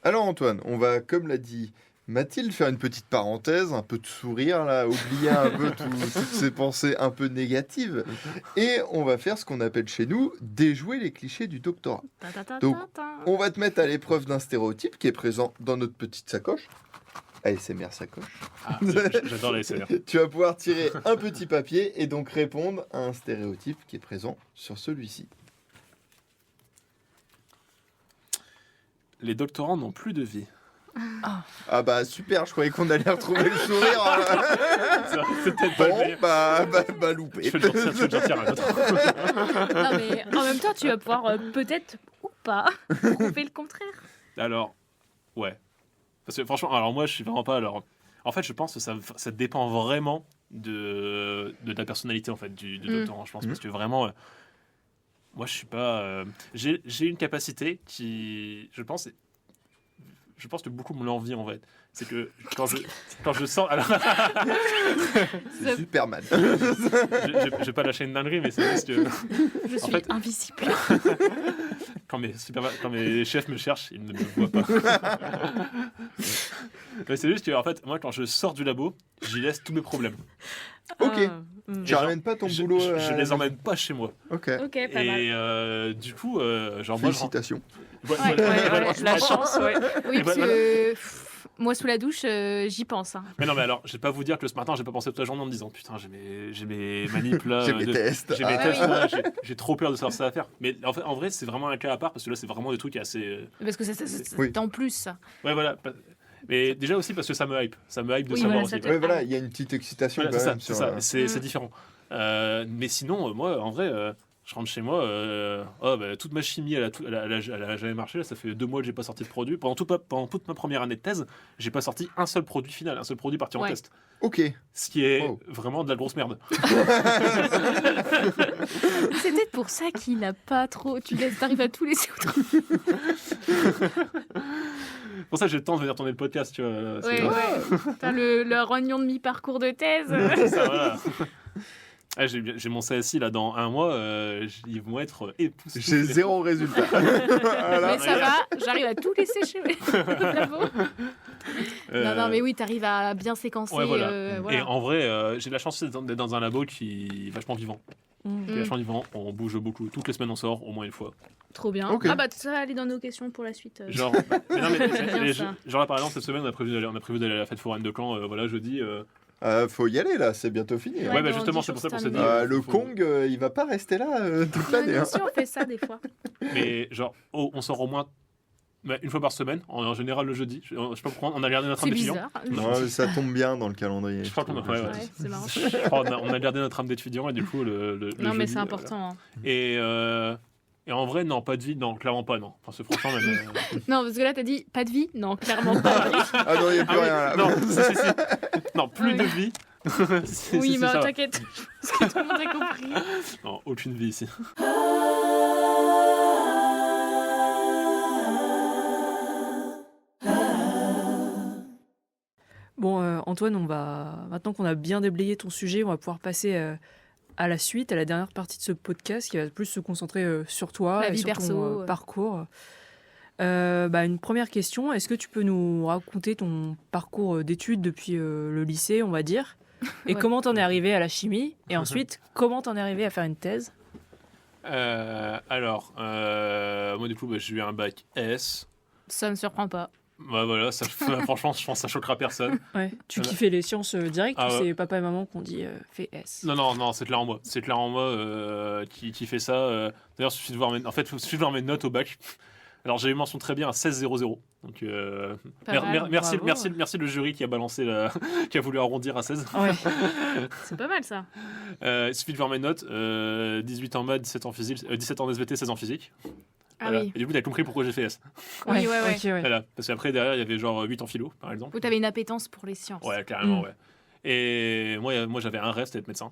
Alors Antoine, on va, comme l'a dit Mathilde, faire une petite parenthèse, un peu de sourire, là, oublier un peu toutes ces pensées un peu négatives. Et on va faire ce qu'on appelle chez nous déjouer les clichés du doctorat. Donc, On va te mettre à l'épreuve d'un stéréotype qui est présent dans notre petite sacoche. ASMR sacoche. Ah, j'adore les SMR. Tu vas pouvoir tirer un petit papier et donc répondre à un stéréotype qui est présent sur celui-ci. Les doctorants n'ont plus de vie. Ah bah super, je croyais qu'on allait retrouver le sourire. C'est peut-être pas le Bon, meilleur. bah loupé. Je vais le sortir un autre. Non mais en même temps tu vas pouvoir peut-être ou pas prouver le contraire. Alors, ouais. Parce que franchement, alors moi, je suis vraiment pas. Alors, en fait, je pense que ça dépend vraiment de ta personnalité, en fait, du doctorant, je pense. Parce que vraiment, moi, je suis pas. J'ai une capacité qui, je pense que beaucoup me l'envient, en fait. C'est que quand je sens. Alors, C'est Superman. je vais pas lâcher une dinguerie, mais c'est juste que Je suis fait- invisible. quand mes chefs me cherchent, ils ne me voient pas. Mais c'est juste que, en fait, moi, quand je sors du labo, j'y laisse tous mes problèmes. Ok. Tu ramènes pas ton boulot Je les emmène pas chez moi. Ok. Ok, pas mal. Et du coup, genre moi, Félicitations. La chance, ouais. Oui, Et parce voilà. que moi, sous la douche, j'y pense. Hein. Mais non, mais alors, je vais pas vous dire que ce matin, j'ai pas pensé toute la journée en me disant putain, j'ai mes manips là. J'ai mes tests. J'ai mes Ah, tests oui. là, j'ai trop peur de savoir ça à faire. Mais en vrai, c'est vraiment un cas à part parce que là, c'est vraiment des trucs assez. Parce que c'est Oui. en plus, ça. Ouais, voilà. Mais déjà aussi parce que ça me hype. Ça me hype de Oui, savoir voilà, aussi. ça te- Ouais, voilà, il y a une petite excitation Voilà, quand c'est ça, même. c'est sur, ça. C'est différent. Mais sinon, moi, en vrai, je rentre chez moi. Toute ma chimie, elle a jamais marché. Là, ça fait 2 mois que j'ai pas sorti de produit. Pendant toute ma première année de thèse, j'ai pas sorti un seul produit final, un seul produit parti en Ouais. test. Ok. Ce qui est Wow. vraiment de la grosse merde. C'est peut-être pour ça qu'il n'a pas trop. T'arrives à tout laisser autre. Pour ça, j'ai le temps de venir tourner le podcast, tu vois. Ouais, ouais. T'as le rognon de mi-parcours de thèse. C'est ça, voilà. Ah, j'ai mon CSI là dans 1 mois, ils vont être époustouflés. J'ai 0 résultat. Voilà. Mais ça va, j'arrive à tout laisser chez moi. Bravo. Non, mais oui, t'arrives à bien séquencer. Ouais, voilà. voilà. Et en vrai, j'ai la chance d'être dans un labo qui est vachement vivant. Qui est vachement vivant, on bouge beaucoup. Toutes les semaines, on sort au moins une fois. Trop bien. Ok. Ah bah ça va aller dans nos questions pour la suite. Genre, mais non, mais, Bien ça. genre là, par exemple, cette semaine, on a prévu d'aller à la fête foraine de Caen, voilà, jeudi. Faut y aller là, c'est bientôt fini. Ouais, hein. Ouais, bah dans justement, 10 c'est pour ça qu'on jours, s'est dit. c'est Le faut- Kong, il va pas rester là toute l'année. Nous hein. aussi, on fait ça des fois. Mais genre, on sort au moins une fois par semaine, en général le jeudi. Je sais pas pourquoi, on a gardé notre C'est âme d'étudiant. bizarre. Non, ça tombe bien dans le calendrier. Je crois qu'on a- ouais, Ouais, c'est marrant. Je crois qu'on a gardé notre âme d'étudiant et du coup, le Non, mais jeudi, c'est important. Hein. Et en vrai, non, pas de vie, non, clairement pas, non. Enfin, c'est franchement, même. Non, parce que là, t'as dit pas de vie. Non, clairement pas de vie. Ah non, il n'y a plus Ah oui, rien là. non, si. Non, plus Oui. de vie. Si, Oui, si, mais ça va. t'inquiète, parce que tout le monde a compris. Non, aucune vie ici. Bon, Antoine, maintenant qu'on a bien déblayé ton sujet, on va pouvoir passer à la suite, à la dernière partie de ce podcast qui va plus se concentrer sur toi La et vie sur perso, ton parcours. Une première question, est-ce que tu peux nous raconter ton parcours d'études depuis le lycée, on va dire, et Ouais. comment t'en es arrivé à la chimie, et ensuite comment t'en es arrivé à faire une thèse? Alors, moi du coup, j'ai eu un bac S. Ça me surprend pas. Bah voilà, ça, franchement, je pense que ça choquera personne. Ouais. Tu Voilà. kiffais les sciences directes Ah ou ouais. c'est papa et maman qu'on dit fais S? Non, c'est clairement moi. C'est clairement moi qui fait ça. D'ailleurs, il suffit de voir mes notes au bac. Alors, j'ai eu mention très bien à 16,00. Donc, Pas mal, merci bravo. le jury qui a balancé qui a voulu arrondir à 16. Ouais. C'est pas mal ça. Il suffit de voir mes notes. 18 en maths, 17 en physique, 17 en SVT, 16 en physique. Ah Voilà. oui. Et du coup, t'as compris pourquoi j'ai fait S. Oui, ouais. ok, ouais. Voilà. Parce qu'après, derrière, il y avait genre 8 en philo, par exemple. Ou t'avais une appétence pour les sciences. Ouais, carrément, Mm. ouais. Et moi j'avais un rêve, c'était d'être médecin.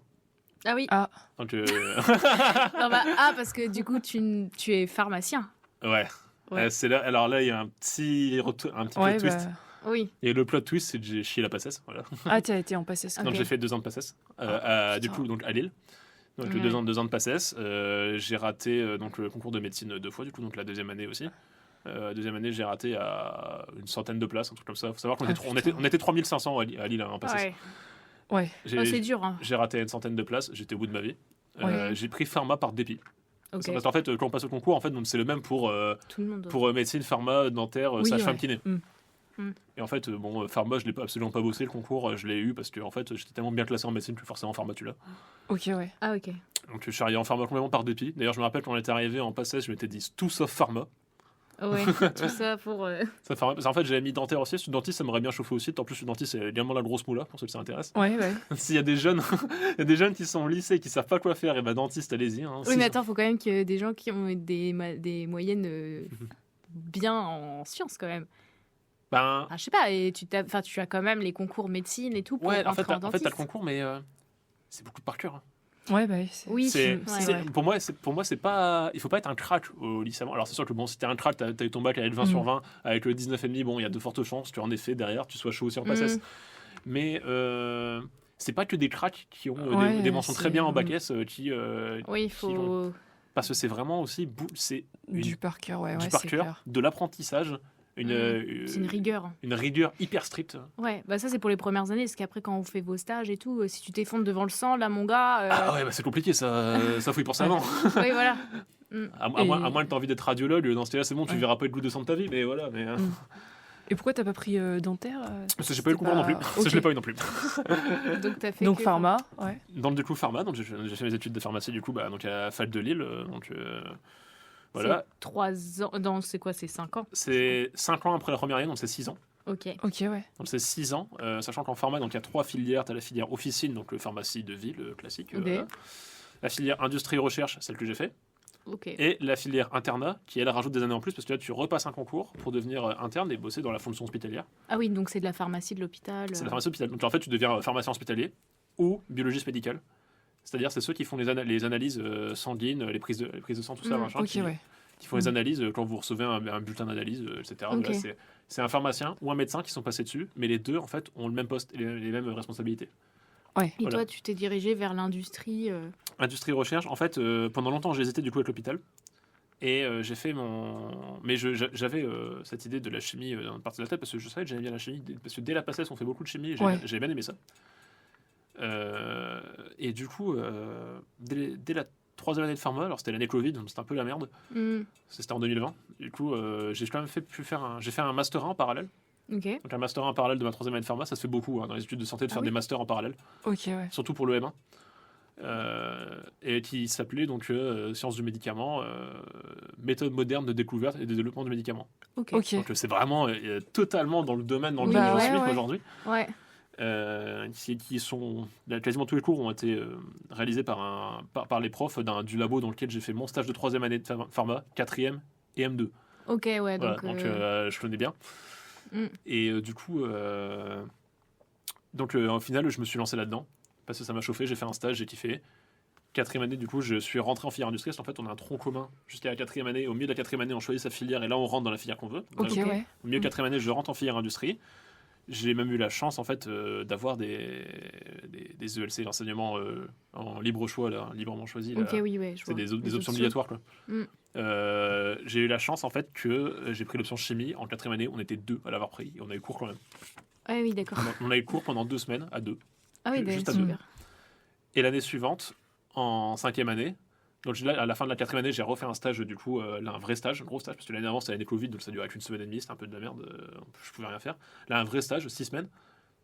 Ah oui. Ah. Donc, Non, bah, parce que du coup, tu es pharmacien. ouais. Ouais. C'est là, alors là, il y a un petit Ouais, plot twist. bah... Oui. Et le plot twist, c'est que j'ai chié la PACES. Voilà. Ah, t'as été en passé. Ok. Donc j'ai fait 2 ans de PACES. Du coup, donc à Lille. Donc Ouais. 2 ans de PACES. J'ai raté donc, le concours de médecine 2 fois, du coup, donc la deuxième année aussi. Deuxième année, j'ai raté à une centaine de places, un truc comme ça. Faut savoir qu'on on était 3500 à Lille en PACES. Ouais. Ouais. Ah, c'est dur. Hein. J'ai raté une centaine de places, j'étais au bout de ma vie. Ouais. J'ai pris pharma par dépit. Ok. Parce qu'en fait, quand on passe au concours, en fait, donc c'est le même pour Tout le monde. médecine, pharma, dentaire, Oui, sage-femme, ouais. kiné. Mm. Mm. Et en fait, pharma, je l'ai absolument pas bossé le concours, je l'ai eu parce que en fait, j'étais tellement bien classé en médecine que forcément pharma tu l'as. Ok, ouais. Ah, ok. Donc je suis arrivé en pharma complètement par dépit. D'ailleurs, je me rappelle quand on était arrivé en passage, je m'étais dit tout sauf pharma. Ouais, tout ça pour. Ça pharma. Parce qu'en fait, j'avais mis dentaire aussi. Sur dentiste, ça m'aurait bien chauffé aussi. En plus, sur dentiste, c'est également la grosse moula pour ceux que ça intéresse. Ouais, ouais. S'il y a des jeunes, il y a des jeunes qui sont au lycée et qui savent pas quoi faire, et bah dentiste, allez-y. Hein. Oui, mais attends, faut quand même qu'il y ait des gens qui ont des moyennes bien en sciences quand même. Ben, Ah, je sais pas, et tu as quand même les concours médecine et tout pour ouais, en rentrer fait, en t'as dentiste. le concours, mais c'est beaucoup de par cœur. Hein. Ouais, bah, Oui, C'est- ouais, c'est- ouais. Pour moi, c'est pas. Il faut pas être un crack au lycée. Alors, c'est sûr que bon, si t'es un crack, t'as eu ton bac avec le 20 sur 20, avec le 19,5, bon, il y a de fortes chances que, en effet, derrière, tu sois chaud aussi en PACES. Mm. Mais c'est pas que des cracks qui ont Ouais, des mentions c'est- très bien en bac S qui. Oui, il faut. Parce que c'est vraiment aussi. C'est du par cœur, ouais. du ouais, par c'est cœur, clair. de l'apprentissage. C'est une rigueur. Une rigueur hyper stricte. Ouais, bah ça c'est pour les premières années, parce qu'après quand on fait vos stages et tout, si tu t'effondres devant le sang, là mon gars... Ah ouais, bah c'est compliqué, ça faut y penser avant. Oui, voilà. À moins que tu as envie d'être radiologue, dans ce cas-là, c'est bon, tu verras pas une goutte de sang de ta vie, mais voilà. Mais, Et pourquoi t'as pas pris dentaire Parce que j'ai pas eu le concours non plus. Ok. Ça, je l'ai pas eu non plus. Donc t'as fait Donc que- pharma, ouais. Dans du coup pharma, donc j'ai fait mes études de pharmacie du coup donc à la fac de Lille, donc voilà. C'est 3 ans, non c'est quoi, c'est 5 ans? C'est 5 ans après la première année, donc c'est 6 ans. Ok. Ok, ouais. Donc c'est 6 ans, sachant qu'en pharma, donc il y a 3 filières. Tu as la filière officine, donc le pharmacie de ville classique. Ok. La filière industrie-recherche, celle que j'ai fait. Ok. Et la filière internat, qui elle rajoute des années en plus, parce que là tu repasses un concours pour devenir interne et bosser dans la fonction hospitalière. Ah oui, donc c'est de la pharmacie de l'hôpital. C'est la pharmacie hospitalière. Donc en fait tu deviens pharmacien hospitalier ou biologiste médical. C'est-à-dire c'est ceux qui font les analyses sanguines, les prises de sang, tout ça, machin, Ok, qui ouais. font les analyses quand vous recevez un bulletin d'analyse, etc. Ok. Voilà, c'est un pharmacien ou un médecin qui sont passés dessus, mais les deux en fait ont le même poste et les mêmes responsabilités. Ouais. Et Voilà. toi, tu t'es dirigé vers l'industrie. Industrie recherche, en fait, pendant longtemps j'ai hésité du coup avec l'hôpital. Et j'ai fait mais j'avais cette idée de la chimie dans une partie de la tête parce que je savais que j'aimais bien la chimie. Parce que dès la PACES, on fait beaucoup de chimie et j'ai bien aimé ça. Et du coup, dès la 3e année de pharma, alors c'était l'année Covid, donc c'était un peu la merde. C'était en 2020. Du coup, j'ai quand même j'ai fait un master 1 en parallèle. Ok. Donc un master 1 en parallèle de ma 3e année de pharma, ça se fait beaucoup dans les études de santé de faire oui. des masters en parallèle, Ok, ouais. surtout pour le M1. Et qui s'appelait donc Sciences du médicament, méthode moderne de découverte et de développement du médicament. Ok. Ok. Donc c'est vraiment totalement dans le domaine dans lequel Oui, je ouais, suis ouais. aujourd'hui. Ouais. Quasiment tous les cours ont été réalisés par les profs du labo dans lequel j'ai fait mon stage de 3e année de pharma, 4e et M2. Ok, ouais. Voilà, Donc. donc je connais bien. Et du coup, au final, je me suis lancé là-dedans parce que ça m'a chauffé, j'ai fait un stage, j'ai kiffé. 4e année, du coup, je suis rentré en filière industrielle. En fait, on a un tronc commun jusqu'à la 4e année. Au milieu de la 4e année, on choisit sa filière et là, on rentre dans la filière qu'on veut. Ok, ouais. Au milieu de la 4e année, je rentre en filière industrie. J'ai même eu la chance en fait d'avoir des ELC, l'enseignement en libre choix, là, librement choisi. Là. Ok, oui, ouais. Je C'est vois. des options obligatoires. Quoi. Mm. J'ai eu la chance en fait que j'ai pris l'option chimie en 4e année. On était 2 à l'avoir pris et on a eu cours quand même. Ah oui, d'accord. On a eu cours pendant 2 semaines à 2. Ah oui, Juste à super. Et l'année suivante, en 5e année, donc là, à la fin de la 4e année, j'ai refait un stage, du coup, là, un vrai stage, un gros stage, parce que l'année avant, c'était l'année Covid, donc ça durait qu'une semaine et demie, c'était un peu de la merde, je pouvais rien faire. Là, un vrai stage, 6 semaines,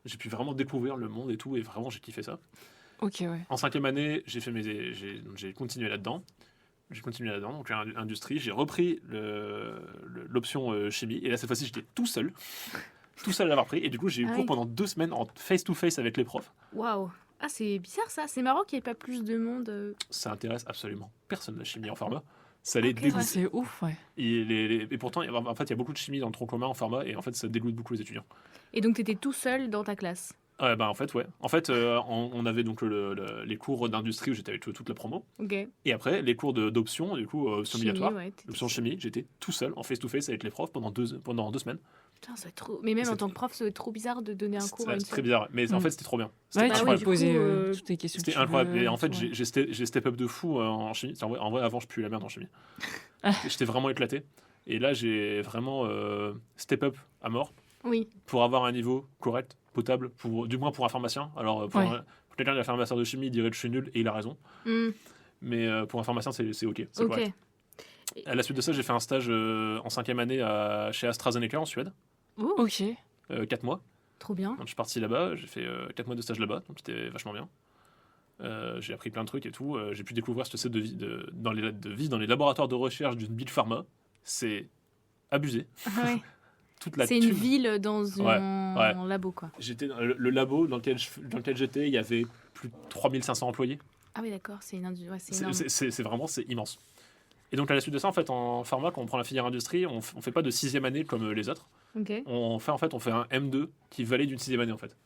j'ai pu vraiment découvrir le monde et tout, et vraiment, j'ai kiffé ça. Ok, ouais. En 5e année, j'ai continué là-dedans. Donc industrie, j'ai repris l'option chimie, et là, cette fois-ci, j'étais tout seul à l'avoir pris, et du coup, j'ai eu Ah cours oui. pendant 2 semaines en face-to-face avec les profs. Waouh. Ah, c'est bizarre ça. C'est marrant qu'il n'y ait pas plus de monde. Ça intéresse absolument personne, la chimie en pharma. Ça les Ok, dégoûte. Ah, c'est ouf, ouais. Et pourtant, en fait, il y a beaucoup de chimie dans le tronc commun en pharma, et en fait, ça dégoûte beaucoup les étudiants. Et donc, tu étais tout seul dans ta classe. En fait, ouais. En fait, on avait donc les cours d'industrie où j'étais avec toute la promo. Ok. Et après, les cours d'option, du coup, option Chimie, obligatoire. ouais, t'étais- L'option chimie, j'étais tout seul, en face-to-face avec les profs pendant 2 semaines. Putain, c'est trop. Mais même en C'est- tant que prof, c'est trop bizarre de donner un cours à une C'est très seule. bizarre, mais en Mm. fait, c'était trop bien. Ouais, C'était tu oui, peux incroyable. du poser coup, toutes les questions. que C'était tu incroyable. veux, Et en fait, ouais. j'ai step up de fou en chimie. En vrai, avant, je puais la merde en chimie. J'étais vraiment éclaté. Et là, j'ai vraiment step up à mort Oui. pour avoir un niveau correct, potable, du moins pour un pharmacien. Alors, pour Ouais. pour quelqu'un qui est pharmacien de chimie, il dirait que je suis nul et il a raison. Hmm, Mais pour un pharmacien, c'est OK. C'est ok. correct. À la suite de ça, j'ai fait un stage en 5e année chez AstraZeneca en Suède, Oh, Ok. 4 mois. trop bien. Donc, je suis parti là-bas, j'ai fait 4 mois de stage là-bas, donc c'était vachement bien. J'ai appris plein de trucs et tout. J'ai pu découvrir ce que c'est de vie dans les laboratoires de recherche d'une big pharma. C'est abusé. Ah ouais. Toute la C'est une thune. ville dans un ouais. labo, quoi. J'étais dans le labo dans lequel j'étais, il y avait plus de 3500 employés. Ah oui, d'accord, c'est ouais, c'est énorme. C'est vraiment, c'est immense. Et donc à la suite de ça, en fait, en pharma, quand on prend la filière industrie, on fait pas de 6e année comme les autres. Ok, On fait un M2 qui valide une 6e année en fait.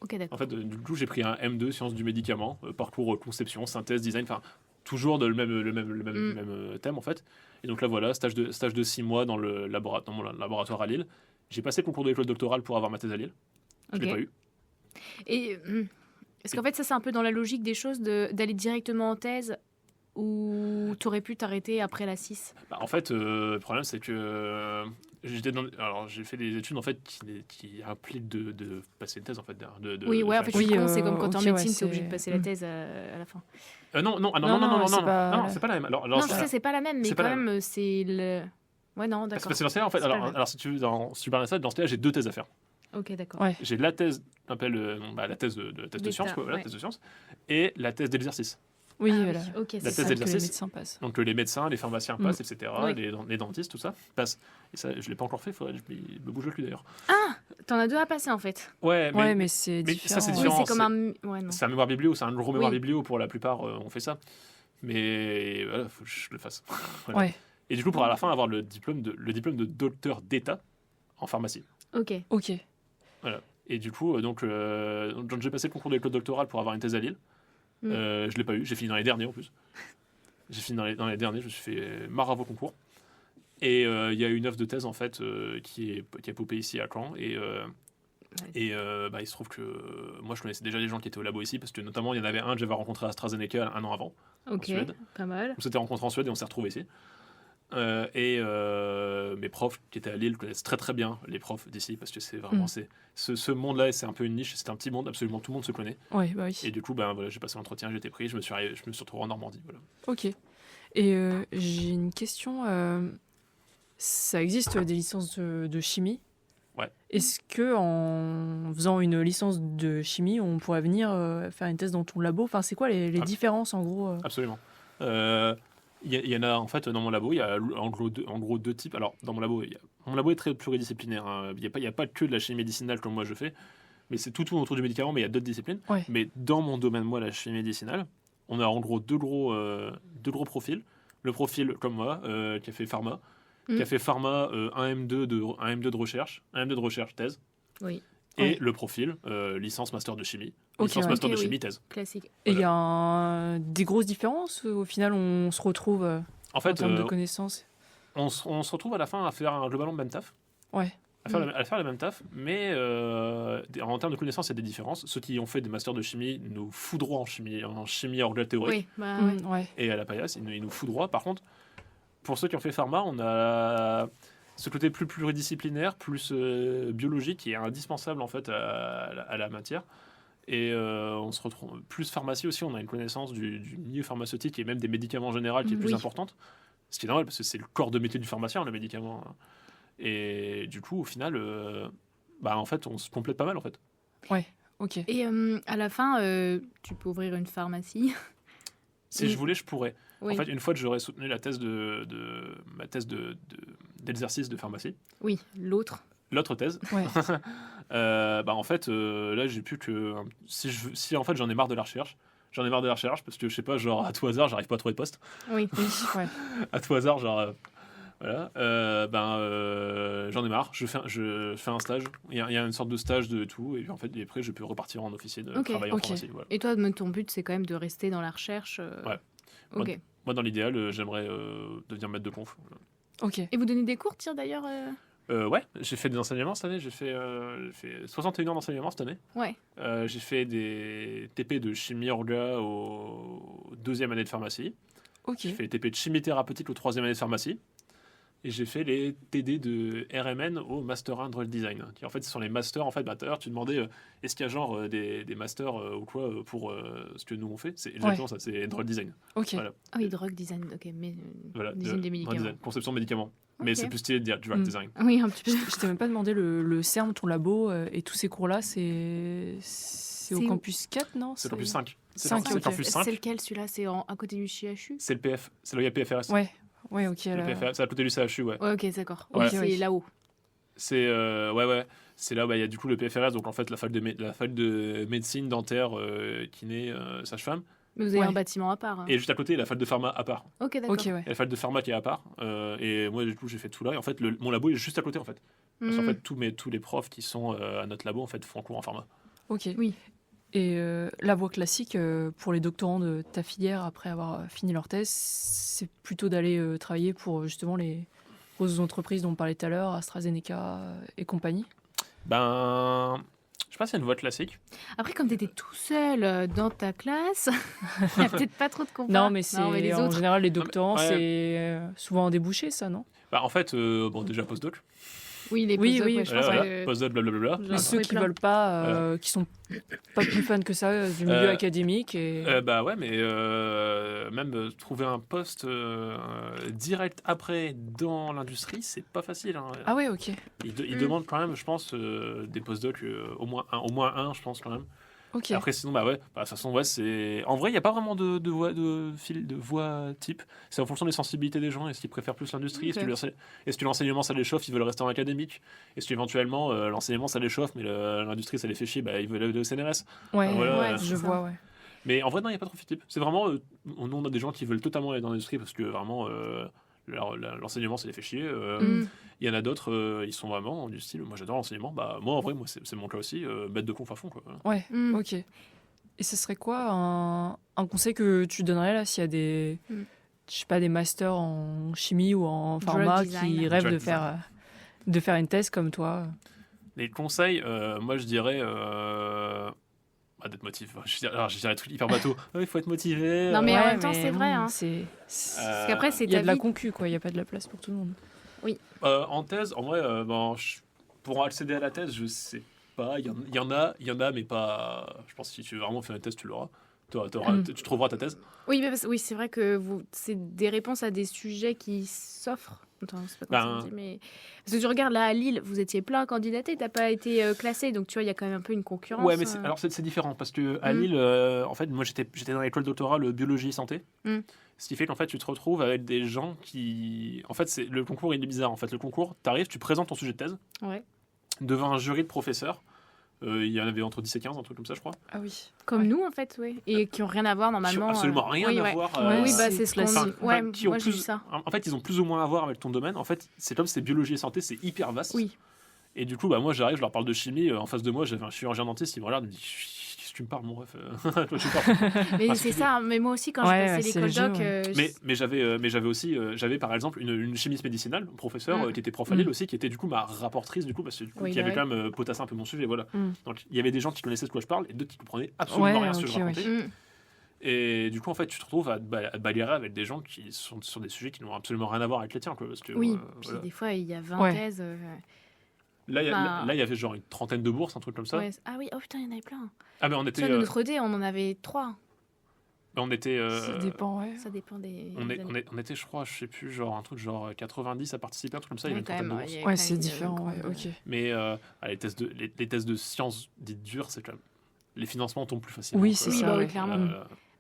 ok, d'accord. En fait, du coup, j'ai pris un M2 sciences du médicament, parcours conception, synthèse, design, enfin toujours le même thème en fait. Et donc là voilà, stage de 6 mois dans mon laboratoire à Lille. J'ai passé le concours de l'école doctorale pour avoir ma thèse à Lille. Je l'ai Ok. pas eu. Et est-ce qu'en fait, ça, c'est un peu dans la logique des choses d'aller directement en thèse ou t'aurais pu t'arrêter après la 6? Bah, en fait, le problème c'est que Alors, j'ai fait des études en fait qui impliquent de passer une thèse en fait. Oui, ouais, en fait, je Oui, suis con, c'est comme quand t'es en ok, médecine, ouais, t'es obligé de c'est- passer la thèse à la fin. Non, Non, c'est pas la même. Alors, Non, je c'est- sais, c'est pas la même, mais c'est pas quand la même, c'est le. Ouais, non, parce d'accord. que c'est dans ce cas-là, en fait. C'est pas Alors, vrai. alors, si tu veux, si tu parles de ça, dans ce cas-là, j'ai 2 thèses à faire. Ok, d'accord. Ouais. J'ai la thèse, qu'on appelle la thèse de D'état, sciences, quoi, voilà, ouais. thèse de sciences, et la thèse d'exercice. Oui, Ah voilà. ok, c'est La ça. thèse Que les d'exercice. médecins passent. Donc les médecins, les pharmaciens passent, etc. Oui. Les dentistes, tout ça passe. Et ça, je l'ai pas encore fait. Faudrait que je me bouge le cul d'ailleurs. T'en as 2 à passer en fait. Ouais, Ouais, mais c'est mais différent. ça, c'est Oui, différent. c'est comme un. Ouais, non. C'est un mémoire biblio, c'est un gros mémoire Oui. biblio pour la plupart. On fait ça. Mais voilà, faut que je le fasse. Voilà. Ouais, Et du coup, pour à la fin avoir le diplôme de docteur d'État en pharmacie. Ok. ok. Et du coup, donc j'ai passé le concours de l'école doctorale pour avoir une thèse à Lille. Mm. Je l'ai pas eu. J'ai fini dans les derniers en plus. J'ai fini dans les derniers. Je me suis fait marre au concours. Et il y a une œuvre de thèse en fait qui a popé ici à Caen. Et il se trouve que moi je connaissais déjà les gens qui étaient au labo ici parce que notamment il y en avait un que j'avais rencontré à AstraZeneca 1 an avant. Ok, Suède. pas mal. On s'était rencontrés en Suède et on s'est retrouvés ici. Mes profs qui étaient à Lille connaissent très très bien les profs d'ici parce que c'est vraiment ce monde-là, c'est un peu une niche, c'est un petit monde, absolument tout le monde se connaît. Ouais, bah oui. Et du coup, ben voilà, j'ai passé l'entretien, j'ai été pris, je me suis retrouvé en Normandie. Voilà. Ok. Et j'ai une question. Ça existe des licences de chimie. Ouais. Est-ce que en faisant une licence de chimie, on pourrait venir faire une thèse dans ton labo? Enfin, c'est quoi les Ah. différences en gros Absolument. Il y en a en fait dans mon labo, il y a en gros 2 types. Alors dans mon labo, mon labo est très pluridisciplinaire. Hein. Il y a pas que de la chimie médicinale comme moi je fais, mais c'est tout autour du médicament. Mais il y a d'autres disciplines. Ouais. Mais dans mon domaine, moi, la chimie médicinale, on a en gros deux gros profils. Le profil comme moi qui a fait pharma, qui a fait pharma un M2 de recherche, thèse. Oui. Et Ouais. le profil licence master de chimie, Ok, licence ouais. master de Ok, oui. chimie, thèse. Classique. Et il y a des grosses différences. Au final, on se retrouve En en fait, termes de connaissances. on se retrouve à la fin à faire globalement le même taf. Ouais. À faire le même taf, mais en termes de connaissances, il y a des différences. Ceux qui ont fait des masters de chimie nous foudroient en chimie organe théorique. Oui, bah ouais. Ouais. Et à la paillasse, ils nous foudroient. Par contre, pour ceux qui ont fait pharma, on a ce côté plus pluridisciplinaire, plus biologique, qui est indispensable en fait à la matière. Et on se retrouve plus pharmacie aussi. On a une connaissance du milieu pharmaceutique et même des médicaments en général qui est plus Oui. importante. Ce qui est normal parce que c'est le corps de métier du pharmacien, le médicament. Et du coup, au final, en fait, on se complète pas mal en fait. Ok. Et à la fin, tu peux ouvrir une pharmacie. Si Oui. je voulais, je pourrais. Oui. En fait, une fois que j'aurais soutenu la thèse ma thèse d'exercice de pharmacie, Oui, l'autre. l'autre thèse, Ouais. en fait, là, j'ai plus que si en fait j'en ai marre de la recherche. J'en ai marre de la recherche parce que je sais pas, genre à tout hasard, j'arrive pas à trouver de poste. Oui. Oui, ouais. À tout hasard, genre voilà. J'en ai marre. Je fais un stage. Il y a une sorte de stage de tout et puis en fait, et après, je peux repartir en officier de Ok, travail en ok. pharmacie. Voilà. Et toi, ton but, c'est quand même de rester dans la recherche. Ouais. Ok. Moi, dans l'idéal, j'aimerais devenir maître de conf. Ok. Et vous donnez des cours, tiens, d'ailleurs Ouais, j'ai fait des enseignements cette année. J'ai fait 61 heures d'enseignement cette année. Ouais. J'ai fait des TP de chimie orga au 2e année de pharmacie. Ok. J'ai fait les TP de chimie thérapeutique au 3e année de pharmacie. Et j'ai fait les TD de RMN au Master 1 Drug Design. Qui en fait, ce sont les masters. En fait, d'ailleurs, tu demandais est-ce qu'il y a genre des masters ou quoi pour ce que nous on fait. C'est exactement ça, c'est Drug Design. Ok. Voilà. Ah oui, drug design, ok. Mais Voilà, design des Drug médicaments. Design, conception de médicaments. Mais Ok. c'est plus stylé de dire drug Mm. design. Oui, un petit peu. Je t'ai même pas demandé le CERN, ton labo, et tous ces cours-là, c'est au C'est où campus 4, non? C'est campus 5. C'est Cinq, c'est ok. campus 5. C'est lequel, celui-là? C'est à côté du CHU? C'est le PF. C'est le PFRS. Ouais, ok. Le là. PFRS, c'est à côté du CHU, ouais. Ouais, ok, d'accord. Ouais. Oui, c'est Oui. là-haut. C'est ouais. C'est là où il y a du coup le PFRS, donc en fait la fac de médecine, dentaire, kiné, sage-femme. Mais vous avez Ouais. un bâtiment à part. Hein. Et juste à côté, il y a la fac de pharma à part. Ok, d'accord. Ok, ouais. Il y a la fac de pharma qui est à part. Et moi, du coup, j'ai fait tout là. Et en fait, mon labo est juste à côté, en fait. Parce qu'en Hmm. fait, tous les profs qui sont à notre labo, en fait, font cours en pharma. Ok. Oui. Et la voie classique pour les doctorants de ta filière après avoir fini leur thèse, c'est plutôt d'aller travailler pour justement les grosses entreprises dont on parlait tout à l'heure, AstraZeneca et compagnie. Je sais pas s'il y a une voie classique. Après, comme tu étais tout seul dans ta classe, il n'y a peut-être pas trop de compas. Non, mais mais les en autres. général, les doctorants, Ouais. c'est souvent en débouché, ça, non? Bah, en fait, bon, déjà postdoc. Oui, les Oui, postdocs, oui, ouais, je pense Voilà, que... postdoc, blablabla. J'en Mais ceux trouvais qui plein. veulent pas, qui sont pas plus fans que ça du milieu académique. Et... Bah ouais, mais même trouver un poste direct après dans l'industrie, c'est pas facile. Hein. Ah ouais, ok. Ils demandent quand même, je pense, des postdocs, au moins un, je pense quand même. Ok. Après, sinon, bah ouais, bah, de toute façon, ouais, c'est. En vrai, il n'y a pas vraiment de voie type. C'est en fonction des sensibilités des gens. Est-ce qu'ils préfèrent plus l'industrie? Ok. Est-ce que l'enseignement ça les chauffe? Ils veulent rester en académique? Est-ce qu'éventuellement l'enseignement ça les chauffe, mais l'industrie ça les fait chier? Bah, ils veulent aller au CNRS. Ouais, Voilà, ouais, je c'est ça. vois, ouais. Mais en vrai, non, il n'y a pas trop de type. C'est vraiment. Nous, on a des gens qui veulent totalement aller dans l'industrie parce que vraiment. L'enseignement ça les fait chier. Il y en a d'autres, ils sont vraiment du style, moi j'adore l'enseignement. Bah, moi en vrai, c'est mon cas aussi, bête de conf à fond. Quoi. Ouais, Mm. ok. Et ce serait quoi un conseil que tu donnerais là s'il y a des, je sais pas, des masters en chimie ou en pharma design. qui rêvent Drug de faire une thèse comme toi? Les conseils, moi je dirais. D'être motivé. Je dirais des trucs hyper bateau. Il faut être motivé. Non, mais en Ouais, même temps, c'est vrai. Hein. Parce qu'après, c'est Il y a ta de la vie. concu, quoi. Il n'y a pas de la place pour tout le monde. En thèse, en vrai, pour accéder à la thèse, je sais pas. Il y en a, mais pas. Je pense que si tu veux vraiment faire une thèse, tu l'auras. Tu trouveras ta thèse. Oui, mais oui, c'est vrai que c'est des réponses à des sujets qui s'offrent. Attends, c'est pas comme ça qu'on dit, mais... Parce que tu regardes là à Lille, vous étiez plein candidaté, t'as pas été classé, donc tu vois, il y a quand même un peu une concurrence. Ouais, mais c'est différent parce que à Lille, en fait, moi j'étais dans l'école doctorale biologie et santé. Ce qui fait qu'en fait, tu te retrouves avec des gens qui. En fait, le concours, il est bizarre. En fait, le concours, t'arrives, tu présentes ton sujet de thèse Ouais. devant un jury de professeurs. Il y en avait entre 10 et 15, un truc comme ça, je crois. Ah oui. Comme nous, en fait, oui. Et qui ont rien à voir Qui normalement. ont absolument rien oui, à ouais. voir. Oui, c'est bah c'est ce qu'on classique. dit. Ouais, qui ont moi j'ai vu plus, ça. en fait, ils ont plus ou moins à voir avec ton domaine. En fait, c'est comme c'est biologie et santé, c'est hyper vaste. Oui. Et du coup, bah, moi, j'arrive, je leur parle de chimie. En face de moi, j'avais un chirurgien dentiste. Il me regarde, il me dit qu'est-ce que tu me parles, mon ref? Toi, tu parles. Mais Parce c'est que- ça, mais moi aussi, quand Ouais, je ouais, passais c'est l'école le doc. jeu, Mais j'avais aussi, par exemple une chimiste médicinale, un professeur qui était prof à Lille aussi, qui était du coup ma rapportrice, du coup, parce que du coup, Oui, qui bah avait ouais. quand même potassé un peu mon sujet. Voilà. Mm. Donc, il y avait des gens qui connaissaient de quoi je parle et d'autres qui comprenaient absolument Ouais, rien à ce que je ok, racontais. ouais. Et du coup, en fait, tu te retrouves à bagarrer avec des gens qui sont sur des sujets qui n'ont absolument rien à voir avec les tiens. Quoi, parce que, Oui, puis voilà. des fois, il y a 20 Ouais. thèses. Là, enfin- il y avait genre une trentaine de bourses, un truc comme ça. Ouais. Ah oui, oh putain, il y en avait plein. Ah, mais on Tu était. vois, de notre dé, on en avait 3. On était. Ça dépend, ouais. Ça dépend des. On était, je crois, je sais plus, genre un truc genre 90 à participer, un truc comme ça, il y Ouais, avait une quand trentaine de même, bourses. Ouais, c'est différent, ouais, ok. Mais les tests de sciences dites dures, c'est quand même. Les financements tombent plus facilement. Oui, quoi. c'est Oui, ça, bah oui, ouais. clairement.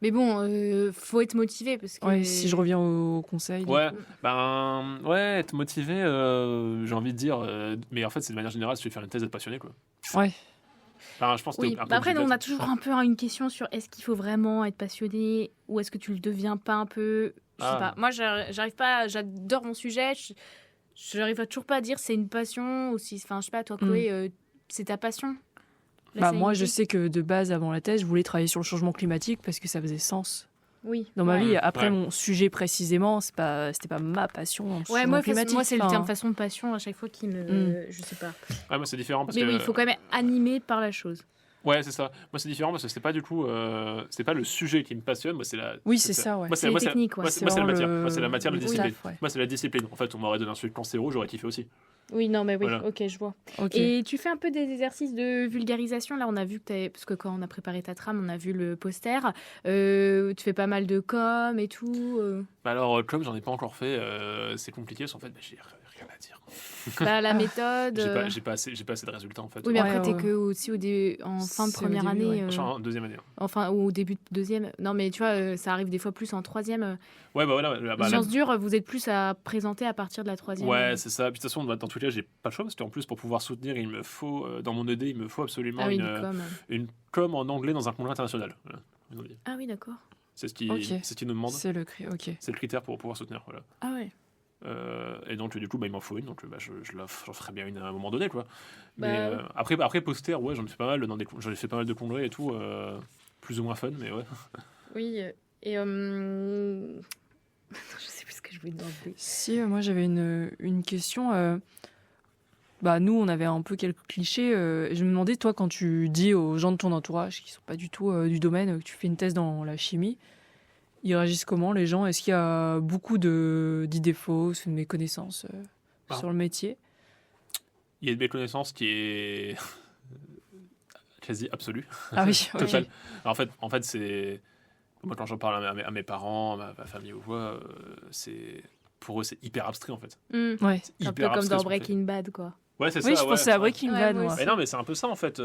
Mais bon, faut être motivé parce que. Ouais, si je reviens au conseil. Ouais, être motivé, j'ai envie de dire, mais en fait, c'est de manière générale, si tu veux faire une thèse, être passionné, quoi. Ouais. Enfin, je pense que Oui, t'es un peu bah après, obligé on a d'être- toujours un peu une question sur est-ce qu'il faut vraiment être passionné ou est-ce que tu le deviens pas un peu. Je sais Ah. pas. Moi, j'arrive pas. J'adore mon sujet. J'arrive toujours pas à dire c'est une passion ou si. Enfin, je sais pas, toi, Chloé, c'est ta passion. La Bah, moi, je salinité. sais que de base, avant la thèse, je voulais travailler sur le changement climatique parce que ça faisait sens Oui. dans ma Ouais. vie. Après, Ouais. mon sujet précisément, c'était pas ma passion. le Ouais, changement moi, climatique. moi c'est le Enfin, terme façon de passion à chaque fois qui me. Je sais pas. Ouais, moi, c'est différent parce Mais que. oui, il faut quand même être animé par la chose. Ouais, c'est ça. Moi, c'est différent parce que c'est pas du coup. C'est pas le sujet qui me passionne, moi, c'est la. Oui, c'est ça, ouais. Moi, C'est les techniques, ouais. Moi, c'est la vraiment matière. le- Moi, c'est la matière, la le discipline. taf, ouais. Moi, c'est la discipline. En fait, on m'aurait donné un sujet de cancéro, j'aurais kiffé aussi. Oui, non, mais oui, Voilà. ok, je vois. Ok. Et tu fais un peu des exercices de vulgarisation. Là, on a vu que parce que quand on a préparé ta trame, on a vu le poster. Tu fais pas mal de com et tout. Bah alors, comme j'en ai pas encore fait, c'est compliqué, parce qu'en fait, j'ai rien à dire. La méthode. J'ai pas assez de résultats, en fait. Oui, mais Ouais, après, t'es ouais. que aussi en fin de C'est au première début, année. ouais. Je suis en deuxième année. Enfin, ou au début de deuxième. Non, mais tu vois, ça arrive des fois plus en troisième. Ouais, bah voilà. Les sciences dures, vous êtes plus à présenter à partir de la troisième. Ouais, c'est ça. Puis de toute façon, dans tous les cas, j'ai pas le choix parce qu'en plus, pour pouvoir soutenir, il me faut, dans mon ED, il me faut absolument Ah oui, du com. une com en anglais dans un congrès international. Voilà. Ils ont dit. Ah oui, d'accord. C'est ce qui Ok. c'est ce qu'ils nous demandent. C'est le cri, ok. C'est le critère pour pouvoir soutenir. Voilà. Ah ouais. Et donc, du coup, il m'en faut une. Donc, j'en ferai bien une à un moment donné. Quoi. Bah, Mais ouais. après, poster, ouais, j'en ai fait pas mal. J'en ai fait pas mal de congrès et tout. Plus ou moins fun, mais ouais. Oui, et je sais plus ce que je voulais demander. Si, moi j'avais une question. Bah, nous, on avait un peu quelques clichés. Et je me demandais, toi, quand tu dis aux gens de ton entourage qui sont pas du tout du domaine, que tu fais une thèse dans la chimie, ils réagissent comment, les gens? Est-ce qu'il y a beaucoup d'idées fausses ou de méconnaissances sur le métier? Il y a une méconnaissance qui est quasi absolue. Ah oui, ok. Total. Alors, en fait, c'est... Moi, quand j'en parle à mes parents, à ma famille ou quoi, pour eux, c'est hyper abstrait, en fait. Ouais. C'est Un peu hyper comme abstrait, dans ce qu'on fait. Breaking Bad, quoi. Ouais, c'est Oui, ça. je pensais à Breaking Ouais, Bad, moi moi. aussi. Mais non, mais c'est un peu ça, en fait.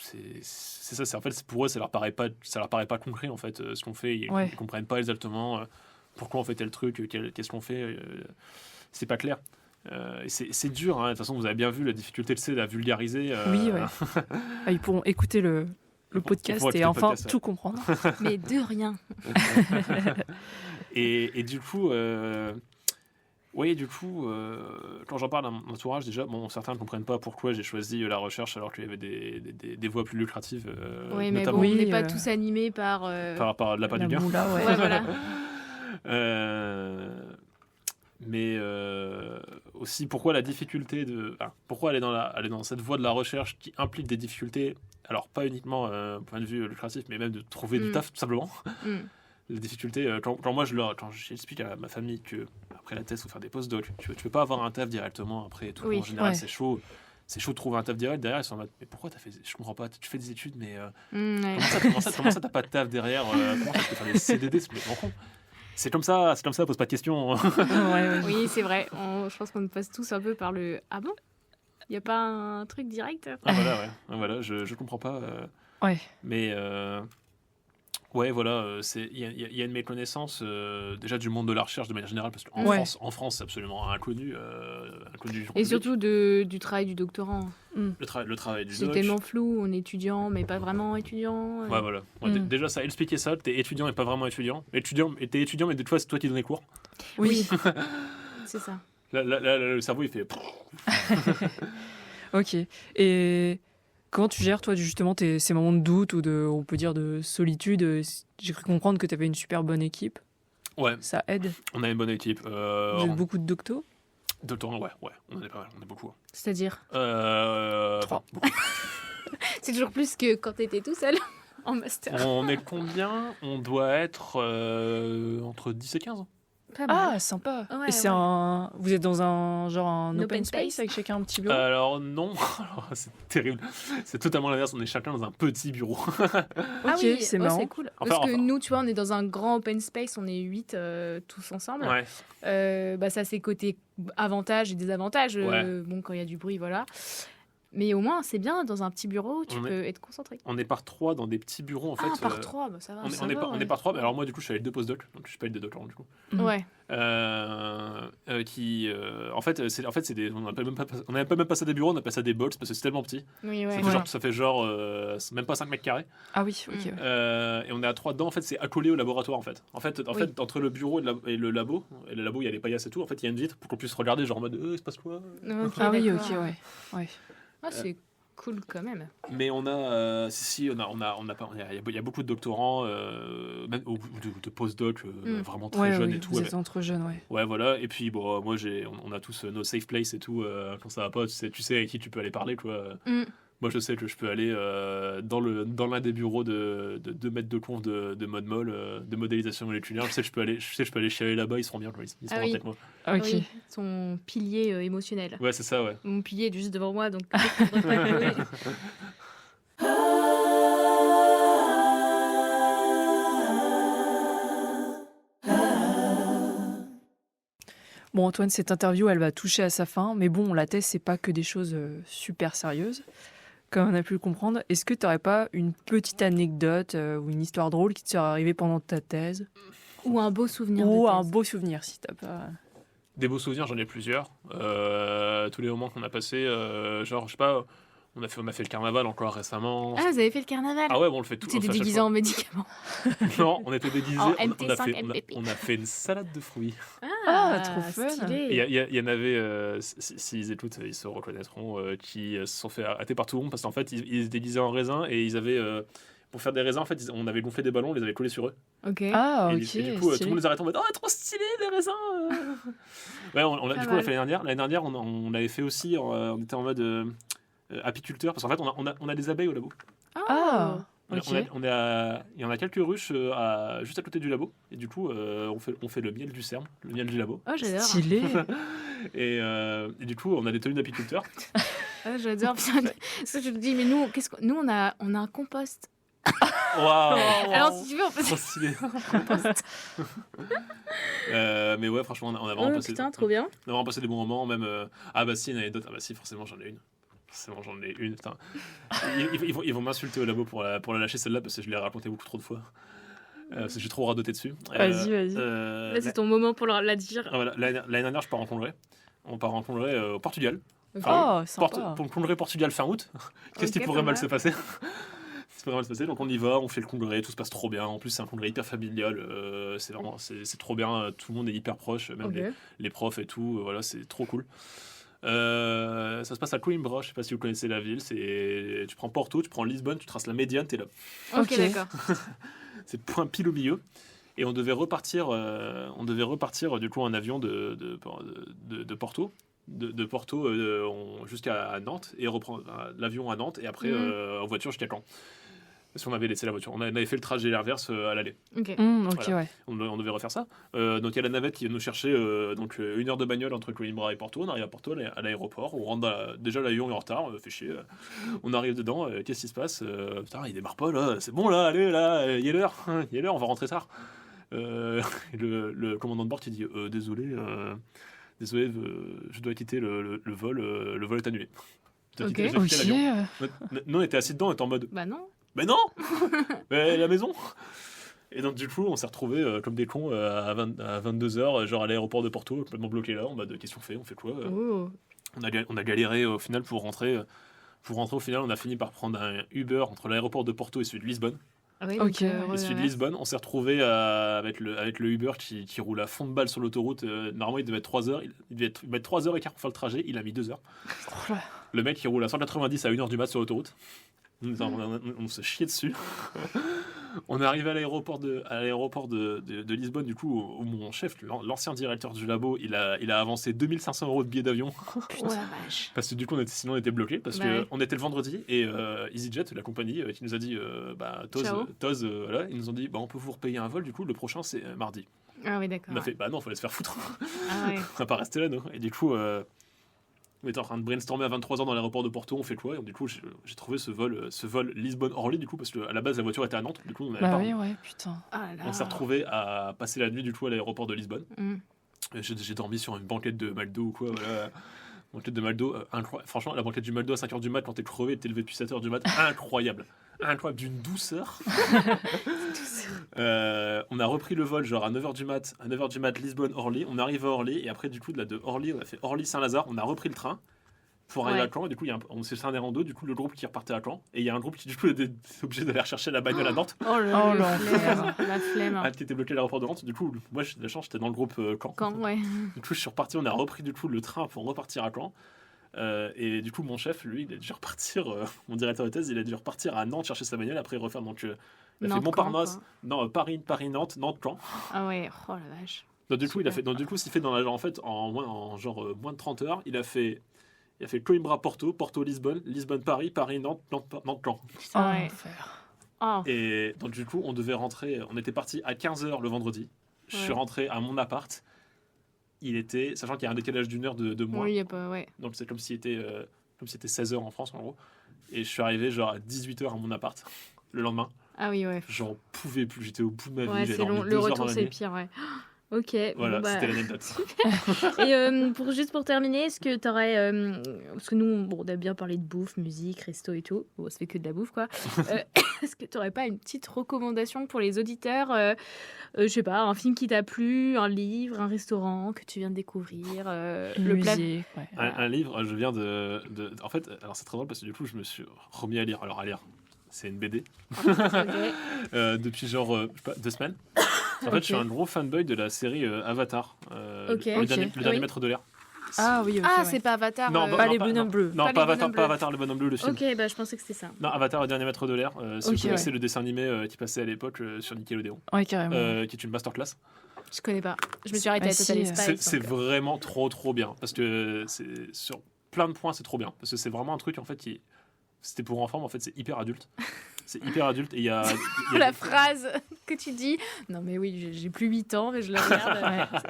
C'est ça. En fait, pour eux, ça leur paraît pas concret, en fait, ce qu'on fait. Ils comprennent pas exactement pourquoi on fait tel truc, qu'est-ce qu'on fait. C'est pas clair. Et c'est dur, hein. De toute façon, vous avez bien vu la difficulté de la vulgariser. Oui, ouais. Ils pourront écouter le podcast et enfin tout comprendre. Mais de rien. Et du coup, quand j'en parle à mon entourage, déjà, certains ne comprennent pas pourquoi j'ai choisi la recherche alors qu'il y avait des voies plus lucratives. Oui, mais notamment bon, on n'est pas tous animés par... par l'appât du gain. Moula, ouais. Ouais, voilà. Mais aussi pourquoi la difficulté pourquoi aller dans cette voie de la recherche qui implique des difficultés, alors pas uniquement au point de vue lucratif, mais même de trouver du taf tout simplement. Les difficultés, quand j'explique à ma famille que après la thèse faut faire des post-docs, tu peux pas avoir un taf directement après et tout. Oui. En général, Ouais. c'est chaud de trouver un taf direct. Derrière ils sont en mode mais pourquoi je comprends pas, tu fais des études mais Ouais. comment ça t'as pas de taf derrière, comment ça tu peux faire des CDD, c'est complètement con. C'est comme ça, pose pas de questions. Ouais. Oui, c'est vrai. Je pense qu'on passe tous un peu par le... Ah bon? Il n'y a pas un truc direct? Ah voilà, ouais. Ah, voilà, je comprends pas. Ouais. Mais ouais, voilà, il y a une méconnaissance déjà du monde de la recherche de manière générale, parce qu'en en France, c'est absolument inconnu. Du grand Et public. surtout du travail du doctorant. Le travail du C'est doc. tellement flou, on est étudiant, mais pas vraiment étudiant. Ouais, voilà. Ouais, déjà, ça, expliquer ça, t'es étudiant et pas vraiment étudiant. T'es étudiant, mais des fois, c'est toi qui donnes les cours. Oui. C'est ça. Là, le cerveau, il fait... Ok. Et comment tu gères, toi, justement, ces moments de doute ou on peut dire, de solitude? J'ai cru comprendre que tu avais une super bonne équipe. Ouais, Ça aide. on a une bonne équipe. Vous êtes beaucoup de doctos? Doctorants, ouais, on en est pas mal, on est beaucoup. C'est-à-dire? 3. Beaucoup. C'est toujours plus que quand t'étais tout seul en master. On est combien? On doit être entre 10 et 15. Pas mal. Ah, sympa. Ouais, Et c'est ouais. vous êtes dans un Open open space space avec chacun un petit bureau? Alors non, alors, c'est terrible. C'est totalement l'inverse, on est chacun dans un petit bureau. Ah Ok, oui, c'est marrant. c'est cool. Enfin, Parce que nous, tu vois, on est dans un grand open space, on est 8 tous ensemble. Ouais. Bah, ça, c'est côté avantages et désavantages. Ouais. Bon, quand il y a du bruit, voilà. Mais au moins, c'est bien, dans un petit bureau, tu On peux être concentré. On est par 3 dans des petits bureaux en fait. Ah, par 3, bah, ça va. On est par 3, mais alors moi du coup je suis avec 2 postdocs, donc je suis pas avec des doctorants du coup. Ouais. En fait, c'est des, on n'appelle même pas ça des bureaux, on appelle ça des box parce que c'est tellement petit. Oui, ouais. Ça fait genre c'est même pas 5 mètres carrés. Ah oui, ok. Ouais. Et on est à 3 dedans, en fait c'est accolé au laboratoire en fait. En fait, entre le bureau et le labo, il y a les paillasses et tout, en fait il y a une vitre pour qu'on puisse regarder genre en mode il se passe quoi. Ok, Ah oui, d'accord. ok, ouais. Ah, c'est cool quand même. Mais on a, il y a beaucoup de doctorants, même de postdocs vraiment très jeunes oui, et tout. Vous êtes entre jeunes, ouais. Ouais, voilà. Et puis, bon, moi, on a tous nos safe places et tout. Quand ça va pas, tu sais avec qui tu peux aller parler, quoi. Moi, je sais que je peux aller dans l'un des bureaux de 2 mètres de conf de ModMol, de modélisation moléculaire. Je sais que je peux aller chialer là-bas, ils seront bien, quoi. Ils seront en tête avec moi. Ok. Oui, son pilier émotionnel. Ouais, c'est ça, ouais. Mon pilier est juste devant moi, donc je ne devrais pas jouer. Bon, Antoine, cette interview, elle va toucher à sa fin. Mais bon, la thèse, c'est pas que des choses super sérieuses. Comme on a pu le comprendre, est-ce que tu n'aurais pas une petite anecdote ou une histoire drôle qui te serait arrivée pendant ta thèse? Ou un beau souvenir. Ou de un thèse. beau souvenir, si t'as pas... Des beaux souvenirs, j'en ai plusieurs. Tous les moments qu'on a passés, genre, je sais pas, on a fait le carnaval encore récemment. Ah, vous avez fait le carnaval? Ah ouais, bon, on le fait tout. T'étais on le fait à chaque déguisé en médicaments. fois. Non, on était déguisés. En on a MT5 fait, MPP. on a fait une salade de fruits. Ah, trop fun. Stylé. Il y en avait, s'ils écoutent, ils se reconnaîtront, qui se sont fait hâter par tout le monde parce qu'en fait, ils étaient déguisés en raisins et ils avaient, pour faire des raisins, en fait, on avait gonflé des ballons, on les avait collés sur eux. Ok. Ah, Et, ok. et du coup, tout stylé. le monde les arrêtait en mode oh, trop stylé, des raisins Ouais, du coup, on l'a fait l'année dernière. L'année dernière, on l'avait fait aussi, on était en mode apiculteur parce qu'en fait, on a des abeilles au labo. Ah. Ok. Il y en a quelques ruches juste à côté du labo. Et du coup, on fait le miel du CERN, le miel du labo. Oh, j'adore. Stylé. Et du coup, on a des tenues d'apiculteurs. Ah, j'adore. Putain, ça, je te dis, mais nous, nous on a un compost. Waouh. Alors, si tu veux, on peut. Trop stylé. Mais ouais, franchement, on a vraiment Oh, passé. putain, trop bien. On a vraiment passé des bons moments, même. Ah bah si, une anecdote. Ah bah si, forcément, j'en ai une. Forcément, j'en ai une. Putain. Ils vont m'insulter au labo pour la lâcher celle-là parce que je l'ai raconté beaucoup trop de fois. Parce que j'ai trop radoté dessus. Vas-y. Là, c'est ton moment pour la dire. Voilà, l'année dernière, je pars en congrès. On part en congrès au Portugal. Ok. Oh, sympa. Pour le congrès Portugal fin août. Qu'est-ce qui Ok, pourrait pas mal mal. se passer? C'est pas mal se passer, donc on y va, on fait le congrès, tout se passe trop bien. En plus, c'est un congrès hyper familial, c'est trop bien, tout le monde est hyper proche, même Ok. les profs et tout, voilà, c'est trop cool. Ça se passe à Coimbra, je sais pas si vous connaissez la ville, tu prends Porto, tu prends Lisbonne, tu traces la médiane, t'es là. Ok, Ok. d'accord. C'est point pile au milieu. Et on devait repartir du coup en avion de Porto. De Porto jusqu'à Nantes et reprendre l'avion à Nantes et après en voiture jusqu'à Caen. Parce qu'on avait laissé la voiture. On avait fait le trajet l'inverse à l'aller. Ok. Ok, Voilà. ouais. On devait refaire ça. Donc il y a la navette qui vient nous chercher donc 1 heure de bagnole entre Coimbra et Porto. On arrive à Porto à l'aéroport. On rentre déjà l'avion est en retard. Fait chier. On arrive dedans. Qu'est-ce qui se passe? Putain, il démarre pas là. C'est bon là. Allez là. Il est l'heure. Il est l'heure. On va rentrer tard. Le commandant de bord qui dit désolé. Désolé, je dois quitter le vol. Le vol est annulé. Je dois Ok. quitter l'avion. Ok. Nous, on était assis dedans, on était en mode Bah non. mais non. Mais la maison. Et donc, du coup, on s'est retrouvés comme des cons à 22h, genre à l'aéroport de Porto, complètement bloqués là. En mode, qu'est-ce qu'on fait? On fait quoi? Oh. On a galéré au final pour rentrer. Pour rentrer, au final, on a fini par prendre un Uber entre l'aéroport de Porto et celui de Lisbonne. Ah oui, Ok. donc, Et celui de Lisbonne, on s'est retrouvé avec le Uber qui roule à fond de balle sur l'autoroute. Normalement, il devait être 3 heures. Il devait mettre 3 heures et quart pour faire le trajet. Il a mis 2 heures. Oh là. Le mec, il roule à 190 à 1h du mat sur l'autoroute. On se chiait dessus. On est arrivé à l'aéroport de Lisbonne, du coup, où mon chef, l'ancien directeur du labo, il a avancé 2500 € de billets d'avion. Oh la vache. Parce que du coup, sinon on était bloqué. Parce Bah ouais. qu'on était le vendredi et EasyJet, la compagnie, qui nous a dit Ciao. Toz, voilà, ils nous ont dit on peut vous repayer un vol, du coup, le prochain c'est mardi. Ah oui, d'accord. On a fait non, fallait se faire foutre. Ah ouais. On va pas rester là, non. Et du coup, on était en train de brainstormer à 23h dans l'aéroport de Porto, on fait quoi? Et du coup, j'ai trouvé ce vol Lisbonne-Orly, du coup, parce qu'à la base, la voiture était à Nantes, du coup, on avait Bah pas. oui, ouais, putain. Ah là. On s'est retrouvé à passer la nuit, du coup, à l'aéroport de Lisbonne. Mm. Et j'ai dormi sur une banquette de McDo ou quoi, voilà. Banquette de McDo, incroyable. Franchement, la banquette du McDo à 5h du mat, quand t'es crevé et t'es levé depuis 7h du mat, incroyable. Incroyable, d'une douceur. On a repris le vol genre à 9h du mat, Lisbonne-Orly. On arrive à Orly et après, du coup, de Orly, on a fait Orly-Saint-Lazare. On a repris le train pour arriver Ouais. à Caen. Et du coup, on s'est scindé en deux. Du coup, le groupe qui repartait à Caen. Et il y a un groupe qui, du coup, était obligé d'aller rechercher la bagnole à Nantes. Oh là, Oh, la l'enfer. flemme. La flemme. Qui était bloqué à l'aéroport de Nantes. Du coup, moi, j'ai de la chance, j'étais dans le groupe Caen. Quand, ouais. Du coup, je suis reparti. On a repris du coup le train pour repartir à Caen. Et du coup, mon chef, lui, il a dû repartir. Mon directeur de thèse, il a dû repartir à Nantes chercher sa bagnole. Après, refaire. Donc, il a fait Nantes, Montparnasse. Caen, Non, Paris, Nantes, Caen. Ah ouais, oh la vache. Donc, du coup, Super. ce qu'il fait dans en fait, en moins de 30 heures, il a fait Coimbra, Porto, Lisbonne, Paris, Nantes, Caen. Oh, Ouais. l'enfer. Oh. Et donc, du coup, on devait rentrer. On était parti à 15h le vendredi. Je suis Ouais. rentré à mon appart. Il était, sachant qu'il y a un décalage d'une heure de moins. Oui, y a pas, ouais. Donc c'est comme si c'était 16h en France en gros. Et je suis arrivé genre à 18h à mon appart le lendemain. Ah oui, ouais. J'en pouvais plus, j'étais au bout de ma vie. Ouais, J'ai c'est dormi long. 2 Le heures dans retour, la c'est nuit. pire, ouais. Ok. Voilà, bon, bah. c'était l'anecdote. Et juste pour terminer, est-ce que tu aurais. Parce que nous, on a bien parlé de bouffe, musique, resto et tout. Bon, ça fait que de la bouffe, quoi. Est-ce que tu n'aurais pas une petite recommandation pour les auditeurs je sais pas, un film qui t'a plu, un livre, un restaurant que tu viens de découvrir, le plat. Musique, ouais. Un livre, je viens en fait, alors c'est très drôle parce que du coup je me suis remis à lire. Alors à lire, c'est une BD. Ok. Depuis genre, je sais pas, 2 semaines. En fait, je suis un gros fanboy de la série Avatar. Ok. Le dernier Oui. maître de l'air. Ah oui, ok. Ah, ouais. c'est pas Avatar. Non, Pas non, les pas- bonhommes bleus. Non, Pas pas les Avatar, bonhommes pas bleus. Avatar, le bonhomme bleu, le film. Ok, bah je pensais que c'était ça. Non, Avatar, le dernier maître de l'air. Si Ok, vous connaissez ouais. le dessin animé qui passait à l'époque sur Nickelodeon, Ouais, carrément. qui est une masterclass. Je connais pas. Je me suis arrêtée à Ah, si, Total c'est- Spice. C'est donc, vraiment trop bien. Parce que c'est sur plein de points, c'est trop bien. Parce que c'est vraiment un truc, en fait, c'était pour enfants, mais en fait, c'est hyper adulte. C'est hyper adulte et il y a La phrase que tu dis. Non, mais oui, j'ai plus 8 ans, mais je le regarde.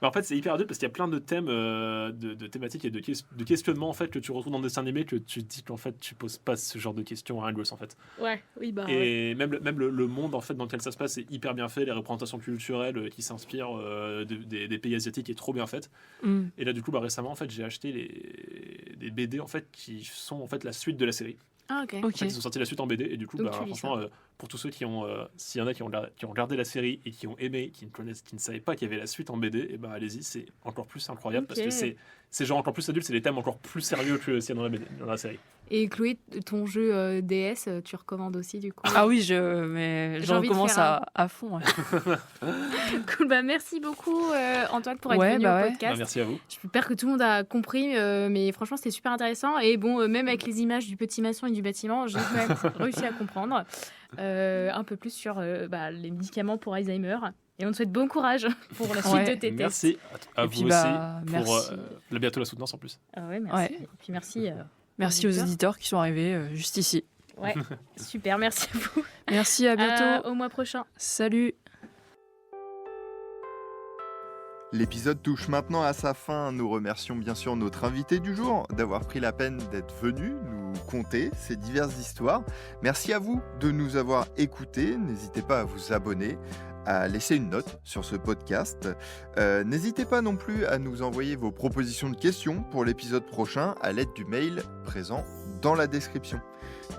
Mais en fait, c'est hyper adulte parce qu'il y a plein de thèmes, de thématiques et de questionnements en fait, que tu retrouves dans le dessin animé, que tu te dis qu'en fait, tu poses pas ce genre de questions à Angles en fait. Ouais, oui, bah. Et même le monde en fait, dans lequel ça se passe est hyper bien fait, les représentations culturelles qui s'inspirent des pays asiatiques est trop bien faite. Et là, du coup, récemment, en fait, j'ai acheté des BD en fait, qui sont en fait la suite de la série. Ah, ok. En fait, ils ont sorti la suite en BD et du coup, Donc, tu lis franchement, pour tous ceux qui ont, s'il y en a qui ont regardé la série et qui ont aimé, qui ne savaient pas qu'il y avait la suite en BD, et allez-y, c'est encore plus incroyable parce que c'est genre encore plus adulte, c'est des thèmes encore plus sérieux que s'il y a dans la BD, dans la série. Et Chloé, ton jeu DS, tu recommandes aussi du coup? Ah oui, j'en recommence à fond. Ouais. Cool, merci beaucoup Antoine pour être venu au podcast. Merci à vous. J'espère que tout le monde a compris, mais franchement c'était super intéressant. Et bon, même avec les images du petit maçon et du bâtiment, j'ai quand même réussi à comprendre un peu plus sur les médicaments pour Alzheimer. Et on te souhaite bon courage pour la suite de tes tests. Merci à vous aussi pour bientôt la soutenance en plus. Ah ouais, merci. Et puis merci. Merci aux éditeurs qui sont arrivés juste ici. Ouais, super, merci à vous. Merci, à bientôt. Au mois prochain. Salut. L'épisode touche maintenant à sa fin. Nous remercions bien sûr notre invité du jour d'avoir pris la peine d'être venu nous conter ces diverses histoires. Merci à vous de nous avoir écoutés. N'hésitez pas à vous abonner, à laisser une note sur ce podcast. N'hésitez pas non plus à nous envoyer vos propositions de questions pour l'épisode prochain à l'aide du mail présent dans la description.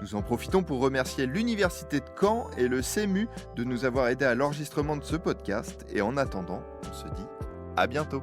Nous en profitons pour remercier l'Université de Caen et le CEMU de nous avoir aidés à l'enregistrement de ce podcast. Et en attendant, on se dit à bientôt.